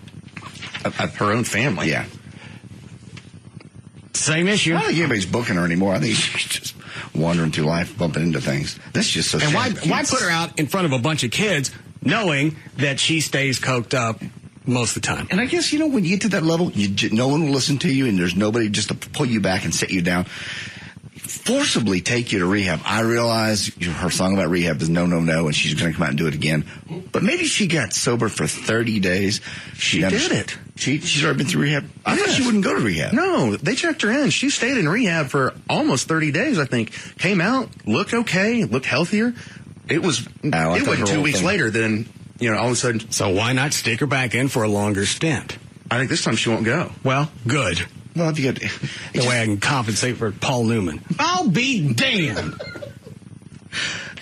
Her own family. Yeah. Same issue. I don't think anybody's booking her anymore. I think she's just wandering through life, bumping into things. That's just so And sad. why put her out in front of a bunch of kids knowing that she stays coked up most of the time? And I guess, when you get to that level, no one will listen to you, and there's nobody just to pull you back and sit you down. Forcibly take you to rehab. I realize her song about rehab is no, no, no, and she's going to come out and do it again. But maybe she got sober for 30 days. She did it. She's already been through rehab. I thought she wouldn't go to rehab. No, they checked her in. She stayed in rehab for almost 30 days, I think. Came out, looked okay, looked healthier. It was. It went 2 weeks later. Then all of a sudden. So why not stick her back in for a longer stint? I think this time she won't go. Well, good. Well, if you get the way I can compensate for Paul Newman. I'll be damned.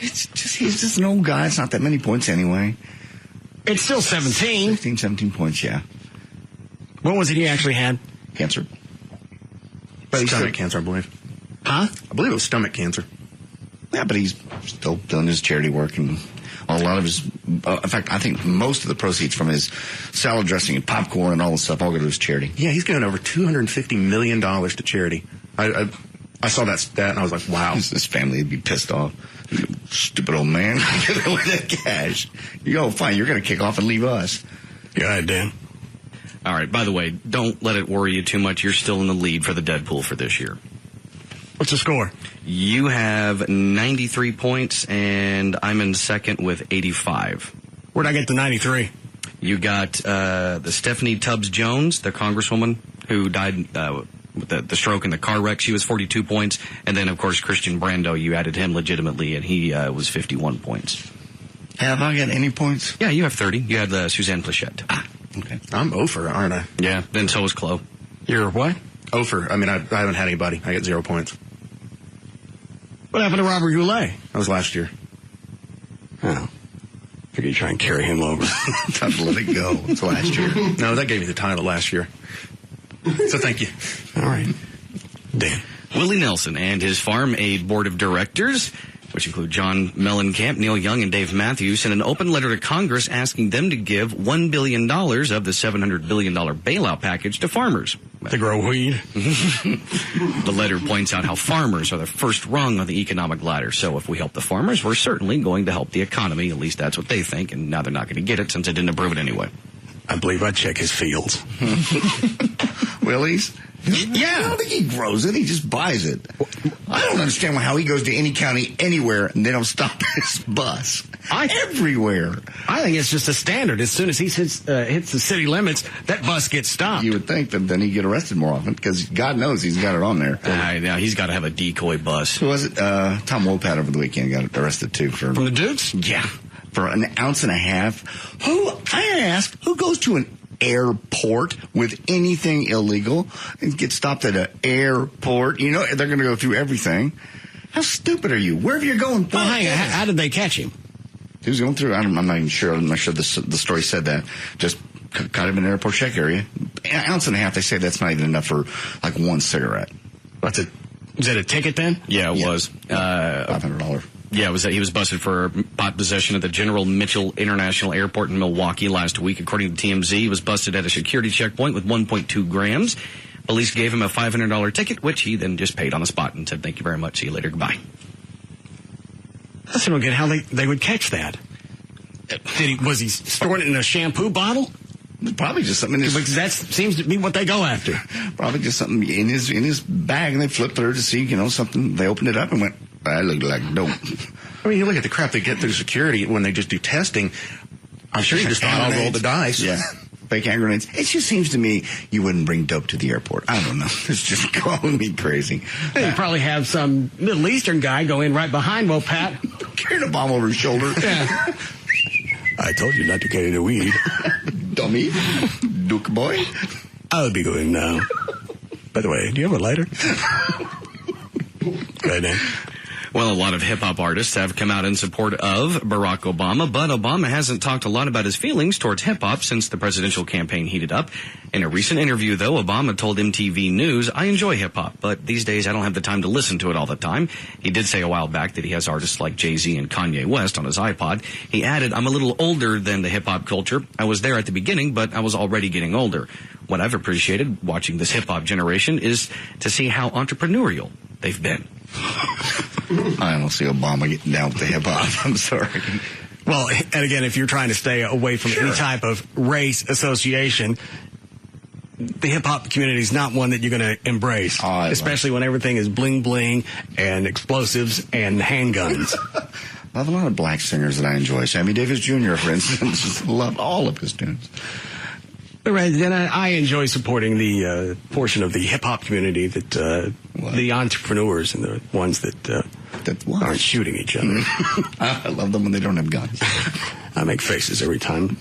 He's just an old guy. It's not that many points anyway. It's still 17. 16, 17 points, yeah. What was it he actually had? Cancer. Stomach cancer, I believe. Huh? I believe it was stomach cancer. Yeah, but he's still doing his charity work, and a lot of his, in fact, I think most of the proceeds from his salad dressing and popcorn and all the stuff all go to his charity. Yeah, he's given over $250 million to charity. I saw that stat, and I was like, wow. His family would be pissed off. Stupid old man. Give away that cash. Fine, you're going to kick off and leave us. Go ahead, Dan. All right, by the way, don't let it worry you too much. You're still in the lead for the Deadpool for this year. What's the score? You have 93 points, and I'm in second with 85. Where'd I get the 93? You got the Stephanie Tubbs Jones, the congresswoman who died with the stroke in the car wreck. She was 42 points. And then, of course, Christian Brando, you added him legitimately, and he was 51 points. Have I got any points? Yeah, you have 30. You had Suzanne Plachette. Okay. I'm over, aren't I? Yeah, then so was Chloe. You're what? Over. I mean, I haven't had anybody. I got 0 points. What happened to Robert Goulet? That was last year. Oh. Figure you try and carry him over. Time to let it go. It's last year. No, that gave me the title last year. So thank you. All right. Dan. Willie Nelson and his Farm Aid Board of Directors, which include John Mellencamp, Neil Young, and Dave Matthews, sent an open letter to Congress asking them to give $1 billion of the $700 billion bailout package to farmers. To grow weed. The letter points out how farmers are the first rung on the economic ladder. So if we help the farmers, we're certainly going to help the economy. At least that's what they think. And now they're not going to get it since they didn't approve it anyway. I believe I'd check his fields. Willie's? Yeah. I don't think he grows it. He just buys it. I don't understand how he goes to any county anywhere and they don't stop his bus. Everywhere. I think it's just a standard. As soon as he hits the city limits, that bus gets stopped. You would think that then he'd get arrested more often because God knows he's got it on there. Now he's got to have a decoy bus. Who was it? Tom Wopat over the weekend got arrested too. From the Dukes? Yeah. For an ounce and a half. I asked, who goes to an airport with anything illegal and get stopped at an airport? They're going to go through everything. How stupid are you? Wherever you're going. Well, hang on. How did they catch him? He was going through, I'm not even sure. I'm not sure the story said that. Just caught him in an airport check area. An ounce and a half, they say that's not even enough for like one cigarette. Is that a ticket then? Yeah, it was. $500. Yeah, he was busted for pot possession at the General Mitchell International Airport in Milwaukee last week. According to TMZ, he was busted at a security checkpoint with 1.2 grams. Police gave him a $500 ticket, which he then just paid on the spot and said, "Thank you very much. See you later. Goodbye." I still don't get how they would catch that. Was he storing it in a shampoo bottle? Probably just something in his... Because that seems to be what they go after. Probably just something in his bag, and they flipped through to see, something. They opened it up and went, that looked like dope. I mean, you look at the crap they get through security when they just do testing. I'm sure you just thought, I'll roll the dice. Yeah. Fake hand grenades. It just seems to me you wouldn't bring dope to the airport. I don't know. It's just calling me crazy. They probably have some Middle Eastern guy go in right behind Wopat. Carrying a bomb over his shoulder. Yeah. I told you not to carry the weed. Dummy. Duke boy. I'll be going now. By the way, do you have a lighter? Right now. Well, a lot of hip-hop artists have come out in support of Barack Obama, but Obama hasn't talked a lot about his feelings towards hip-hop since the presidential campaign heated up. In a recent interview, though, Obama told MTV News, I enjoy hip-hop, but these days I don't have the time to listen to it all the time. He did say a while back that he has artists like Jay-Z and Kanye West on his iPod. He added, I'm a little older than the hip-hop culture. I was there at the beginning, but I was already getting older. What I've appreciated watching this hip-hop generation is to see how entrepreneurial they've been. I don't see Obama getting down with the hip-hop. I'm sorry. Well, and again, if you're trying to stay away from any type of race association, the hip-hop community is not one that you're going to embrace, especially when everything is bling-bling and explosives and handguns. I have a lot of black singers that I enjoy. Sammy Davis Jr., for instance, love all of his tunes. Right, then I enjoy supporting the portion of the hip-hop community that the entrepreneurs and the ones that aren't shooting each other. I love them when they don't have guns. I make faces every time.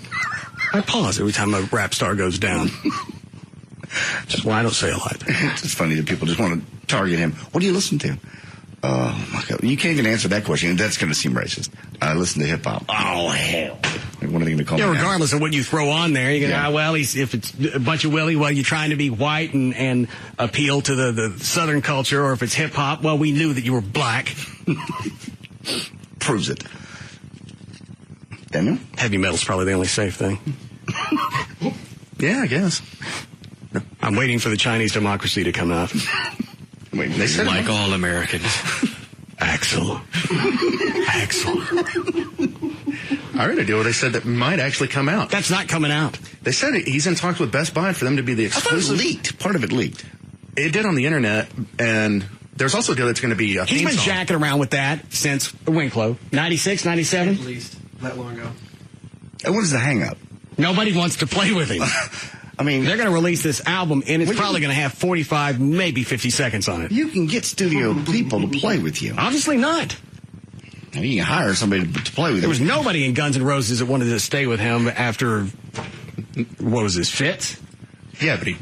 I pause every time a rap star goes down. Just why I don't say a lot. It's funny that people just want to target him. What do you listen to? Oh, my God. You can't even answer that question. That's going to seem racist. I listen to hip-hop. Oh, hell. What are they going to call me? Regardless of what you throw on there, you're going to, well, if it's a bunch of Willie, well, you're trying to be white and appeal to the Southern culture, or if it's hip-hop, well, we knew that you were black. Proves it. Daniel? Heavy metal's probably the only safe thing. Yeah, I guess. I'm waiting for the Chinese democracy to come out. They said like all Americans. Axel. I read a deal where they said that might actually come out. That's not coming out. They said he's in talks with Best Buy for them to be the exclusive. I thought it leaked. Part of it leaked. It did on the internet, and there's also a deal that's going to be a He's theme been song. jacking around with that since Winklow. 96, 97? At least. That long ago. And what is the hang-up? Nobody wants to play with him. I mean, they're going to release this album, and it's probably going to have 45, maybe 50 seconds on it. You can get studio people to play with you. Obviously not. You can hire somebody to play with you. There was nobody in Guns N' Roses that wanted to stay with him after, what was this, Fitz? Yeah, but he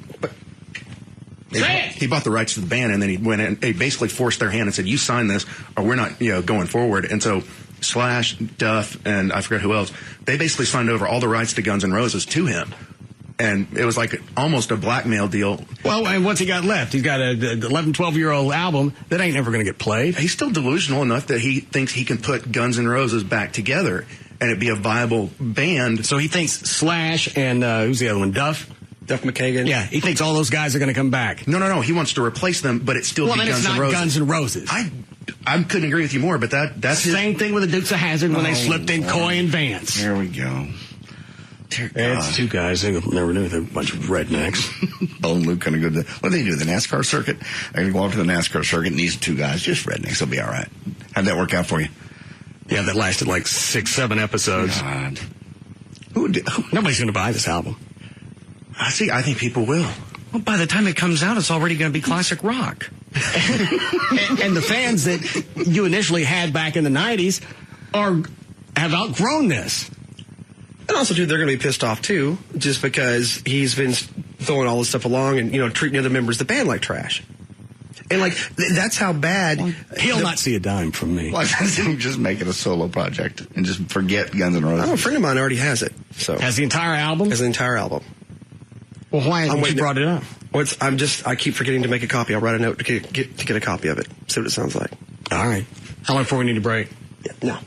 bought the rights to the band, and then he went in, he basically forced their hand and said, you sign this, or we're not going forward. And so Slash, Duff, and I forget who else, they basically signed over all the rights to Guns N' Roses to him. And it was like almost a blackmail deal. Well, and what's he got left? He's got an 11, 12-year-old album that ain't never going to get played. He's still delusional enough that he thinks he can put Guns N' Roses back together and it'd be a viable band. So he thinks Slash and who's the other one? Duff McKagan. Yeah, he thinks all those guys are going to come back. No. He wants to replace them, but it still be Guns N' Roses. Guns N' Roses. I couldn't agree with you more, but that's the same thing with the Dukes of Hazzard when they slipped in Coy and Vance. There we go. It's two guys. They never knew they're a bunch of rednecks. Bo and Luke going to go to what do they do? The NASCAR circuit? They're going to go off to the NASCAR circuit, and these two guys, just rednecks, they'll be all right. How'd that work out for you? Yeah, that lasted like 6-7 episodes. God. Nobody's going to buy this album. I think people will. Well, by the time it comes out, it's already going to be classic rock. and the fans that you initially had back in the 90s have outgrown this. And also, too, they're going to be pissed off, too, just because he's been throwing all this stuff along and, treating other members of the band like trash. And, that's how bad... He'll not see a dime from me. Why doesn't he just make it a solo project and just forget Guns N' Roses? Oh, a friend of mine already has it. So has the entire album? Has the entire album. Well, why haven't you brought it up? Well, I keep forgetting to make a copy. I'll write a note to get a copy of it. See what it sounds like. All right. How long before we need a break? Yeah, no.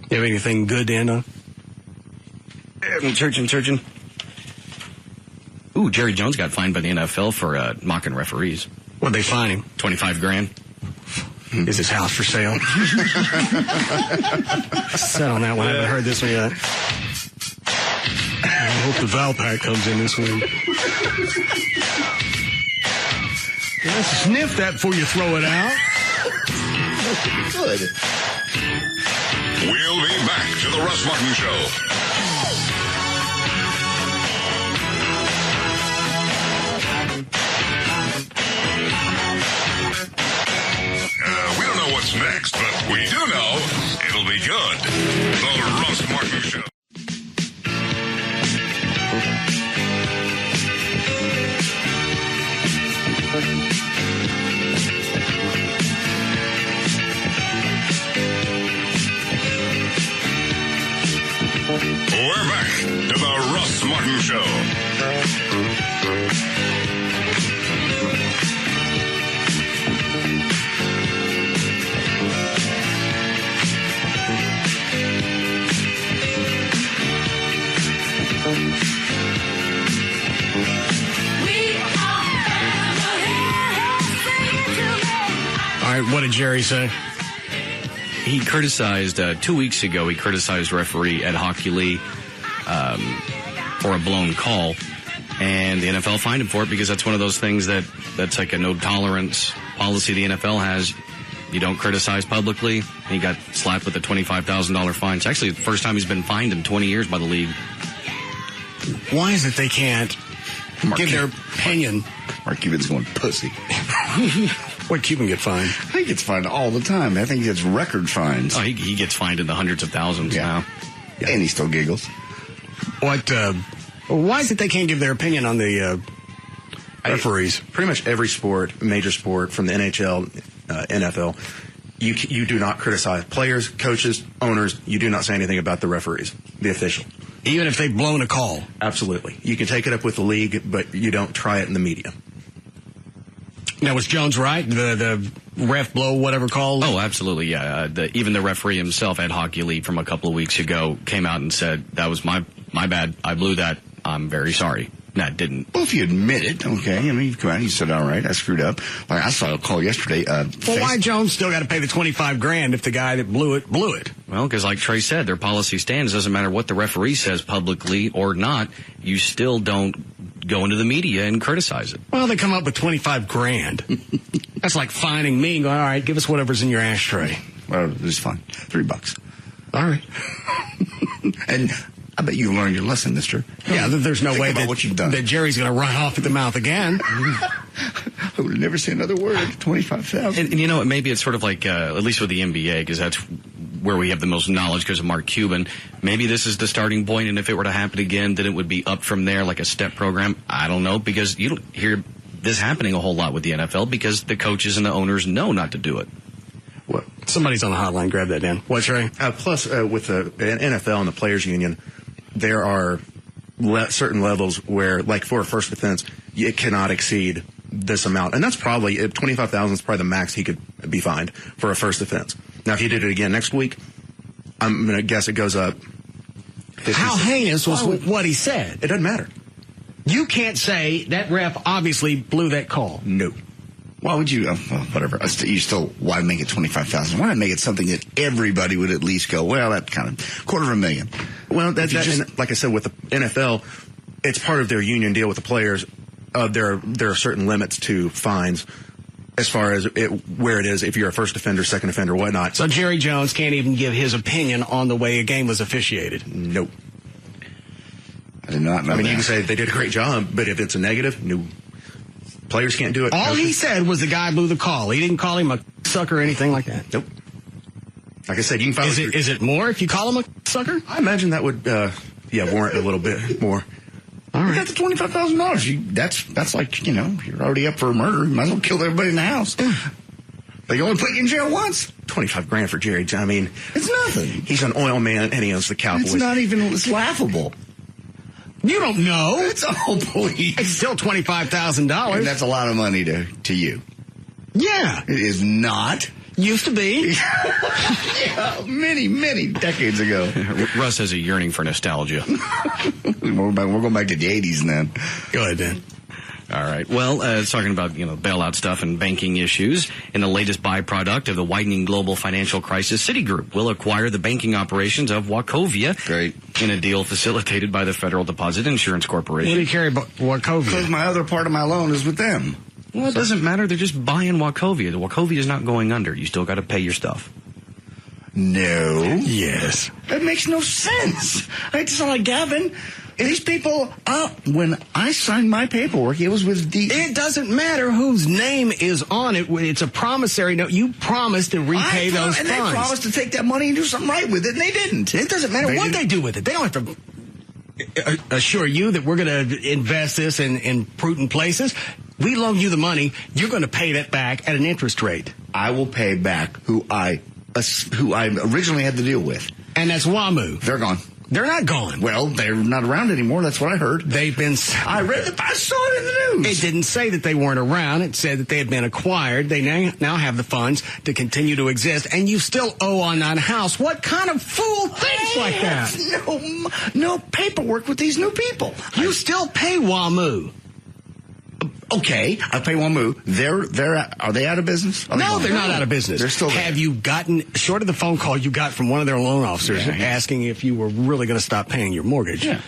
You have anything good to end on? I'm searching. Ooh, Jerry Jones got fined by the NFL for mocking referees. What'd they fine him? $25,000. Is his house for sale? Set on that one. I haven't heard this one yet. I hope the Valpak comes in this week. Yeah, sniff that before you throw it out. Good. We'll be back to the Russ Martin Show. We don't know what's next, but we do know it'll be good. The Russ Martin Show. we're back to the Russ Martin Show. All right, what did Jerry say? He criticized, 2 weeks ago, he criticized referee Ed Hockley for a blown call. And the NFL fined him for it because that's one of those things that's like a no-tolerance policy the NFL has. You don't criticize publicly. He got slapped with a $25,000 fine. It's actually the first time he's been fined in 20 years by the league. Why is it they can't give their opinion? Mark Cuban's going pussy. What Cuban get fined? He gets fined all the time. I think he gets record fines. Oh, he gets fined in the hundreds of thousands now. Yeah. And he still giggles. What? Why is it they can't give their opinion on the referees? Pretty much every sport, major sport, from the NHL, NFL, you do not criticize players, coaches, owners. You do not say anything about the referees, the official. Even if they've blown a call? Absolutely. You can take it up with the league, but you don't try it in the media. Now, was Jones right? The ref blow whatever call? Oh, absolutely, yeah. Even the referee himself, Ed Hockley, from a couple of weeks ago, came out and said, that was my bad. I blew that. I'm very sorry. No, it didn't. Well, if you admit it, okay. I mean, you come out and you said, all right, I screwed up. Like, I saw a call yesterday. Well, why Jones still got to pay the $25,000 if the guy that blew it? Well, because like Trey said, their policy stands. Doesn't matter what the referee says publicly or not. You still don't go into the media and criticize it. Well, they come up with $25,000. That's like fining me and going, all right, give us whatever's in your ashtray. Well, it's fine. $3. All right. And I bet you learned your lesson, mister. Yeah, there's no way what you've done. that Jerry's going to run off at the mouth again. I would never say another word. $25,000. And you know, maybe it's sort of like, at least with the NBA, because that's where we have the most knowledge because of Mark Cuban. Maybe this is the starting point, and if it were to happen again, then it would be up from there, like a step program. I don't know, because you don't hear this happening a whole lot with the NFL because the coaches and the owners know not to do it. What? Somebody's on the hotline. Grab that, Dan. What's Ray? Plus, with the NFL and the Players Union, there are certain levels where, like for a first offense, it cannot exceed this amount. And that's probably, $25,000 is probably the max he could be fined for a first offense. Now, if he did it again next week, I'm going to guess it goes up. How heinous was what he said? It doesn't matter. You can't say that ref obviously blew that call. No. Why would you, whatever, why make it $25,000? Why not make it something that everybody would at least go, well, that's kind of $250,000. Well, and like I said, with the NFL, it's part of their union deal with the players. There are certain limits to fines as far as where it is, if you're a first offender, second offender, whatnot. So Jerry Jones can't even give his opinion on the way a game was officiated? Nope. I did not know that. You can say they did a great job, but if it's a negative, no. Players can't do it. All he said was the guy blew the call. He didn't call him a sucker or anything like that. Nope. Like I said, you can file Is it more if you call him a sucker? I imagine that would, warrant a little bit more. All right. That's $25,000. That's like, you're already up for a murder. You might as well kill everybody in the house. They only put you in jail once. $25,000 for Jerry. I mean, it's nothing. He's an oil man and he owns the Cowboys. It's laughable. You don't know. It's all police. It's still $25,000. And that's a lot of money to you. Yeah. It is not. Used to be. Yeah, many, many decades ago. Russ has a yearning for nostalgia. We're going back to the 80s then. Go ahead, Dan. All right. Well, it's talking about, bailout stuff and banking issues. In the latest byproduct of the widening global financial crisis, Citigroup will acquire the banking operations of Wachovia. Great. In a deal facilitated by the Federal Deposit Insurance Corporation. What do you carry about Wachovia? Because my other part of my loan is with them. Well, it doesn't matter. They're just buying Wachovia. The Wachovia is not going under. You still got to pay your stuff. No. Yes. That makes no sense. It's not like Gavin. These people, when I signed my paperwork, it was with It doesn't matter whose name is on it. It's a promissory note. You promised to repay those funds. And they promised to take that money and do something right with it, and they didn't. It doesn't matter what they do with it. They don't have to assure you that we're going to invest this in prudent places. We loan you the money. You're going to pay that back at an interest rate. I will pay back who I originally had to deal with. And that's WAMU. They're gone. They're not gone. Well, they're not around anymore. That's what I heard. They've been... I saw it in the news. It didn't say that they weren't around. It said that they had been acquired. They now have the funds to continue to exist, and you still owe on that house. What kind of fool thinks like that? No paperwork with these new people. You still pay WAMU. Okay, I pay WAMU. Are they out of business? No, they're not out of business. They're still there. Have you gotten, short of the phone call you got from one of their loan officers asking if you were really going to stop paying your mortgage? Yeah.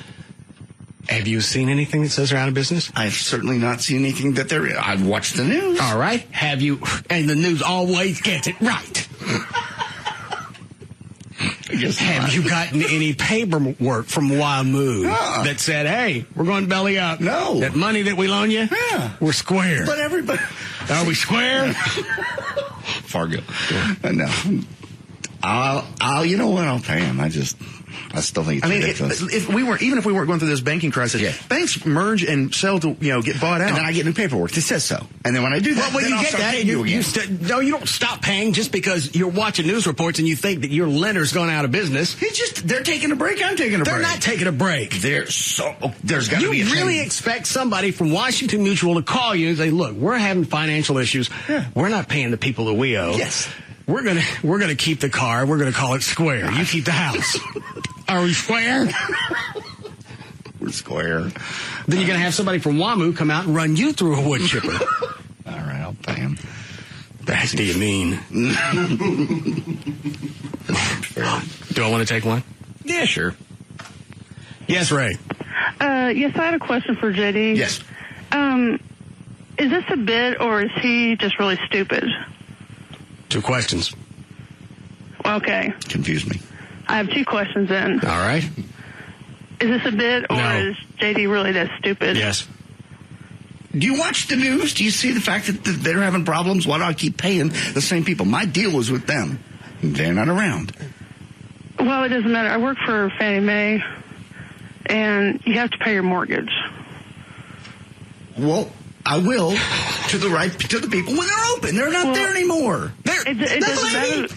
Have you seen anything that says they're out of business? I've certainly not seen anything that they're... I've watched the news. All right. Have you... And the news always gets it right. Have you gotten any paperwork from WAMU that said, hey, we're going belly up? No. That money that we loan you? Yeah. We're square. But everybody... Are we square? Fargo. No. I'll you know what? I'll pay him. I still think it's ridiculous. If we weren't going through this banking crisis, banks merge and sell to, get bought out. And then I get new paperwork that says so. And then when I do that, well, when you get that, you don't stop paying just because you're watching news reports and you think that your lender's gone out of business. They're taking a break. I'm taking a break. They're not taking a break. There's got to be a You really expect somebody from Washington Mutual to call you and say, look, we're having financial issues. Yeah. We're not paying the people that we owe. Yes. We're gonna keep the car. We're gonna call it square. You keep the house. Are we square? We're square. Then you're gonna have somebody from WAMU come out and run you through a wood chipper. All right, I'll pay him. That do you mean? Do I want to take one? Yeah, sure. Yes, Ray. Yes, I had a question for JD. Yes. Is this a bit or is he just really stupid? 2 questions. Okay. Confuse me. I have 2 questions then. All right. Is this a bit or No. is JD really that stupid? Yes. Do you watch the news? Do you see the fact that they're having problems? Why do I keep paying the same people? My deal was with them. They're not around. Well, it doesn't matter. I work for Fannie Mae, and you have to pay your mortgage. Well, I will to the people when they're open. They're not there anymore. It doesn't matter.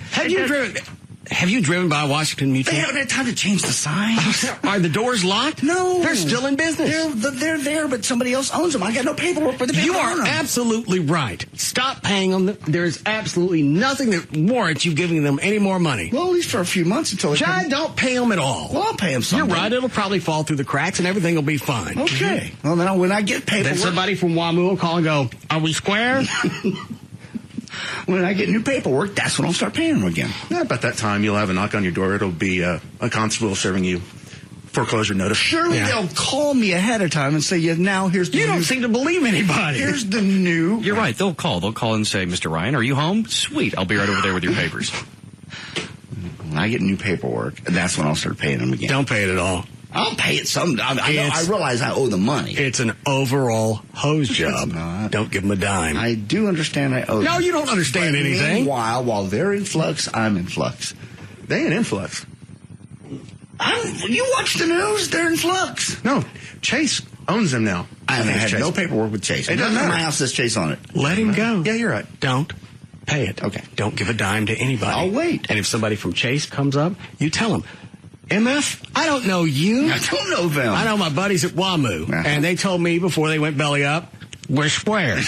Have you driven by Washington Mutual? They haven't had time to change the signs. Are the doors locked? No. They're still in business. They're there, but somebody else owns them. I got no paperwork for the people. You are absolutely right. Stop paying them. There's absolutely nothing that warrants you giving them any more money. Well, at least for a few months until John, don't pay them at all. Well, I'll pay them something. You're right. It'll probably fall through the cracks and everything will be fine. Okay. Well, then when I get paperwork... Then somebody from WAMU will call and go, are we square? When I get new paperwork, that's when I'll start paying them again. Yeah, about that time, you'll have a knock on your door. It'll be a constable serving you foreclosure notice. Surely they'll call me ahead of time and say, now here's the You don't seem to believe anybody. Here's the new... You're right. They'll call. They'll call and say, Mr. Ryan, are you home? Sweet. I'll be right over there with your papers. When I get new paperwork, that's when I'll start paying them again. Don't pay it at all. I'll pay it some. I realize I owe the money. It's an overall hose job. Don't give them a dime. I do understand I owe them. No, you don't understand anything. Meanwhile, while they're in flux, I'm in flux. They ain't in flux. You watch the news? They're in flux. No, Chase owns them now. I haven't had no paperwork with Chase. It doesn't matter. My house says Chase on it. Let him go. Yeah, you're right. Don't pay it. Okay. Don't give a dime to anybody. I'll wait. And if somebody from Chase comes up, you tell them, MF, I don't know you. I don't know them. I know my buddies at WAMU. And they told me before they went belly up, we're square.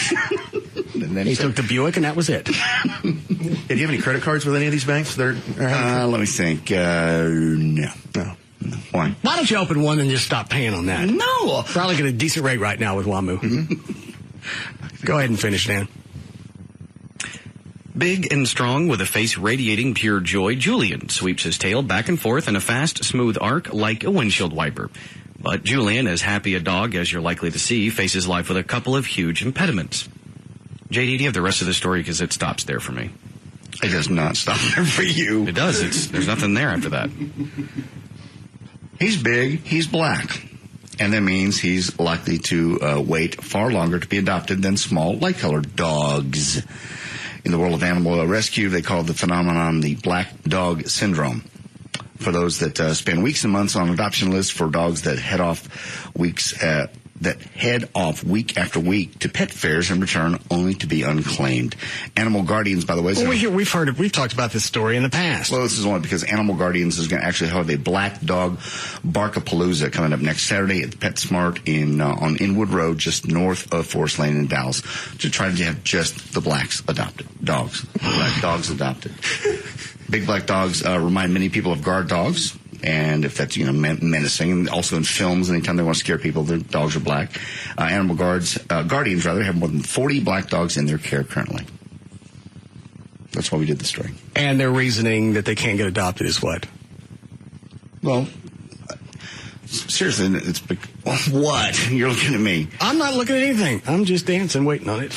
And then he took the Buick, and that was it. Do you have any credit cards with any of these banks? Let me think. No. Why? Why don't you open one and just stop paying on that? No. Probably get a decent rate right now with WAMU. Go ahead and finish, Dan. Big and strong with a face radiating pure joy, Julian sweeps his tail back and forth in a fast, smooth arc like a windshield wiper. But Julian, as happy a dog as you're likely to see, faces life with a couple of huge impediments. JD, do you have the rest of the story? Because it stops there for me. It does not stop there for you. It does. There's nothing there after that. He's big. He's black. And that means he's likely to wait far longer to be adopted than small, light-colored dogs. In the world of animal rescue, they call the phenomenon the black dog syndrome. For those that spend weeks and months on adoption lists for dogs that head off weeks that head off week after week to pet fairs and return only to be unclaimed. Animal Guardians, by the way. Well, we've talked about this story in the past. Well, this is only because Animal Guardians is going to actually have a black dog Barkapalooza coming up next Saturday at the PetSmart on Inwood Road, just north of Forest Lane in Dallas, to try to have just the blacks adopted. Black dogs adopted. Big black dogs remind many people of guard dogs. And if that's, menacing, and also in films, anytime they want to scare people, their dogs are black. Animal Guardians have more than 40 black dogs in their care currently. That's why we did the story. And their reasoning that they can't get adopted is what? Well, seriously, what? You're looking at me. I'm not looking at anything. I'm just dancing, waiting on it.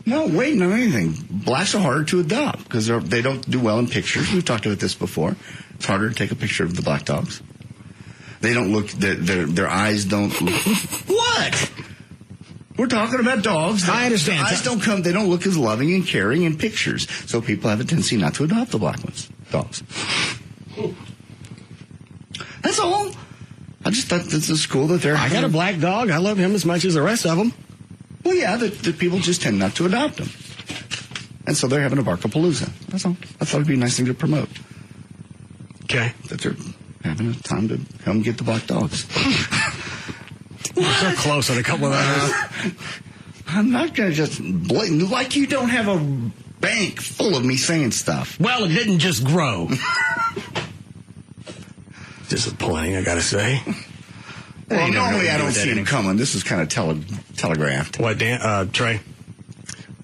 No, waiting on anything. Blacks are harder to adopt because they don't do well in pictures. We've talked about this before. It's harder to take a picture of the black dogs. They don't look, their eyes don't look. What? We're talking about dogs. I understand. They don't look as loving and caring in pictures. So people have a tendency not to adopt the black dogs. That's all. I just thought this is cool that I got a black dog. I love him as much as the rest of them. Well, yeah, the people just tend not to adopt them. And so they're having a Barkapalooza. That's all. I thought it'd be a nice thing to promote. Okay. That they're having a time to come get the black dogs. We're so close on a couple of others. I'm not going to just blatant, like you don't have a bank full of me saying stuff. Well, it didn't just grow. Disappointing, I got to say. Well, normally I don't see him coming. This is kind of telegraphed. What, Dan? Trey?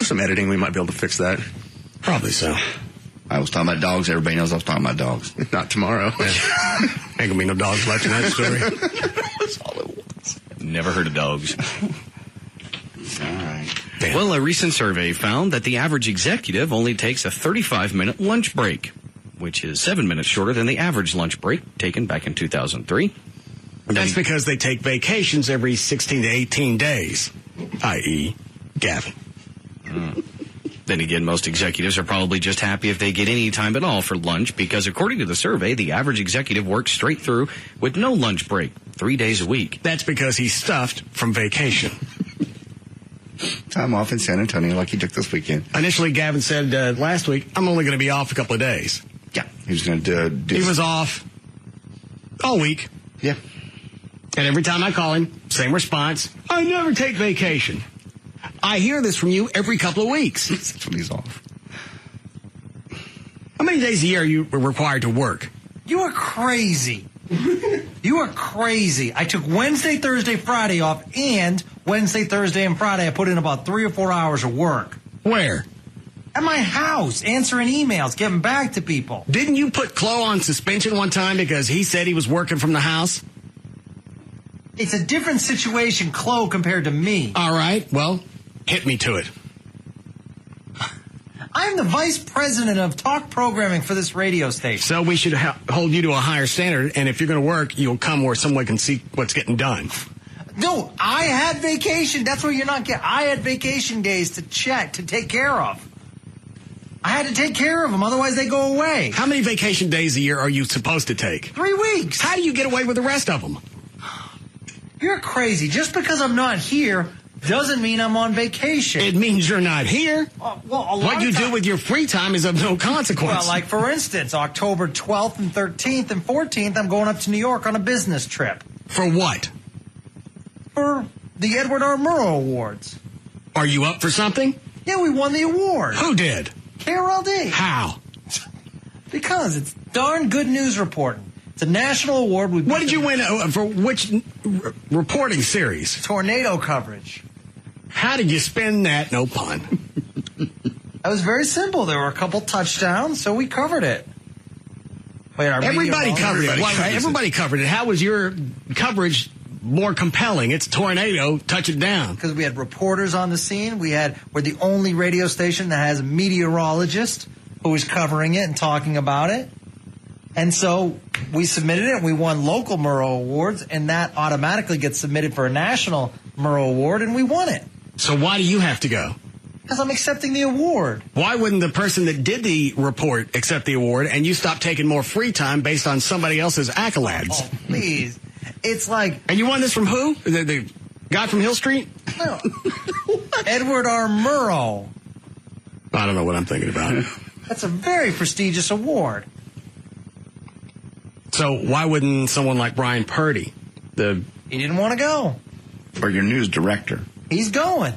Some editing, we might be able to fix that. Probably so. I was talking about dogs. Everybody knows I was talking about dogs. Not tomorrow. Ain't gonna be no dogs left in that story. That's all it was. Never heard of dogs. All right. Damn. Well, a recent survey found that the average executive only takes a 35-minute lunch break, which is 7 minutes shorter than the average lunch break taken back in 2003. That's because they take vacations every 16 to 18 days, i.e., Gavin. Then again, most executives are probably just happy if they get any time at all for lunch because according to the survey, the average executive works straight through with no lunch break, 3 days a week. That's because he's stuffed from vacation. Time off in San Antonio like he took this weekend. Initially, Gavin said last week, I'm only going to be off a couple of days. Yeah. He was going to do... He was off all week. Yeah. And every time I call him, same response. I never take vacation. I hear this from you every couple of weeks. That's when he's off. How many days a year are you required to work? You are crazy. You are crazy. I took Wednesday, Thursday, Friday off, and Wednesday, Thursday, and Friday I put in about 3 or 4 hours of work. Where? At my house, answering emails, getting back to people. Didn't you put Chloe on suspension one time because he said he was working from the house? It's a different situation, Chloe, compared to me. All right, well, hit me to it. I'm the vice president of talk programming for this radio station. So we should hold you to a higher standard, and if you're going to work, you'll come where someone can see what's getting done. No, I had vacation. That's what you're not getting. I had vacation days to take care of. I had to take care of them, otherwise they go away. How many vacation days a year are you supposed to take? 3 weeks. How do you get away with the rest of them? You're crazy. Just because I'm not here doesn't mean I'm on vacation. It means you're not here. What you do with your free time is of no consequence. Well, like for instance, October 12th and 13th and 14th, I'm going up to New York on a business trip. For what? For the Edward R. Murrow Awards. Are you up for something? Yeah, we won the award. Who did? KLLI. How? Because it's darn good news reporting. It's a national award. What did you win for which reporting series? Tornado coverage. How did you spin that? No pun. That was very simple. There were a couple touchdowns, so we covered it. Wait, everybody covered it. Everybody covered it. How was your coverage more compelling? It's tornado, touch it down. Because we had reporters on the scene. We're the only radio station that has a meteorologist who was covering it and talking about it. And so we submitted it, and we won local Murrow Awards, and that automatically gets submitted for a national Murrow Award, and we won it. So why do you have to go? Because I'm accepting the award. Why wouldn't the person that did the report accept the award, and you stop taking more free time based on somebody else's accolades? Oh, please. It's like... And you won this from who? Guy from Hill Street? No. Edward R. Murrow. I don't know what I'm thinking about. That's a very prestigious award. So why wouldn't someone like Brian Purdy, He didn't want to go. Or your news director? He's going.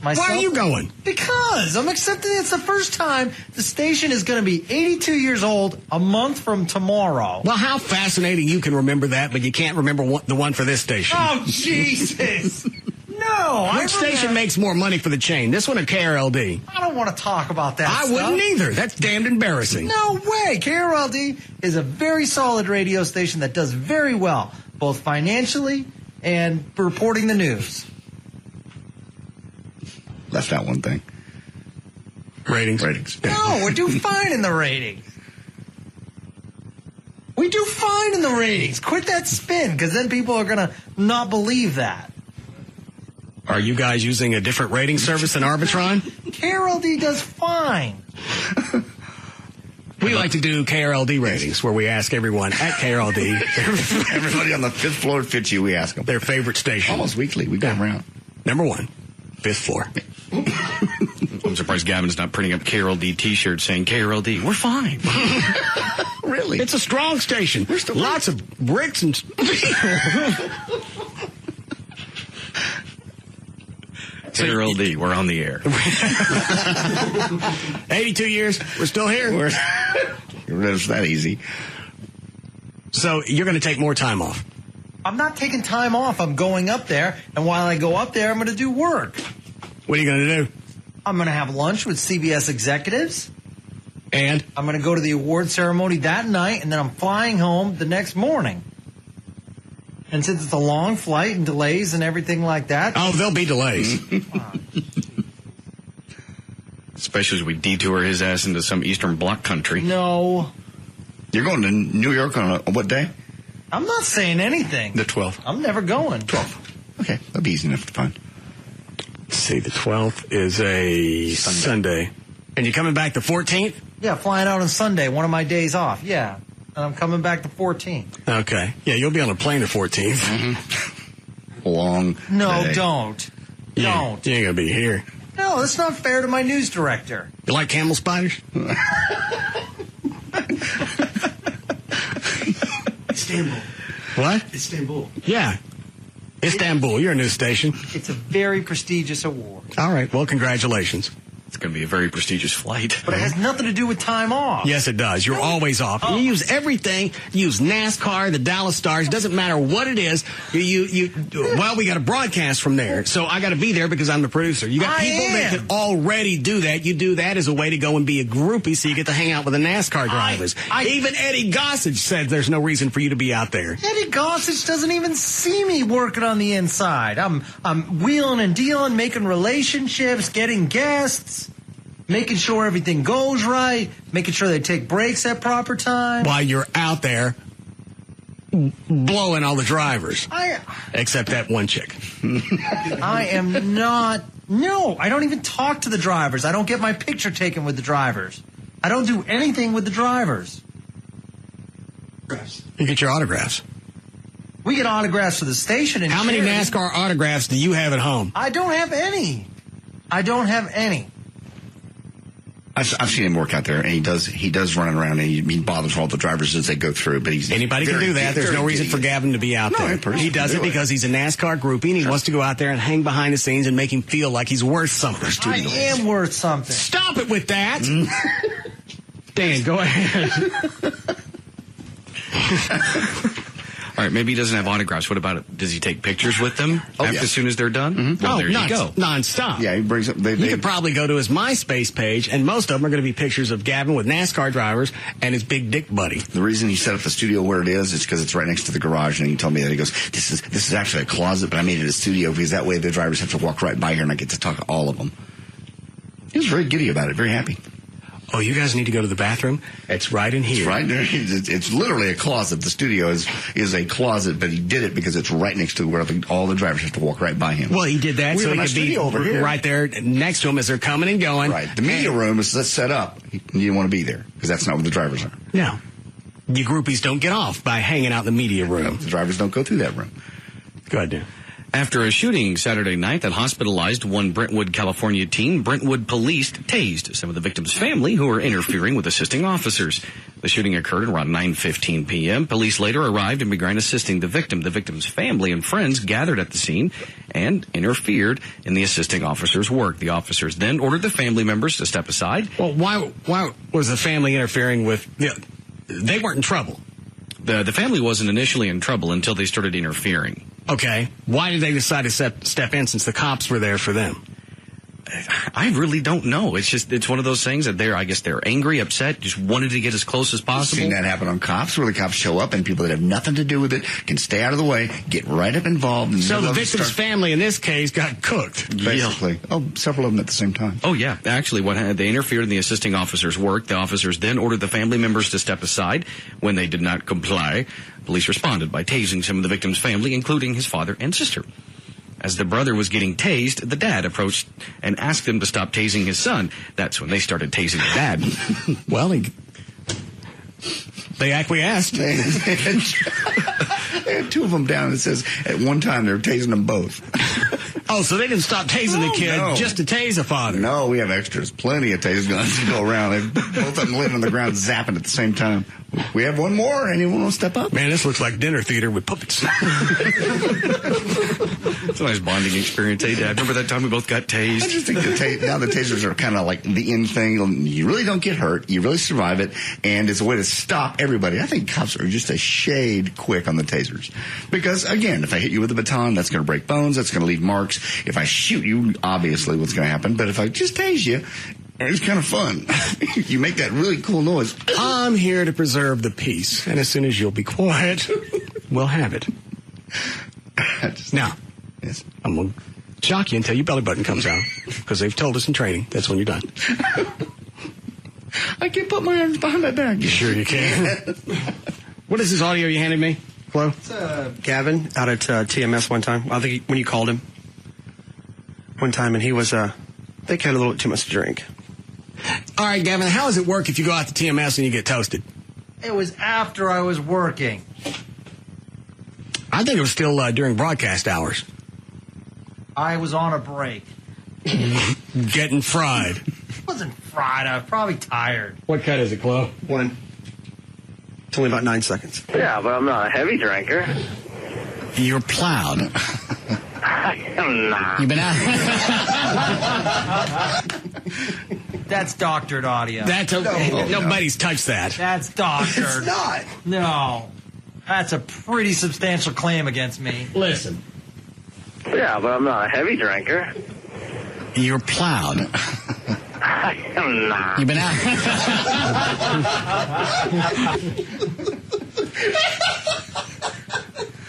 Why are you going? Because I'm accepting it's the first time the station is going to be 82 years old a month from tomorrow. Well, how fascinating you can remember that, but you can't remember the one for this station. Oh, Jesus. No. Which station makes more money for the chain, this one or KRLD? I don't want to talk about that I stuff. wouldn't either. That's damned embarrassing. No way. KRLD is a very solid radio station that does very well, both financially and reporting the news. Left out one thing. Ratings. No, we do fine in the ratings. We do fine in the ratings. Quit that spin, because then people are going to not believe that. Are you guys using a different rating service than Arbitron? KRLD does fine. We like to do KRLD ratings, where we ask everyone at KRLD. Everybody on the 5th floor at Fitzhugh, we ask them. Their favorite station. Almost weekly. We go around. Number 1, 5th floor. I'm surprised Gavin's not printing up KRLD T-shirts saying KRLD. We're fine. Really? It's a strong station. Lots of bricks and... KRLD, we're on the air. 82 years, we're still here. It's that easy. So you're going to take more time off? I'm not taking time off. I'm going up there, and while I go up there, I'm going to do work. What are you going to do? I'm going to have lunch with CBS executives. And? I'm going to go to the award ceremony that night, and then I'm flying home the next morning. And since it's a long flight and delays and everything like that... Oh, there'll be delays. Especially as we detour his ass into some Eastern Bloc country. No. You're going to New York on what day? I'm not saying anything. The 12th. I'm never going. 12th. Okay, that'll be easy enough to find. Let's see, the 12th is a Sunday. And you coming back the 14th? Yeah, flying out on Sunday, one of my days off. Yeah. And I'm coming back the 14th. Okay. Yeah, you'll be on a plane the 14th. Mm-hmm. Long No, day. don't. Yeah, Don't. You ain't going to be here. No, that's not fair to my news director. You like camel spiders? Istanbul. What? Istanbul. Yeah. Istanbul, you're a news station. It's a very prestigious award. All right, well, congratulations. It's going to be a very prestigious flight. But it has nothing to do with time off. Yes, it does. You're always off. You use everything. You use NASCAR, the Dallas Stars. Doesn't matter what it is. Well, we got a broadcast from there, so I got to be there because I'm the producer. You got people that can already do that. You do that as a way to go and be a groupie, so you get to hang out with the NASCAR drivers. Even Eddie Gossage said there's no reason for you to be out there. Eddie Gossage doesn't even see me working on the inside. I'm wheeling and dealing, making relationships, getting guests. Making sure everything goes right, making sure they take breaks at proper time. While you're out there blowing all the drivers. Except that one chick. I am not. No, I don't even talk to the drivers. I don't get my picture taken with the drivers. I don't do anything with the drivers. You get your autographs. We get autographs for the station. And how many charity. NASCAR autographs do you have at home? I don't have any. I've seen him work out there, and he does running around, and he bothers all the drivers as they go through. But anybody can do that. There's no reason for Gavin to be out there. He does it because he's a NASCAR groupie, and he wants to go out there and hang behind the scenes and make him feel like he's worth something. I am worth something. Stop it with that. Dan, go ahead. All right, maybe he doesn't have autographs. What about it? Does he take pictures with them as soon as they're done? Mm-hmm. Well, there you go. Non-stop. Yeah, he brings up. You could probably go to his MySpace page, and most of them are going to be pictures of Gavin with NASCAR drivers and his big dick buddy. The reason he set up the studio where it is because it's right next to the garage, and he told me that. He goes, this is actually a closet, but I made it a studio because that way the drivers have to walk right by here, and I get to talk to all of them. He was very giddy about it, very happy. Oh, you guys need to go to the bathroom? It's right in here. It's right there. It's literally a closet. The studio is a closet, but he did it because it's right next to where all the drivers have to walk right by him. Well, he did that so he could be over here. Right there next to him as they're coming and going. Right. The media room is set up. You didn't want to be there because that's not where the drivers are. No. You groupies don't get off by hanging out in the media room. No, the drivers don't go through that room. Go ahead, Dan. After a shooting Saturday night that hospitalized one Brentwood, California teen, Brentwood police tased some of the victim's family who were interfering with assisting officers. The shooting occurred around 9:15 p.m. Police later arrived and began assisting the victim. The victim's family and friends gathered at the scene and interfered in the assisting officers' work. The officers then ordered the family members to step aside. Well, why was the family interfering with... They weren't in trouble. The family wasn't initially in trouble until they started interfering. Okay. Why did they decide to step in since the cops were there for them? I really don't know. It's one of those things that I guess they're angry, upset, just wanted to get as close as possible. I've seen that happen on cops, where the cops show up and people that have nothing to do with it can stay out of the way, get right up involved. So the victim's family in this case got cooked. Basically. Yeah. Oh, several of them at the same time. Oh, yeah. Actually, they interfered in the assisting officers' work. The officers then ordered the family members to step aside. When they did not comply, police responded by tasing some of the victim's family, including his father and sister. As the brother was getting tased, the dad approached and asked him to stop tasing his son. That's when they started tasing the dad. Well, they acquiesced. They had two of them down. It says at one time they were tasing them both. Oh, so they didn't stop tasing the kid just to tase the father? No, we have extras. Plenty of tase guns to go around. Both of them laying on the ground zapping at the same time. We have one more. Anyone want to step up? Man, this looks like dinner theater with puppets. It's a nice bonding experience, hey, Dad? Remember that time we both got tased? I just think now the tasers are kind of like the in thing. You really don't get hurt. You really survive it. And it's a way to stop everybody. I think cops are just a shade quick on the tasers. Because, again, if I hit you with a baton, that's going to break bones. That's going to leave marks. If I shoot you, obviously what's going to happen. But if I just tase you, it's kind of fun. You make that really cool noise. I'm here to preserve the peace. And as soon as you'll be quiet, we'll have it. Now, yes. I'm going to shock you until your belly button comes out. Because they've told us in training that's when you're done. I can put my arms behind my back. You sure you can? What is this audio you handed me, Flo? It's Gavin out at TMS one time. I think when you called him one time, and he was, I think he had a little too much to drink. All right, Gavin, how does it work if you go out to TMS and you get toasted? It was after I was working. I think it was still during broadcast hours. I was on a break. Getting fried. It wasn't fried. I was probably tired. What cut is it, Chloe? One. It's only about 9 seconds. Yeah, but I'm not a heavy drinker. You're plowed. I am not. You've been out. That's doctored audio. That's nobody's touched that. That's doctored. It's not. No. That's a pretty substantial claim against me. Listen. Yeah, but I'm not a heavy drinker. You're plowed. I am not. You've been out.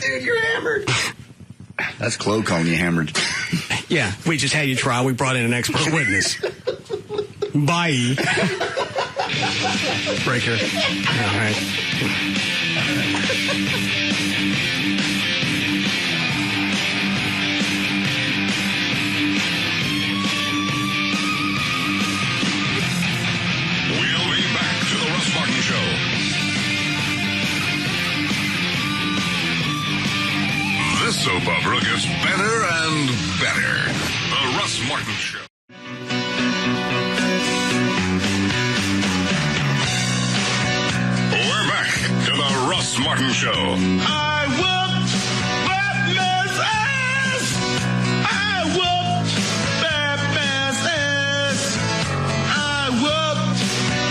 Dude, you're hammered. That's Chloe calling you hammered. Yeah, we just had you try. We brought in an expert witness. Bye. Breaker. All right. We'll be back to the Russ Martin Show. This soap opera gets better and better. The Russ Martin Show. We're back to the Russ Martin Show. I whooped Batman's ass. I whooped Batman's ass. I whooped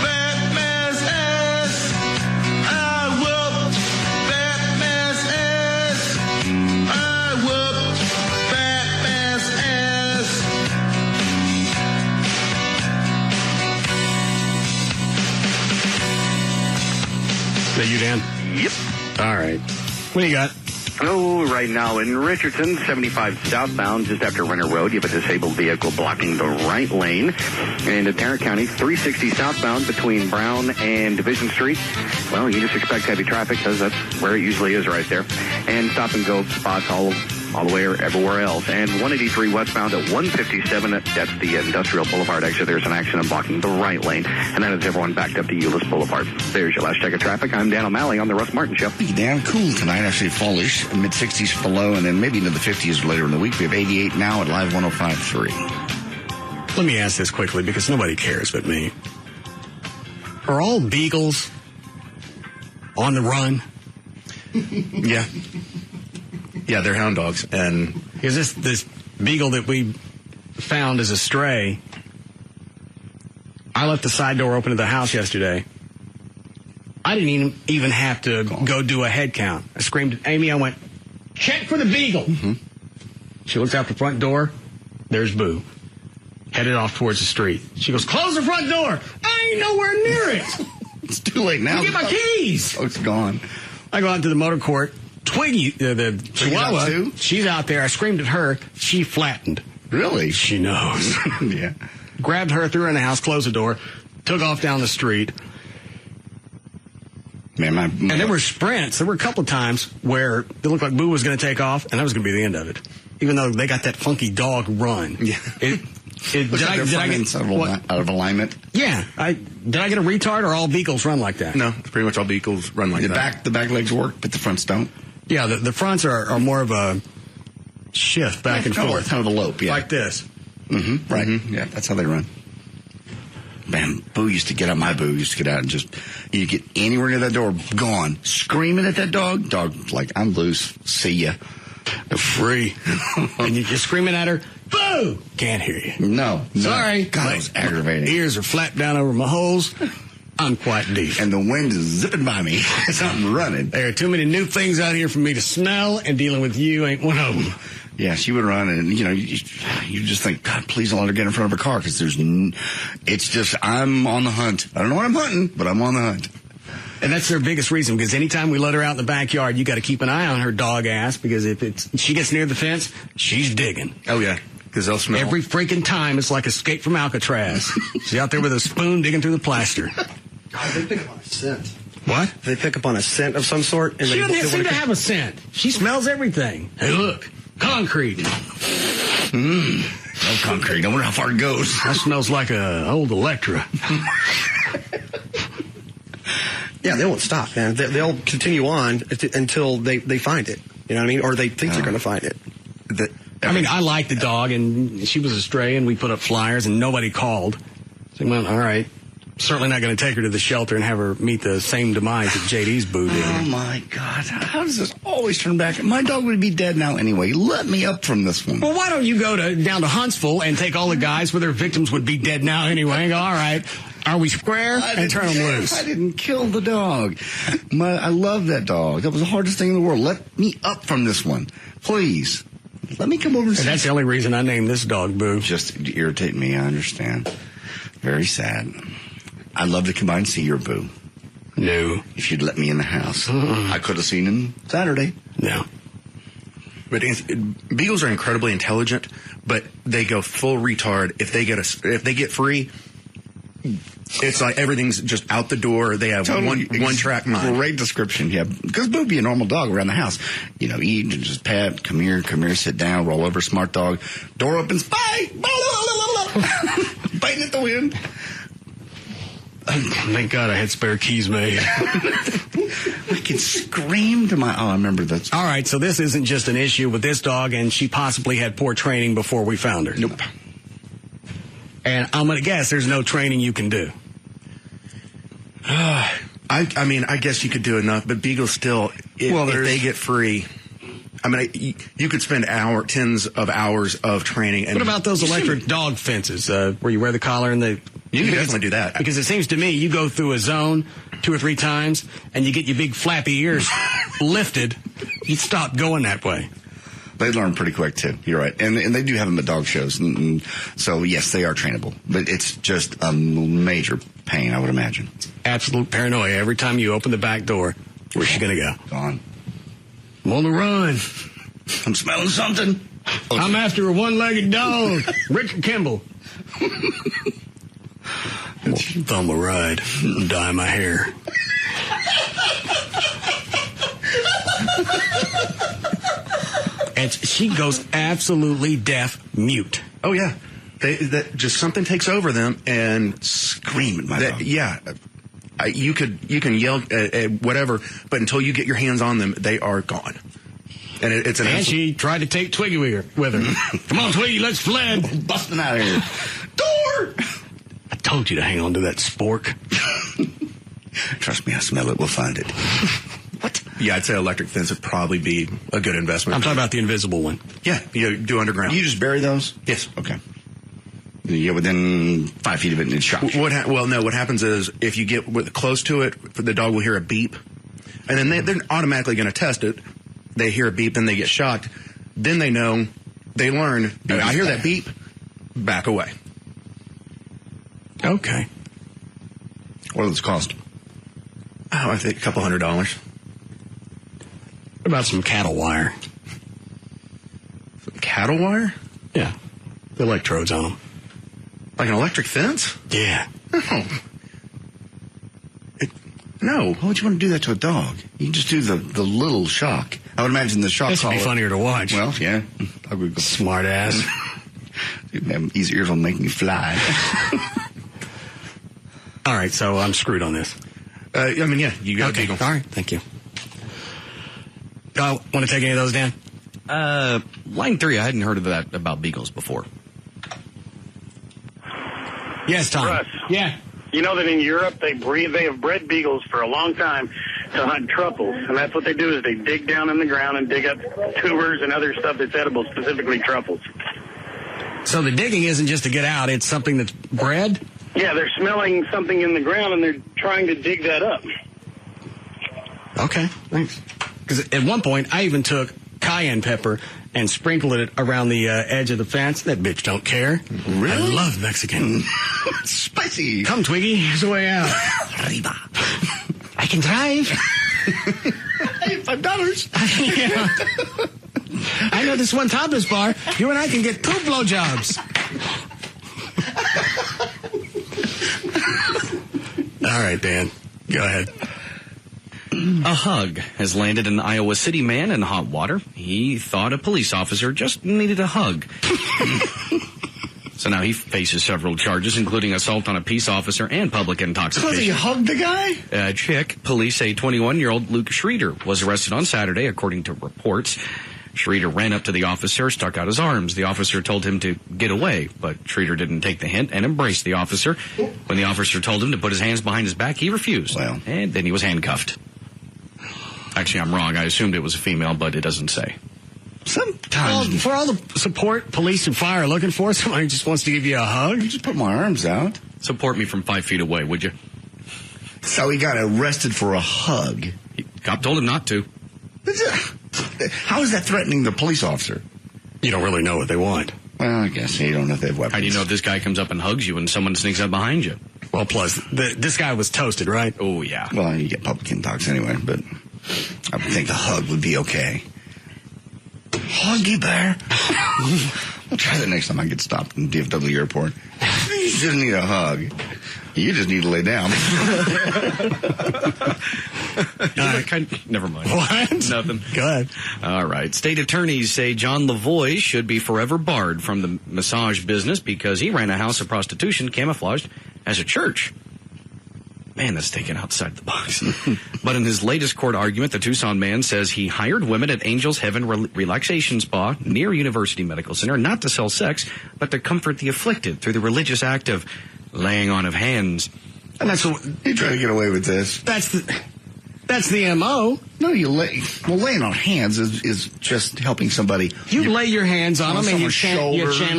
Batman's ass. I whooped Batman's ass. I whooped Batman's ass. Is that you, Dan? Yep. All right. What do you got? Oh, right now in Richardson, 75 southbound, just after Renner Road, you have a disabled vehicle blocking the right lane. And in Tarrant County, 360 southbound between Brown and Division Street. Well, you just expect heavy traffic because that's where it usually is right there. And stop and go spots all all the way everywhere else. And 183 westbound at 157, that's the Industrial Boulevard exit. There's an accident blocking the right lane, and that is everyone backed up to Euless Boulevard. There's your last check of traffic. I'm Dan O'Malley on the Russ Martin Show. Hey, Dan, cool tonight. Actually, fallish, mid-60s for low, and then maybe into the 50s later in the week. We have 88 now at Live 105.3. Let me ask this quickly because nobody cares but me. Are all beagles on the run? Yeah. Yeah, they're hound dogs. And because this beagle that we found as a stray, I left the side door open to the house yesterday. I didn't even have to go do a head count. I screamed at Amy. I went, check for the beagle. Mm-hmm. She looks out the front door. There's Boo. Headed off towards the street. She goes, close the front door. I ain't nowhere near it. It's too late now. Get my keys. Oh, it's gone. I go out to the motor court. Twiggy, the Chihuahua, she's out there. I screamed at her. She flattened. Really? She knows. Yeah. Grabbed her, threw her in the house, closed the door, took off down the street. Man, and there were sprints. There were a couple of times where it looked like Boo was going to take off, and that was going to be the end of it. Even though they got that funky dog run. Yeah. Did I get out of alignment? Yeah. Did I get a retard, or all beagles run like that? No, pretty much all beagles run like that. The back legs work, but the fronts don't? Yeah, the fronts are more of a shift back and forth. Kind of a lope, yeah. Like this. Mm-hmm. Right. Mm-hmm. Yeah, that's how they run. Man, Boo used to get out. My Boo used to get out and just, you get anywhere near that door, gone. Screaming at that dog. Dog, like, I'm loose. See ya. They're free. And you're screaming at her, Boo! Can't hear you. No. Sorry. God, that was aggravating. My ears are flapped down over my holes. I'm quite deep. And the wind is zipping by me as I'm running. There are too many new things out here for me to smell, and dealing with you ain't one of them. Yeah, she would run, and, you just think, God, please don't let her get in front of a car, because it's just, I'm on the hunt. I don't know what I'm hunting, but I'm on the hunt. And that's their biggest reason, because anytime we let her out in the backyard, you got to keep an eye on her dog ass, because if she gets near the fence, she's digging. Oh, yeah, because they'll smell. Every freaking time, it's like Escape from Alcatraz. She's out there with a spoon digging through the plaster. God, they pick up on a scent. What? They pick up on a scent of some sort. And she doesn't seem to have a scent. She smells everything. Hey, look. Concrete. No concrete. I wonder how far it goes. That smells like a old Electra. Yeah, they won't stop, man. They'll continue on until they find it. You know what I mean? Or they think they're going to find it. I like the dog, and she was a stray, and we put up flyers, and nobody called. So, well, all right. Certainly not going to take her to the shelter and have her meet the same demise that JD's Boo did. Oh, my God. How does this always turn back? My dog would be dead now anyway. Let me up from this one. Well, why don't you go down to Huntsville and take all the guys where their victims would be dead now anyway and go, all right, are we square? And turn them loose. I didn't kill the dog. I love that dog. That was the hardest thing in the world. Let me up from this one. Please. Let me come over and see. That's the only reason I named this dog Boo. Just to irritate me, I understand. Very sad. I'd love to come by and see your Boo. No. If you'd let me in the house. I could have seen him Saturday. No. But beagles are incredibly intelligent, but they go full retard if they get free. It's like everything's just out the door. They have one track mind. Great description, yeah. Because Boo be a normal dog around the house. Eat and just pat, come here, sit down, roll over, smart dog. Door opens, bye! Biting at the wind. Thank God I had spare keys made. I can scream to I remember that. All right, so this isn't just an issue with this dog, and she possibly had poor training before we found her. Nope. And I'm going to guess there's no training you can do. I guess you could do enough, but beagles still, if they get free, you could spend tens of hours of training. And what about those electric dog fences where you wear the collar and you can definitely do that. Because it seems to me you go through a zone 2 or 3 times and you get your big flappy ears lifted, you'd stop going that way. They learn pretty quick, too. You're right. And they do have them at dog shows. And so, yes, they are trainable. But it's just a major pain, I would imagine. Absolute paranoia. Every time you open the back door, where's she going to go? Gone. I'm on the run. I'm smelling something. I'm after a one-legged dog. Richard Kimball. Thumb a ride and dye my hair. And she goes absolutely deaf mute. Oh, yeah. That just something takes over them and scream at my dog. Yeah. You can yell at whatever, but until you get your hands on them, they are gone. And it's And she tried to take Twiggy with her. Come on, Twiggy, let's fled. Busting out of here. Door! I told you to hang on to that spork. Trust me, I smell it. We'll find it. What? Yeah, I'd say electric fence would probably be a good investment. I'm talking about the invisible one. Yeah, you do underground. You just bury those? Yes. Okay. You get within 5 feet of it and it's shocks you. What happens is if you get close to it, the dog will hear a beep. And then they're automatically going to test it. They hear a beep, then they get shocked. Then they know, they learn, I hear that beep, back away. Okay. What does it cost? Oh, I think a couple $100. What about some cattle wire? Some cattle wire? Yeah. The electrodes on them. Like an electric fence? Yeah. No. Why would you want to do that to a dog? You can just do the little shock. I would imagine the shock This would be funnier to watch. Well, yeah. I would go smart ass. These ears will make me fly. All right, so I'm screwed on this. Yeah, you got okay. a beagle. All right, thank you. Want to take any of those, Dan? Line 3, I hadn't heard of that about beagles before. Yes, Tom. Russ. Yeah. You know that in Europe they have bred beagles for a long time to hunt truffles, and that's what they do is they dig down in the ground and dig up tubers and other stuff that's edible, specifically truffles. So the digging isn't just to get out; it's something that's bred. Yeah, they're smelling something in the ground and they're trying to dig that up. Okay, thanks. Because at one point I even took cayenne pepper and sprinkled it around the edge of the fence. That bitch don't care. Really? I love Mexican. Spicy. Come, Twiggy. Here's the way out. Arriba. I can drive. $5. Yeah. I know this one topless bar. You and I can get 2 blowjobs. All right, Dan. Go ahead. A hug has landed an Iowa City man in hot water. He thought a police officer just needed a hug. So now he faces several charges, including assault on a peace officer and public intoxication. Because he hugged the guy? Chick, police say 21-year-old Luke Schroeder was arrested on Saturday, according to reports. Schroeder ran up to the officer, stuck out his arms. The officer told him to get away, but Schroeder didn't take the hint and embraced the officer. When the officer told him to put his hands behind his back, he refused. Well. And then he was handcuffed. Actually, I'm wrong. I assumed it was a female, but it doesn't say. Sometimes. For all the support police and fire are looking for, somebody just wants to give you a hug. You just put my arms out. Support me from 5 feet away, would you? So he got arrested for a hug. Cop told him not to. How is that threatening the police officer? You don't really know what they want. Well, I guess you don't know if they have weapons. How do you know if this guy comes up and hugs you and someone sneaks up behind you? Well, plus, this guy was toasted, right? Oh, yeah. Well, you get public intox anyway, but I would think a hug would be okay. Huggy bear. I'll try that next time I get stopped in DFW airport. You just need a hug. You just need to lay down. Never mind. What? Nothing. Go ahead. All right. State attorneys say John Lavoie should be forever barred from the massage business because he ran a house of prostitution camouflaged as a church. Man, that's taken outside the box. But in his latest court argument, the Tucson man says he hired women at Angel's Heaven Relaxation Spa near University Medical Center not to sell sex, but to comfort the afflicted through the religious act of laying on of hands. And that's what you try to get away with this. That's the MO. No, laying on hands is just helping somebody. You lay your hands on them and you channel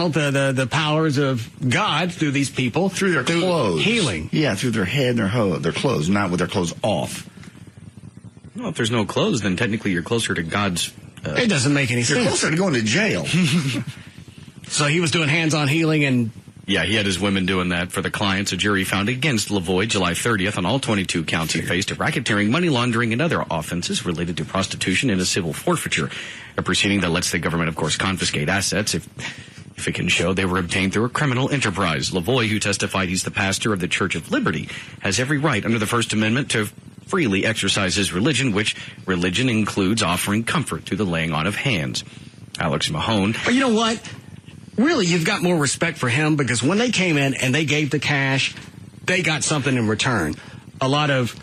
the powers of God through these people. Through their clothes. Healing. Yeah, through their head and their clothes, not with their clothes off. Well, if there's no clothes, then technically you're closer to God's... it doesn't make any sense. You're closer to going to jail. So he was doing hands-on healing and... Yeah, he had his women doing that for the clients. A jury found against Lavoie July 30th on all 22 counts he faced of racketeering, money laundering, and other offenses related to prostitution and a civil forfeiture. A proceeding that lets the government, of course, confiscate assets if it can show they were obtained through a criminal enterprise. Lavoie, who testified he's the pastor of the Church of Liberty, has every right under the First Amendment to freely exercise his religion, which religion includes offering comfort through the laying on of hands. Alex Mahone. But you know what? Really, you've got more respect for him because when they came in and they gave the cash, they got something in return. A lot of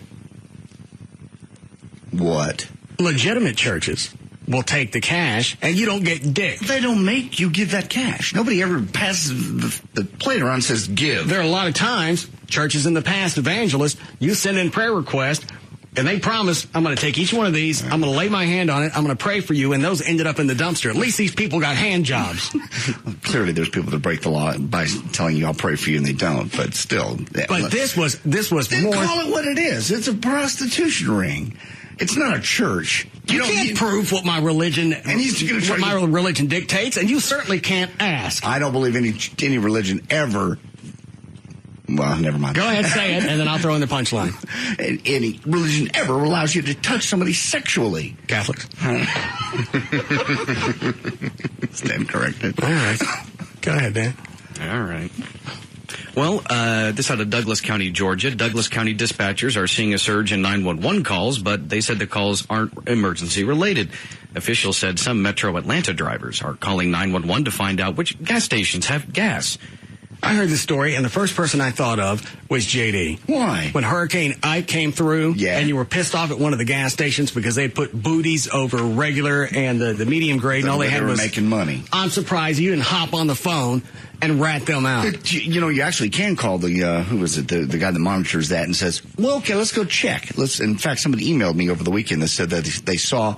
what? Legitimate churches will take the cash and you don't get dick. They don't make you give that cash. Nobody ever passes the plate around and says give. There are a lot of times, churches in the past, evangelists, you send in prayer requests, and they promise, I'm going to take each one of these, I'm going to lay my hand on it, I'm going to pray for you, and those ended up in the dumpster. At least these people got hand jobs. Clearly there's people that break the law by telling you I'll pray for you and they don't, but still. But this was then more. Call it what it is. It's a prostitution ring. It's not a church. You can't prove what my religion religion dictates, and you certainly can't ask. I don't believe any religion ever. Well, never mind. Go ahead, say it, and then I'll throw in the punchline. Any religion ever allows you to touch somebody sexually. Catholics. Stand corrected. All right. Go ahead, Dan. All right. Well, this out of Douglas County, Georgia. Douglas County dispatchers are seeing a surge in 911 calls, but they said the calls aren't emergency related. Officials said some Metro Atlanta drivers are calling 911 to find out which gas stations have gas. I heard the story, and the first person I thought of was JD. Why? When Hurricane Ike came through, and you were pissed off at one of the gas stations because they put booties over regular and the medium grade, and all they had was making money. I'm surprised you didn't hop on the phone and rat them out. You know, you actually can call the who was it? The guy that monitors that and says, "Well, okay, let's go check." In fact, somebody emailed me over the weekend that said that they saw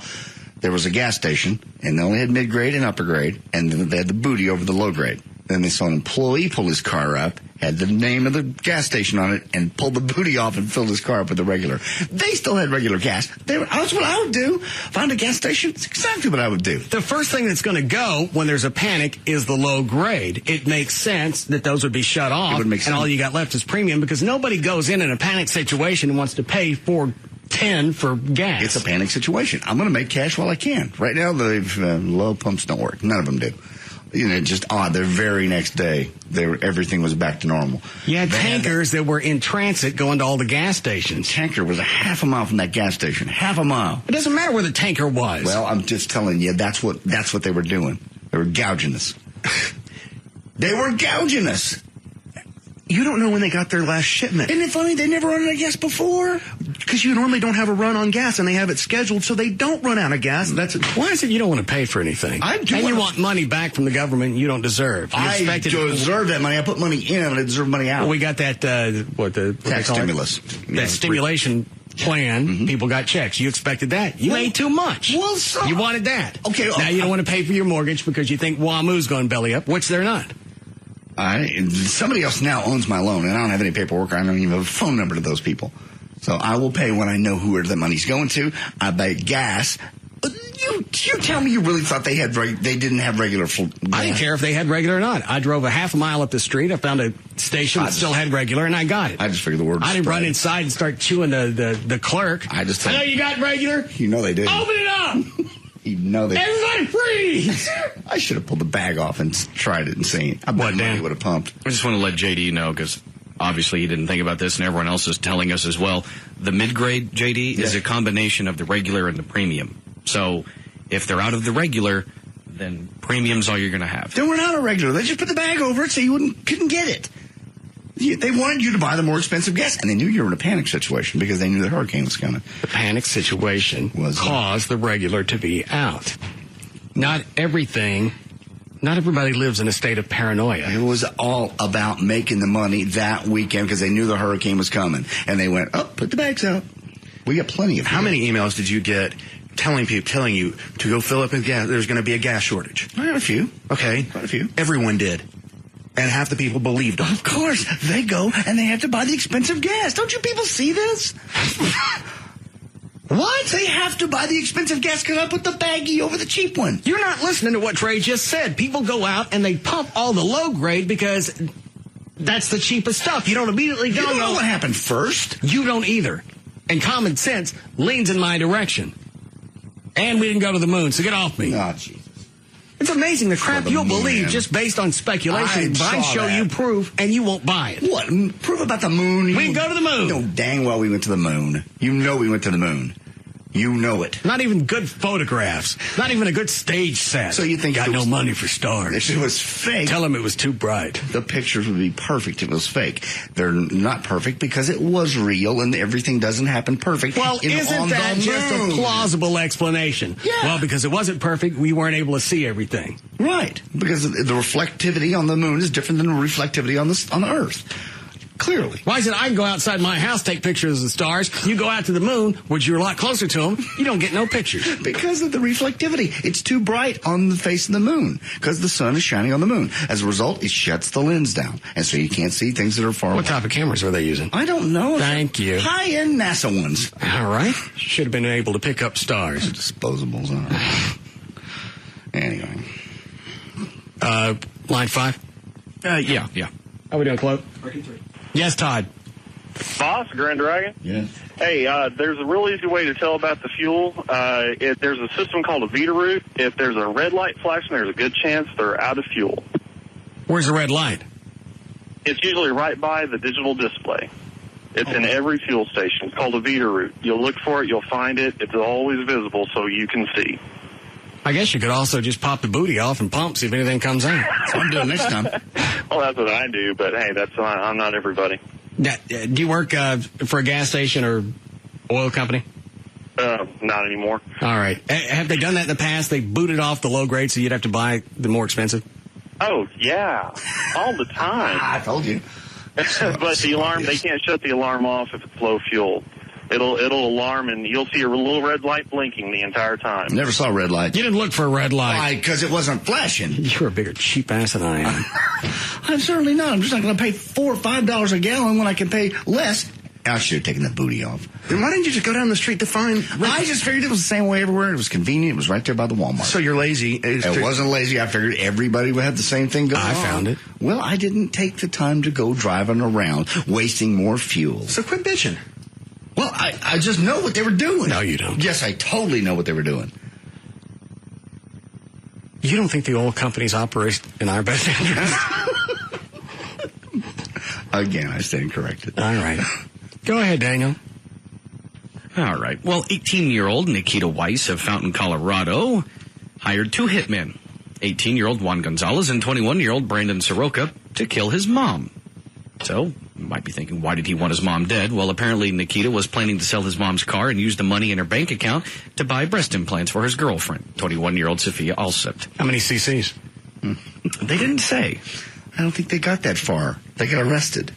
there was a gas station and they only had mid grade and upper grade, and they had the booty over the low grade. Then they saw an employee pull his car up, had the name of the gas station on it, and pulled the booty off and filled his car up with the regular. They still had regular gas. That's what I would do. Find a gas station. It's exactly what I would do. The first thing that's going to go when there's a panic is the low grade. It makes sense that those would be shut off, and all you got left is premium, because nobody goes in a panic situation and wants to pay $4.10 for gas. It's a panic situation. I'm going to make cash while I can. Right now, the low pumps don't work. None of them do. You know, just odd. The very next day, everything was back to normal. You had tankers that were in transit going to all the gas stations. Tanker was a half a mile from that gas station. Half a mile. It doesn't matter where the tanker was. Well, I'm just telling you, that's what they were doing. They were gouging us. They were gouging us. You don't know when they got their last shipment. Isn't it funny? They never run out of gas before. Because you normally don't have a run on gas, and they have it scheduled so they don't run out of gas. Why is it you don't want to pay for anything? I do. And you want money back from the government you don't deserve. I deserve that money. I put money in, and I deserve money out. Well, we got that, tax stimulus. That stimulation plan. Mm-hmm. People got checks. You expected that. You made too much. Well, you wanted that. Okay. Now you don't want to pay for your mortgage because you think WAMU's going belly up, which they're not. Somebody else now owns my loan, and I don't have any paperwork. I don't even have a phone number to those people. So I will pay when I know who the money's going to. I buy gas. You tell me you really thought they didn't have regular gas? I didn't care if they had regular or not. I drove a half a mile up the street. I found a station that still had regular, and I got it. I just figured the word. I didn't run inside and start chewing the clerk. I know you got regular. You know they did. Open it up. You know they. Everybody freeze! I should have pulled the bag off and tried it and seen. I bet money would have pumped. I just want to let JD know, because obviously he didn't think about this, and everyone else is telling us as well. The mid-grade, JD, is a combination of the regular and the premium. So if they're out of the regular, then premium's all you're going to have. They weren't out of regular. They just put the bag over it so you couldn't get it. They wanted you to buy the more expensive gas, and they knew you were in a panic situation because they knew the hurricane was coming. The panic situation caused the regular to be out. Not everybody lives in a state of paranoia. It was all about making the money that weekend because they knew the hurricane was coming. And they went, put the bags out. We got plenty of How many emails did you get telling you to go fill up with gas? There's going to be a gas shortage. I got a few. Okay. Quite a few. Everyone did. And half the people believed them. Of course. They go and they have to buy the expensive gas. Don't you people see this? What? They have to buy the expensive gas because I put the baggie over the cheap one. You're not listening to what Trey just said. People go out and they pump all the low grade because that's the cheapest stuff. You don't immediately go. You don't know what happened first. You don't either. And common sense leans in my direction. And we didn't go to the moon, so get off me. Oh, Jesus. It's amazing the crap you'll believe just based on speculation. I show you proof, and you won't buy it. What? Proof about the moon? We can go to the moon. You know dang well we went to the moon. You know we went to the moon. You know it. Not even good photographs. Not even a good stage set. So you think got it no was- money for stars. If it was fake, Tell him it was too bright. the pictures would be perfect if it was fake. They're not perfect because it was real and everything doesn't happen perfect. Well, on isn't that the just a moon. plausible explanation? Yeah. Well, because it wasn't perfect, we weren't able to see everything. Right, because the reflectivity on the moon is different than the reflectivity on the Earth. Clearly. Why is it I can go outside my house, take pictures of the stars, you go out to the moon, which you're a lot closer to them, you don't get no pictures. Because of the reflectivity. It's too bright on the face of the moon because the sun is shining on the moon. As a result, it shuts the lens down, and so you can't see things that are far away. What type of cameras are they using? I don't know. Thank you. High-end NASA ones. All right. Should have been able to pick up stars. Disposables. Anyway. Line 5? Yeah. How we doing, Chloe? Yes, Todd. Boss, Grand Dragon? Yes. Hey, there's a real easy way to tell about the fuel. There's a system called a Vita route. If there's a red light flashing, there's a good chance they're out of fuel. Where's the red light? It's usually right by the digital display. It's in every fuel station. It's called a Vita route. You'll look for it, you'll find it. It's always visible so you can see. I guess you could also just pop the booty off and pump, see if anything comes out. That's what I'm doing next time. Well, that's what I do, but hey, I'm not everybody. Do you work for a gas station or oil company? Not anymore. All right. Have they done that in the past? They booted off the low grade so you'd have to buy the more expensive? Oh, yeah. All the time. I told you. But the alarm, they can't shut the alarm off if it's low fuel. It'll alarm, and you'll see a little red light blinking the entire time. Never saw a red light. You didn't look for a red light. Why? Because it wasn't flashing. You're a bigger cheap ass than I am. I'm certainly not. I'm just not going to pay $4 or $5 a gallon when I can pay less. I should have taken the booty off. Then why didn't you just go down the street to find... I just figured it was the same way everywhere. It was convenient. It was right there by the Walmart. So you're lazy. It wasn't lazy. I figured everybody would have the same thing going on. I found it. Well, I didn't take the time to go driving around, wasting more fuel. So quit bitching. Well, I just know what they were doing. No, you don't. Yes, I totally know what they were doing. You don't think the oil companies operate in our best interest? Again, I stand corrected. All right. Go ahead, Daniel. All right. Well, 18-year-old Nikita Weiss of Fountain, Colorado, hired 2 hitmen, 18-year-old Juan Gonzalez and 21-year-old Brandon Soroka, to kill his mom. So, you might be thinking, why did he want his mom dead? Well, apparently Nikita was planning to sell his mom's car and use the money in her bank account to buy breast implants for his girlfriend, 21-year-old Sophia Alsept. How many cc's? They didn't say. I don't think they got that far. They got arrested.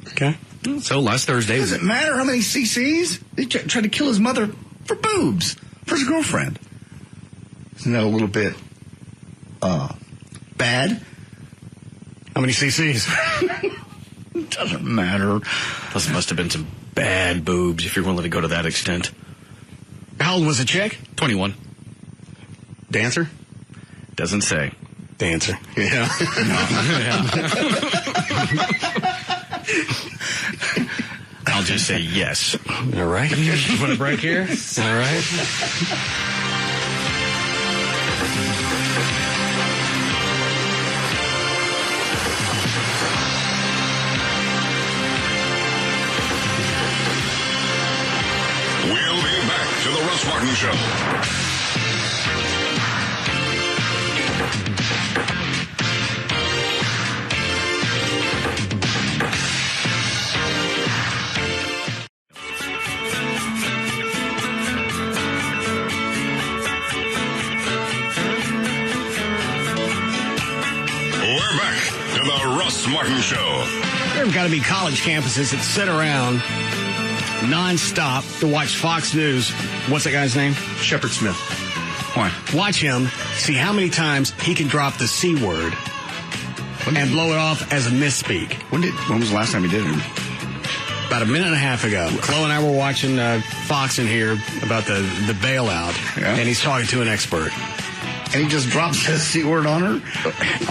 Okay. So last Thursday... Does it matter how many cc's? They tried to kill his mother for boobs, for his girlfriend. Isn't that a little bit, bad? How many cc's? Doesn't matter. Those must have been some bad boobs if you're willing to go to that extent. How old was the chick? 21. Dancer? Doesn't say. Dancer. Yeah. I'll just say yes. All right. You want a break here? All right. We'll be back to the Russ Martin Show. We're back to the Russ Martin Show. There have got to be college campuses that sit around nonstop to watch Fox News. What's that guy's name? Shepard Smith. Why? Watch him, see how many times he can drop the C word and blow it off as a misspeak. When was the last time he did it? About a minute and a half ago. Chloe and I were watching Fox in here about the bailout, and he's talking to an expert. And he just drops the C word on her?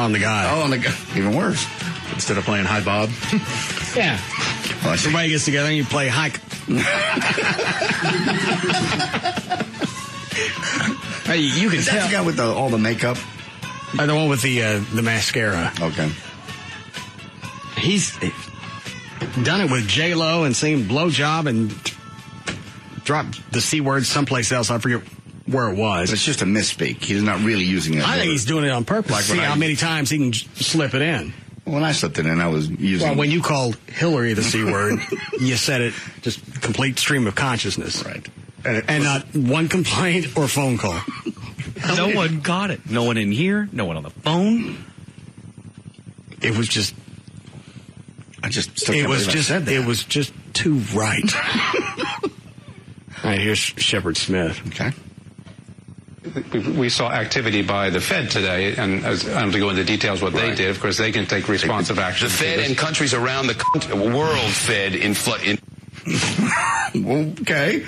On the guy. Oh, on the guy. Even worse. Instead of playing Hi Bob. Yeah. Well, everybody gets together and you play hike. You can Is tell. that the guy with all the makeup? The one with the mascara. Okay. He's done it with J-Lo and seen Blowjob and dropped the C word someplace else. I forget where it was. But it's just a misspeak. He's not really using it. I think he's doing it on purpose. Like See when how I- many times he can slip it in. When I slipped it in, I was using... Well, when you called Hillary the C word, you said it just complete stream of consciousness. Right. And not one complaint or phone call. No one got it. No one in here. No one on the phone. It was just... I just still It can't was believe I just... said that. It was just too right. All right, here's Shepard Smith. Okay. We saw activity by the Fed today, and I don't have to go into details what they did. Of course, they can take responsive action. The Fed and countries around the world fed in Okay.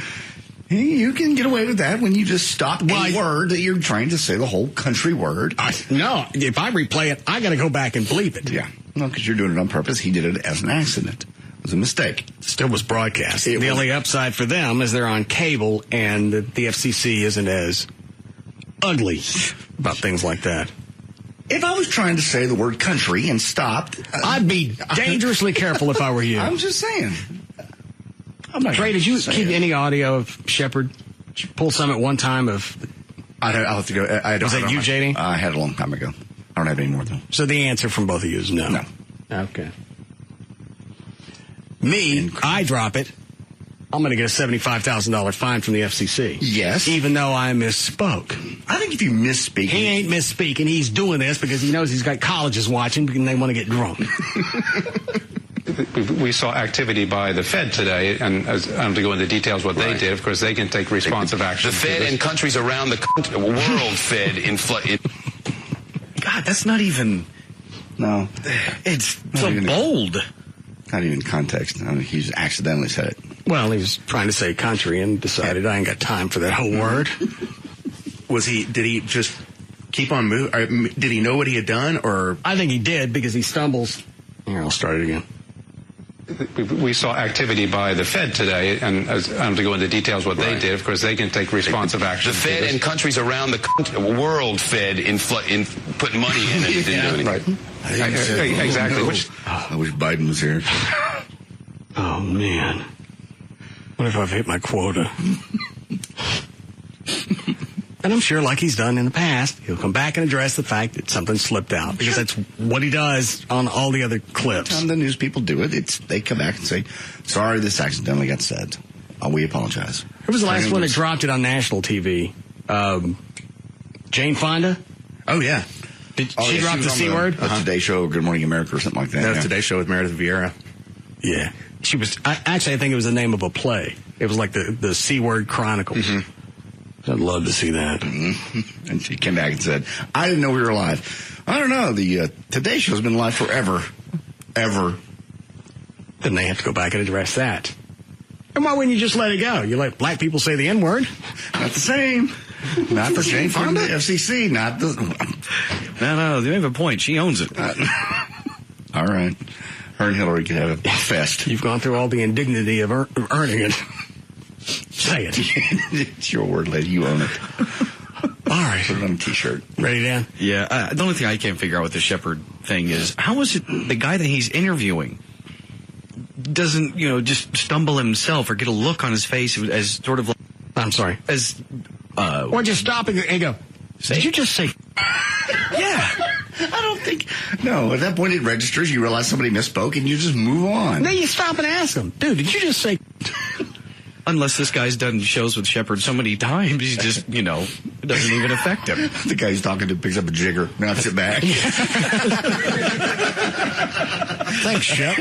You can get away with that when you just stop a word that you're trying to say, the whole country word. No, if I replay it, I got to go back and bleep it. Yeah. No, because you're doing it on purpose. He did it as an accident. It was a mistake. Still was broadcast. The only upside for them is they're on cable, and the FCC isn't as ugly about things like that. If I was trying to say the word country and stopped... I'd be dangerously careful if I were you. I'm just saying. Trey, did you keep any audio of Shepard? Did you pull some at one time of... I'll have to go. Was that you, JD? I had it a long time ago. I don't have any more, though. So the answer from both of you is no. No. Okay. Me, I drop it. I'm going to get a $75,000 fine from the FCC. Yes. Even though I misspoke. I think if you misspeak... He ain't misspeaking. He's doing this because he knows he's got colleges watching and they want to get drunk. We saw activity by the Fed today, and I don't have to go into details what they did. Of course, they can take responsive action. The Fed and countries around the world fed in God, that's not even... No. It's so bold. Not even context. I mean, he just accidentally said it. Well, he was trying to say country and decided I ain't got time for that whole word. Did he just keep on moving? Did he know what he had done, or? I think he did because he stumbles. Here, I'll start it again. We saw activity by the Fed today, and I don't have to go into details what they did. Of course, they can take responsive action. The Fed and countries around the world fed in putting money in it. Didn't do anything. Right. Exactly. No. I wish Biden was here. Oh, man. What if I've hit my quota? And I'm sure, like he's done in the past, he'll come back and address the fact that something slipped out. Because that's what he does on all the other clips. Every time the news people do it, they come back and say, sorry, this accidentally got said. We apologize. Who was the last one that dropped it on national TV? Jane Fonda? Oh, yeah. Did she drop the C word? Today Show, Good Morning America, or something like that. That was Today Show with Meredith Vieira. Yeah. She was, actually, I think it was the name of a play. It was like the C Word Chronicles. Mm-hmm. I'd love to see that. Mm-hmm. And she came back and said, I didn't know we were alive. I don't know. The Today Show's been alive forever. Ever. Then they have to go back and address that. And why wouldn't you just let it go? You let black people say the N-word? Not the same. Not the same from the FCC. Not the... No, they have a point. She owns it. All right. Her and Hillary can have a fest. You've gone through all the indignity of earning it. Say it. It's your word, lady. You own it. All right. Put it on a T-shirt. Ready, Dan? Yeah. The only thing I can't figure out with the Shepard thing is, how is it the guy that he's interviewing doesn't, just stumble himself or get a look on his face as sort of like... I'm sorry. As... or just stop and go, did you just say... Yeah. I don't think... No, at that point it registers. You realize somebody misspoke and you just move on. Then you stop and ask them, dude, did you just say... Unless this guy's done shows with Shepard so many times, he's just, it doesn't even affect him. The guy he's talking to picks up a jigger, knocks it back. Thanks, Shep.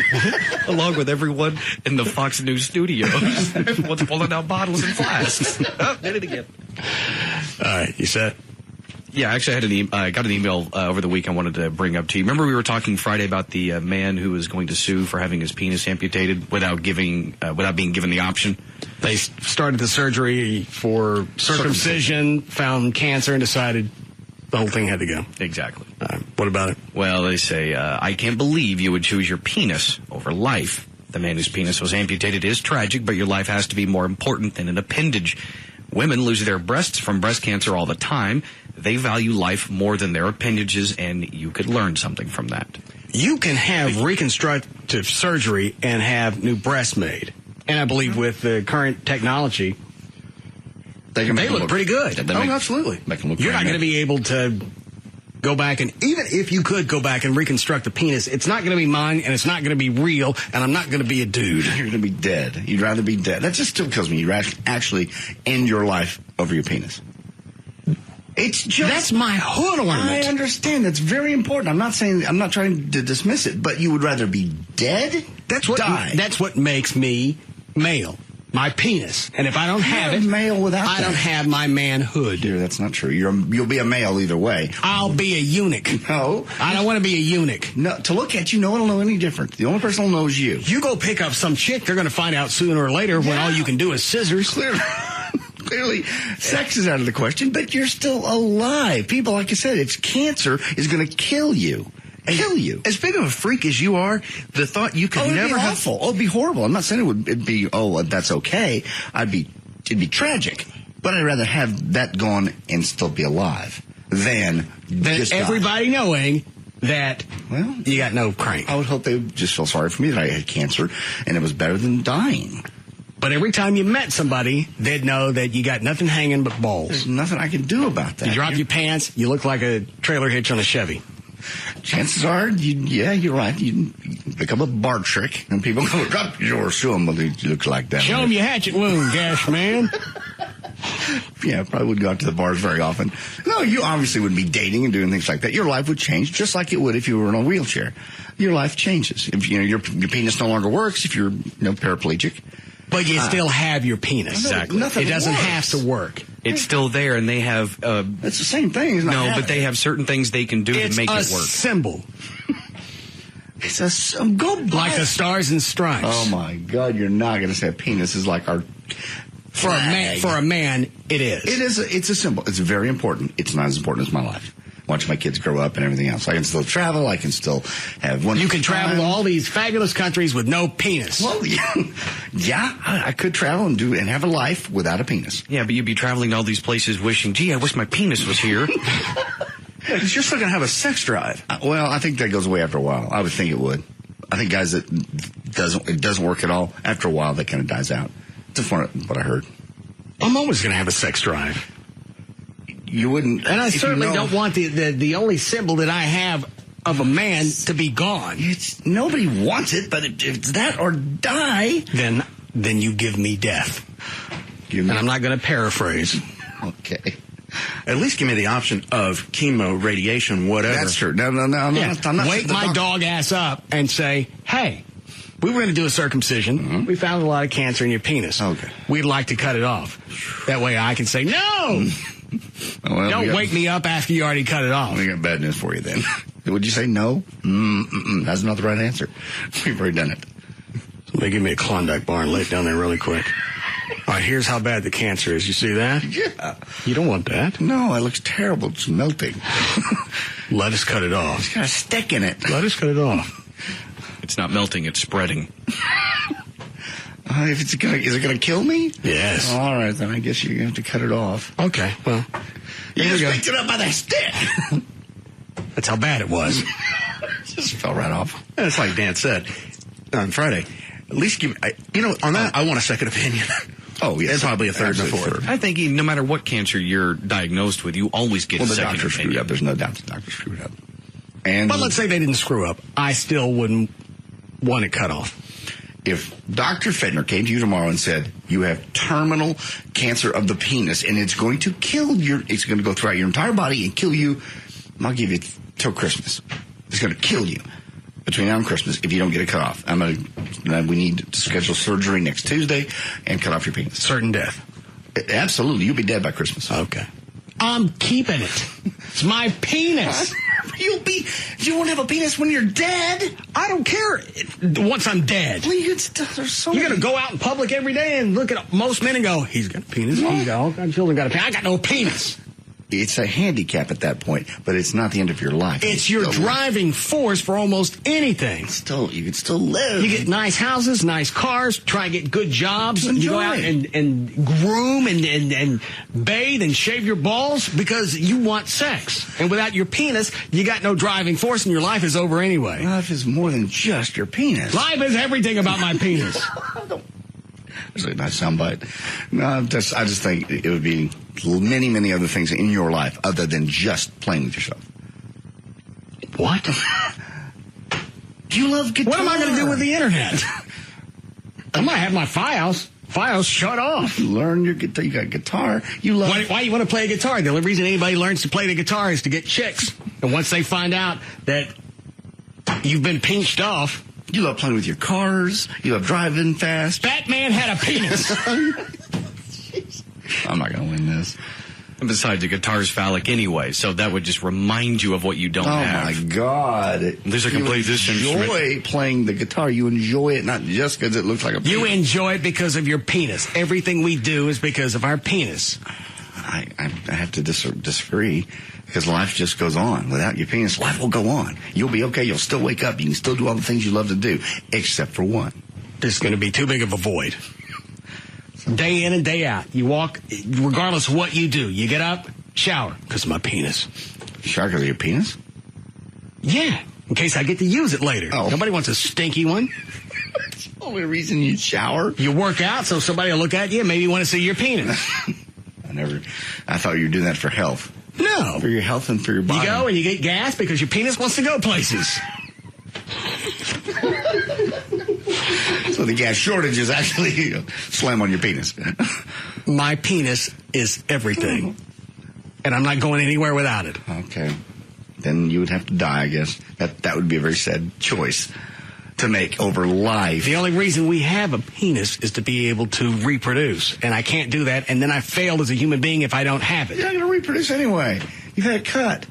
Along with everyone in the Fox News studios. Everyone's pulling out bottles and flasks. Oh, did it again. All right, you set? Yeah, actually, I got an email over the week I wanted to bring up to you. Remember we were talking Friday about the man who was going to sue for having his penis amputated without being given the option? They started the surgery for circumcision, found cancer, and decided the whole thing had to go. Exactly. What about it? Well, they say, I can't believe you would choose your penis over life. The man whose penis was amputated is tragic, but your life has to be more important than an appendage. Women lose their breasts from breast cancer all the time. They value life more than their appendages, and you could learn something from that. You can have reconstructive surgery and have new breasts made. And I believe with the current technology, they look pretty good. Absolutely. You're not going to be able to go back, and even if you could go back and reconstruct the penis, it's not going to be mine, and it's not going to be real, and I'm not going to be a dude. You're going to be dead. You'd rather be dead. That just still kills me. You'd actually end your life over your penis. It's just... That's my hood ornament. I understand. That's very important. I'm not trying to dismiss it, but you would rather be dead? That's what makes me male. My penis. And if I don't have it, male without I don't have my manhood. Dear, that's not true. You'll be a male either way. I'll be a eunuch. No. I don't want to be a eunuch. No, to look at you, no one will know any different. The only person who knows you. You go pick up some chick, they're going to find out sooner or later when all you can do is scissors. Clearly, sex is out of the question, but you're still alive. People, like I said, it's cancer is going to kill you. As big of a freak as you are, the thought you could never have... Awful. Oh, it'd be horrible. I'm not saying it'd be, that's okay. It'd be tragic. But I'd rather have that gone and still be alive than just everybody knowing that, you got no crank. I would hope they would just feel sorry for me that I had cancer, and it was better than dying. But every time you met somebody, they'd know that you got nothing hanging but balls. There's nothing I can do about that. You drop your pants, you look like a trailer hitch on a Chevy. Chances are, you're right. You become a bar trick, and people go, drop your show them, well, you look like that. Show them your hatchet wound, gash man. Yeah, probably wouldn't go out to the bars very often. No, you obviously wouldn't be dating and doing things like that. Your life would change, just like it would if you were in a wheelchair. Your life changes. If your penis no longer works, if you're paraplegic. But you still have your penis. Exactly. It doesn't have to work. It's still there, and they have... it's the same thing. But they have certain things they can do to make it work. It's a symbol. It's a symbol. Like the stars and stripes. Oh, my God. You're not going to say a penis is like our... For a man, it is. It's a symbol. It's very important. It's not as important as my life. Watch my kids grow up and everything else. I can still travel. I can still have one. You can travel to all these fabulous countries with no penis. Well, yeah, I could travel and have a life without a penis. Yeah, but you'd be traveling to all these places wishing, gee, I wish my penis was here. Because you're still going to have a sex drive. Well, I think that goes away after a while. I would think it would. I think guys that it doesn't work at all, after a while, that kind of dies out. That's what I heard. I'm always going to have a sex drive. You wouldn't. And I certainly don't want the only symbol that I have of a man to be gone. Nobody wants it, but if it's that or die. Then you give me death. And I'm not going to paraphrase. Okay. At least give me the option of chemo, radiation, whatever. That's true. No. I'm not wake my dog ass up and say, hey, we were going to do a circumcision. Mm-hmm. We found a lot of cancer in your penis. Okay. We'd like to cut it off. That way I can say, no! Well, don't wake me up after you already cut it off. We got bad news for you then. Would you say no? That's not the right answer. We've already done it. Somebody give me a Klondike bar and lay it down there really quick. All right, here's how bad the cancer is. You see that? Yeah. You don't want that. No, it looks terrible. It's melting. Let us cut it off. It's got a stick in it. Let us cut it off. It's not melting, it's spreading. Is it going to kill me? Yes. All right, then I guess you have to cut it off. Okay, well. You just picked it up by the stick. That's how bad it was. Just fell right off. And it's like Dan said on Friday. At least give me, on that, I want a second opinion. Oh, yes. And probably a third and a fourth. I think no matter what cancer you're diagnosed with, you always get a second opinion. The doctor screwed up. There's no doubt the doctor screwed up. But let's say they didn't screw up. I still wouldn't want it cut off. If Dr. Fedner came to you tomorrow and said, you have terminal cancer of the penis and it's going to it's going to go throughout your entire body and kill you, I'll give you till Christmas. It's going to kill you between now and Christmas if you don't get it cut off. We need to schedule surgery next Tuesday and cut off your penis. Certain death. Absolutely. You'll be dead by Christmas. Okay. I'm keeping it. It's my penis. You won't have a penis when you're dead. I don't care once I'm dead. Well, you're going to go out in public every day and look at most men and go, he's got a penis. He's got all kinds of children got a penis. I got no penis. It's a handicap at that point, but it's not the end of your life. It's your driving force for almost anything. You can still live. You get nice houses, nice cars, try and get good jobs. You go out and groom and bathe and shave your balls because you want sex. And without your penis, you got no driving force and your life is over anyway. Life is more than just your penis. Life is everything about my penis. It's a nice soundbite. No, I just think it would be many, many other things in your life other than just playing with yourself. What? You love guitar. What am I going to do with the internet? I might have my files shut off. You learn your guitar. You got guitar. You love. Why you want to play a guitar? The only reason anybody learns to play the guitar is to get chicks. And once they find out that you've been pinched off. You love playing with your cars. You love driving fast. Batman had a penis. I'm not going to win this. And besides, the guitar's phallic anyway, so that would just remind you of what you don't have. Oh, my God. There's a complete You enjoy playing the guitar. You enjoy it not just because it looks like a penis. You enjoy it because of your penis. Everything we do is because of our penis. I have to disagree because life just goes on. Without your penis, life will go on. You'll be okay. You'll still wake up. You can still do all the things you love to do, except for one. There's going to be too big of a void. Day in and day out. You walk, regardless of what you do. You get up, shower, because of my penis. Shower because of your penis? Yeah, in case I get to use it later. Oh. Nobody wants a stinky one. That's the only reason you shower. You work out so somebody will look at you and maybe want to see your penis. I thought you were doing that for health. No. For your health and for your body. You go and you get gas because your penis wants to go places. So the gas shortage is actually slam on your penis. My penis is everything. And I'm not going anywhere without it. Okay. Then you would have to die, I guess. That would be a very sad choice to make over life. The only reason we have a penis is to be able to reproduce. And I can't do that. And then I failed as a human being if I don't have it. You're not going to reproduce anyway. You've had it cut.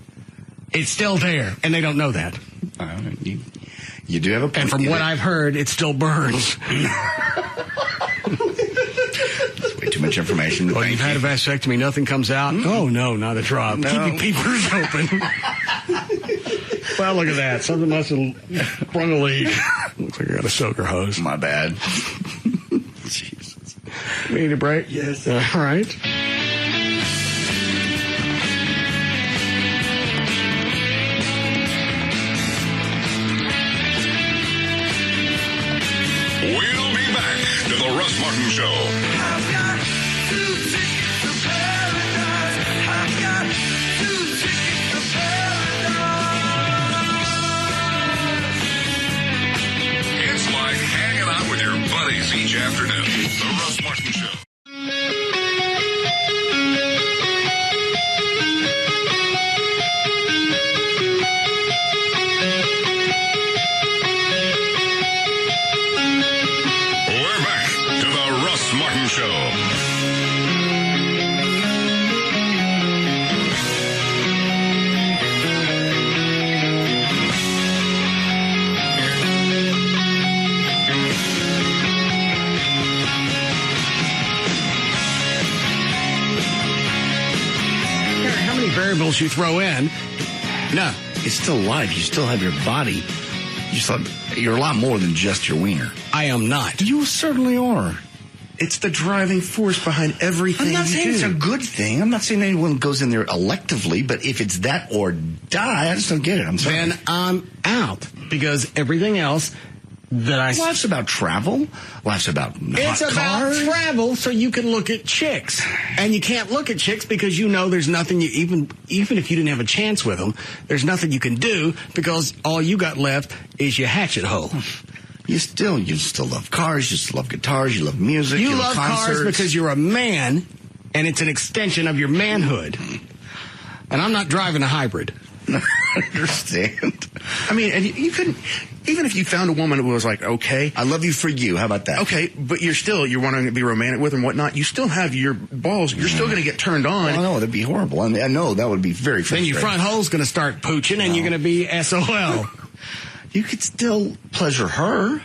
It's still there. And they don't know that. You do have a point. And from what I've heard, it still burns. That's way too much information. Well, you've had a vasectomy, nothing comes out? Mm-hmm. Oh, no, not a drop. No. Keep your peepers open. Well, look at that. Something must have sprung a leak. Looks like I got a soaker hose. My bad. Jesus. We need a break? Yes. All right. We'll be back to the Russ Martin Show. I've got 2 tickets to paradise. I've got 2 tickets to paradise. It's like hanging out with your buddies each afternoon. The Russ Martin Show. Martin Show. How many variables you throw in? No. It's still life. You still have your body. You're a lot more than just your wiener. I am not. You certainly are. It's the driving force behind everything I'm not you saying do. it's a good thing. I'm not saying anyone goes in there electively, but if it's that or die, I just don't get it. I'm sorry. Then I'm out because everything else that I... Life's about travel. Life's about It's hot about cars. travel so you can look at chicks. And you can't look at chicks because you know there's nothing you... Even if you didn't have a chance with them, there's nothing you can do because all you got left is your hatchet hole. You still love cars, you still love guitars, you love music, You you love concerts. cars because you're a man, and it's an extension of your manhood. And I'm not driving a hybrid. I understand. I mean, and you couldn't, even if you found a woman who was like, okay, I love you for you. How about that? Okay, but you're wanting to be romantic with her and whatnot. You still have your balls. You're still going to get turned on. Well, no, that'd be horrible. I know that would be very Then frustrating. your front hole's going to start pooching, and you're going to be SOL. You could still pleasure her.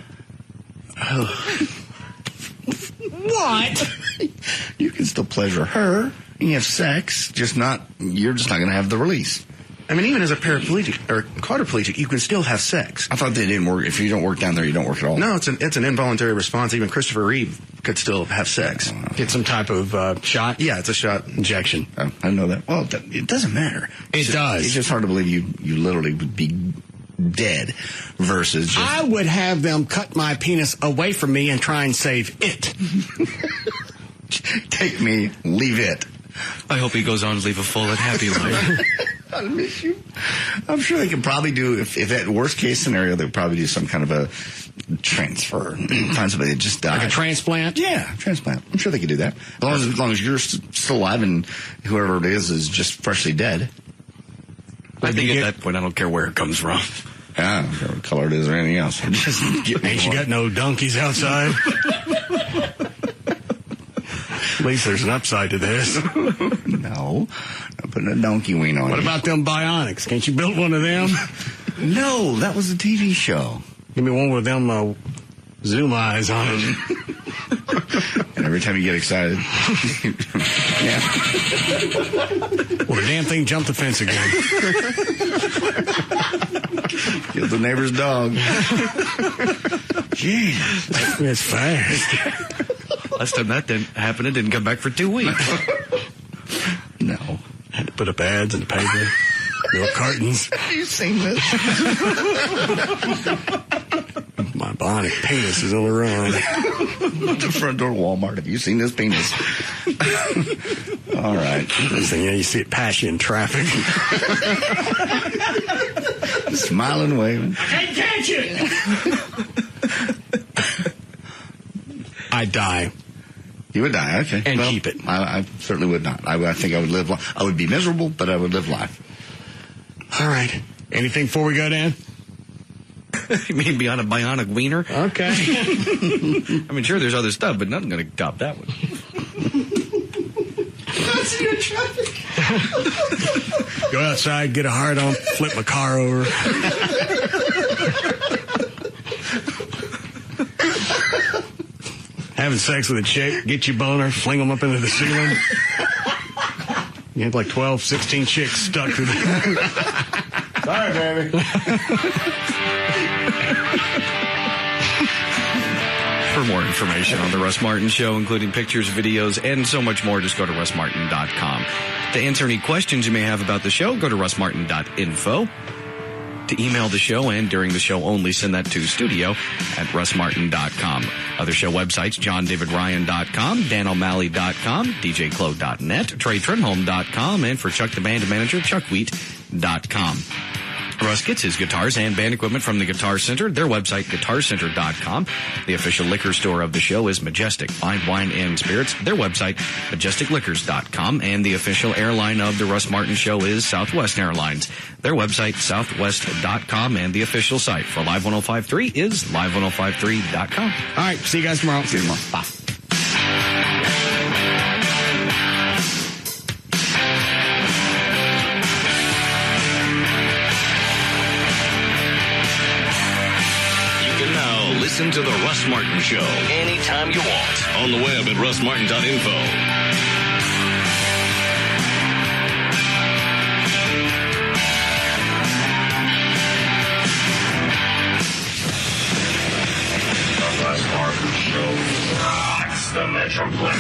What? You can still pleasure her, and you have sex. You're just not going to have the release. I mean, even as a paraplegic or quadriplegic, you can still have sex. I thought they didn't work. If you don't work down there, you don't work at all. No, it's an involuntary response. Even Christopher Reeve could still have sex. Get some type of shot? Yeah, it's a shot. Injection. I know that. Well, it doesn't matter. It does. It's just hard to believe you literally would be dead versus just... I would have them cut my penis away from me and try and save it. Take me, leave it. I hope he goes on to leave a full and happy life. I miss you. I'm sure they could probably do, if that worst case scenario, they would probably do some kind of a transfer. Find somebody that just died. Like a transplant? Yeah, transplant. I'm sure they could do that. As long as you're still alive and whoever it is just freshly dead. I think at that point, I don't care where it comes from. Yeah, I don't care what color it is or anything else. Just ain't you got no donkeys outside? At least there's an upside to this. No. I'm putting a donkey wing on What you. about them bionics? Can't you build one of them? No, that was a TV show. Give me one with them zoom eyes on it. And every time you get excited. Yeah. Well, the damn thing jumped the fence again. Killed the neighbor's dog. Jeez. It's fast. Last time that didn't happen, it didn't come back for 2 weeks. No. Had to put up ads in the paper. Milk cartons. Have you seen this? My bionic penis is on the run. The front door of Walmart. Have you seen this penis? All right. This thing, you see it pass you in traffic. Smiling, waving. I can't catch it! I'd die. You would die, okay. And keep it. I certainly would not. I think I would live life. I would be miserable, but I would live life. All right. Anything before we go, Dan? You mean beyond a bionic wiener? Okay. I mean, sure, there's other stuff, but nothing going to top that one. That's your traffic. Go outside, get a hard on, flip my car over. Having sex with a chick, get you boner, fling them up into the ceiling. You have like 12, 16 chicks stuck to the... Sorry, baby. For more information on The Russ Martin Show, including pictures, videos, and so much more, just go to russmartin.com. To answer any questions you may have about the show, go to russmartin.info. To email the show and during the show only, send that to studio@russmartin.com. Other show websites, johndavidryan.com, danO'Malley.com, djclo.net, treytrinholm.com, and for Chuck the Band Manager, chuckwheat.com. Russ gets his guitars and band equipment from the Guitar Center. Their website, guitarcenter.com. The official liquor store of the show is Majestic Fine Wine and Spirits. Their website, majesticliquors.com. And the official airline of the Russ Martin Show is Southwest Airlines. Their website, southwest.com. And the official site for Live 105.3 is live1053.com. All right. See you guys tomorrow. See you tomorrow. Bye. Listen to The Russ Martin Show anytime you want on the web at russmartin.info. The Russ Martin Show rocks the Metroplex.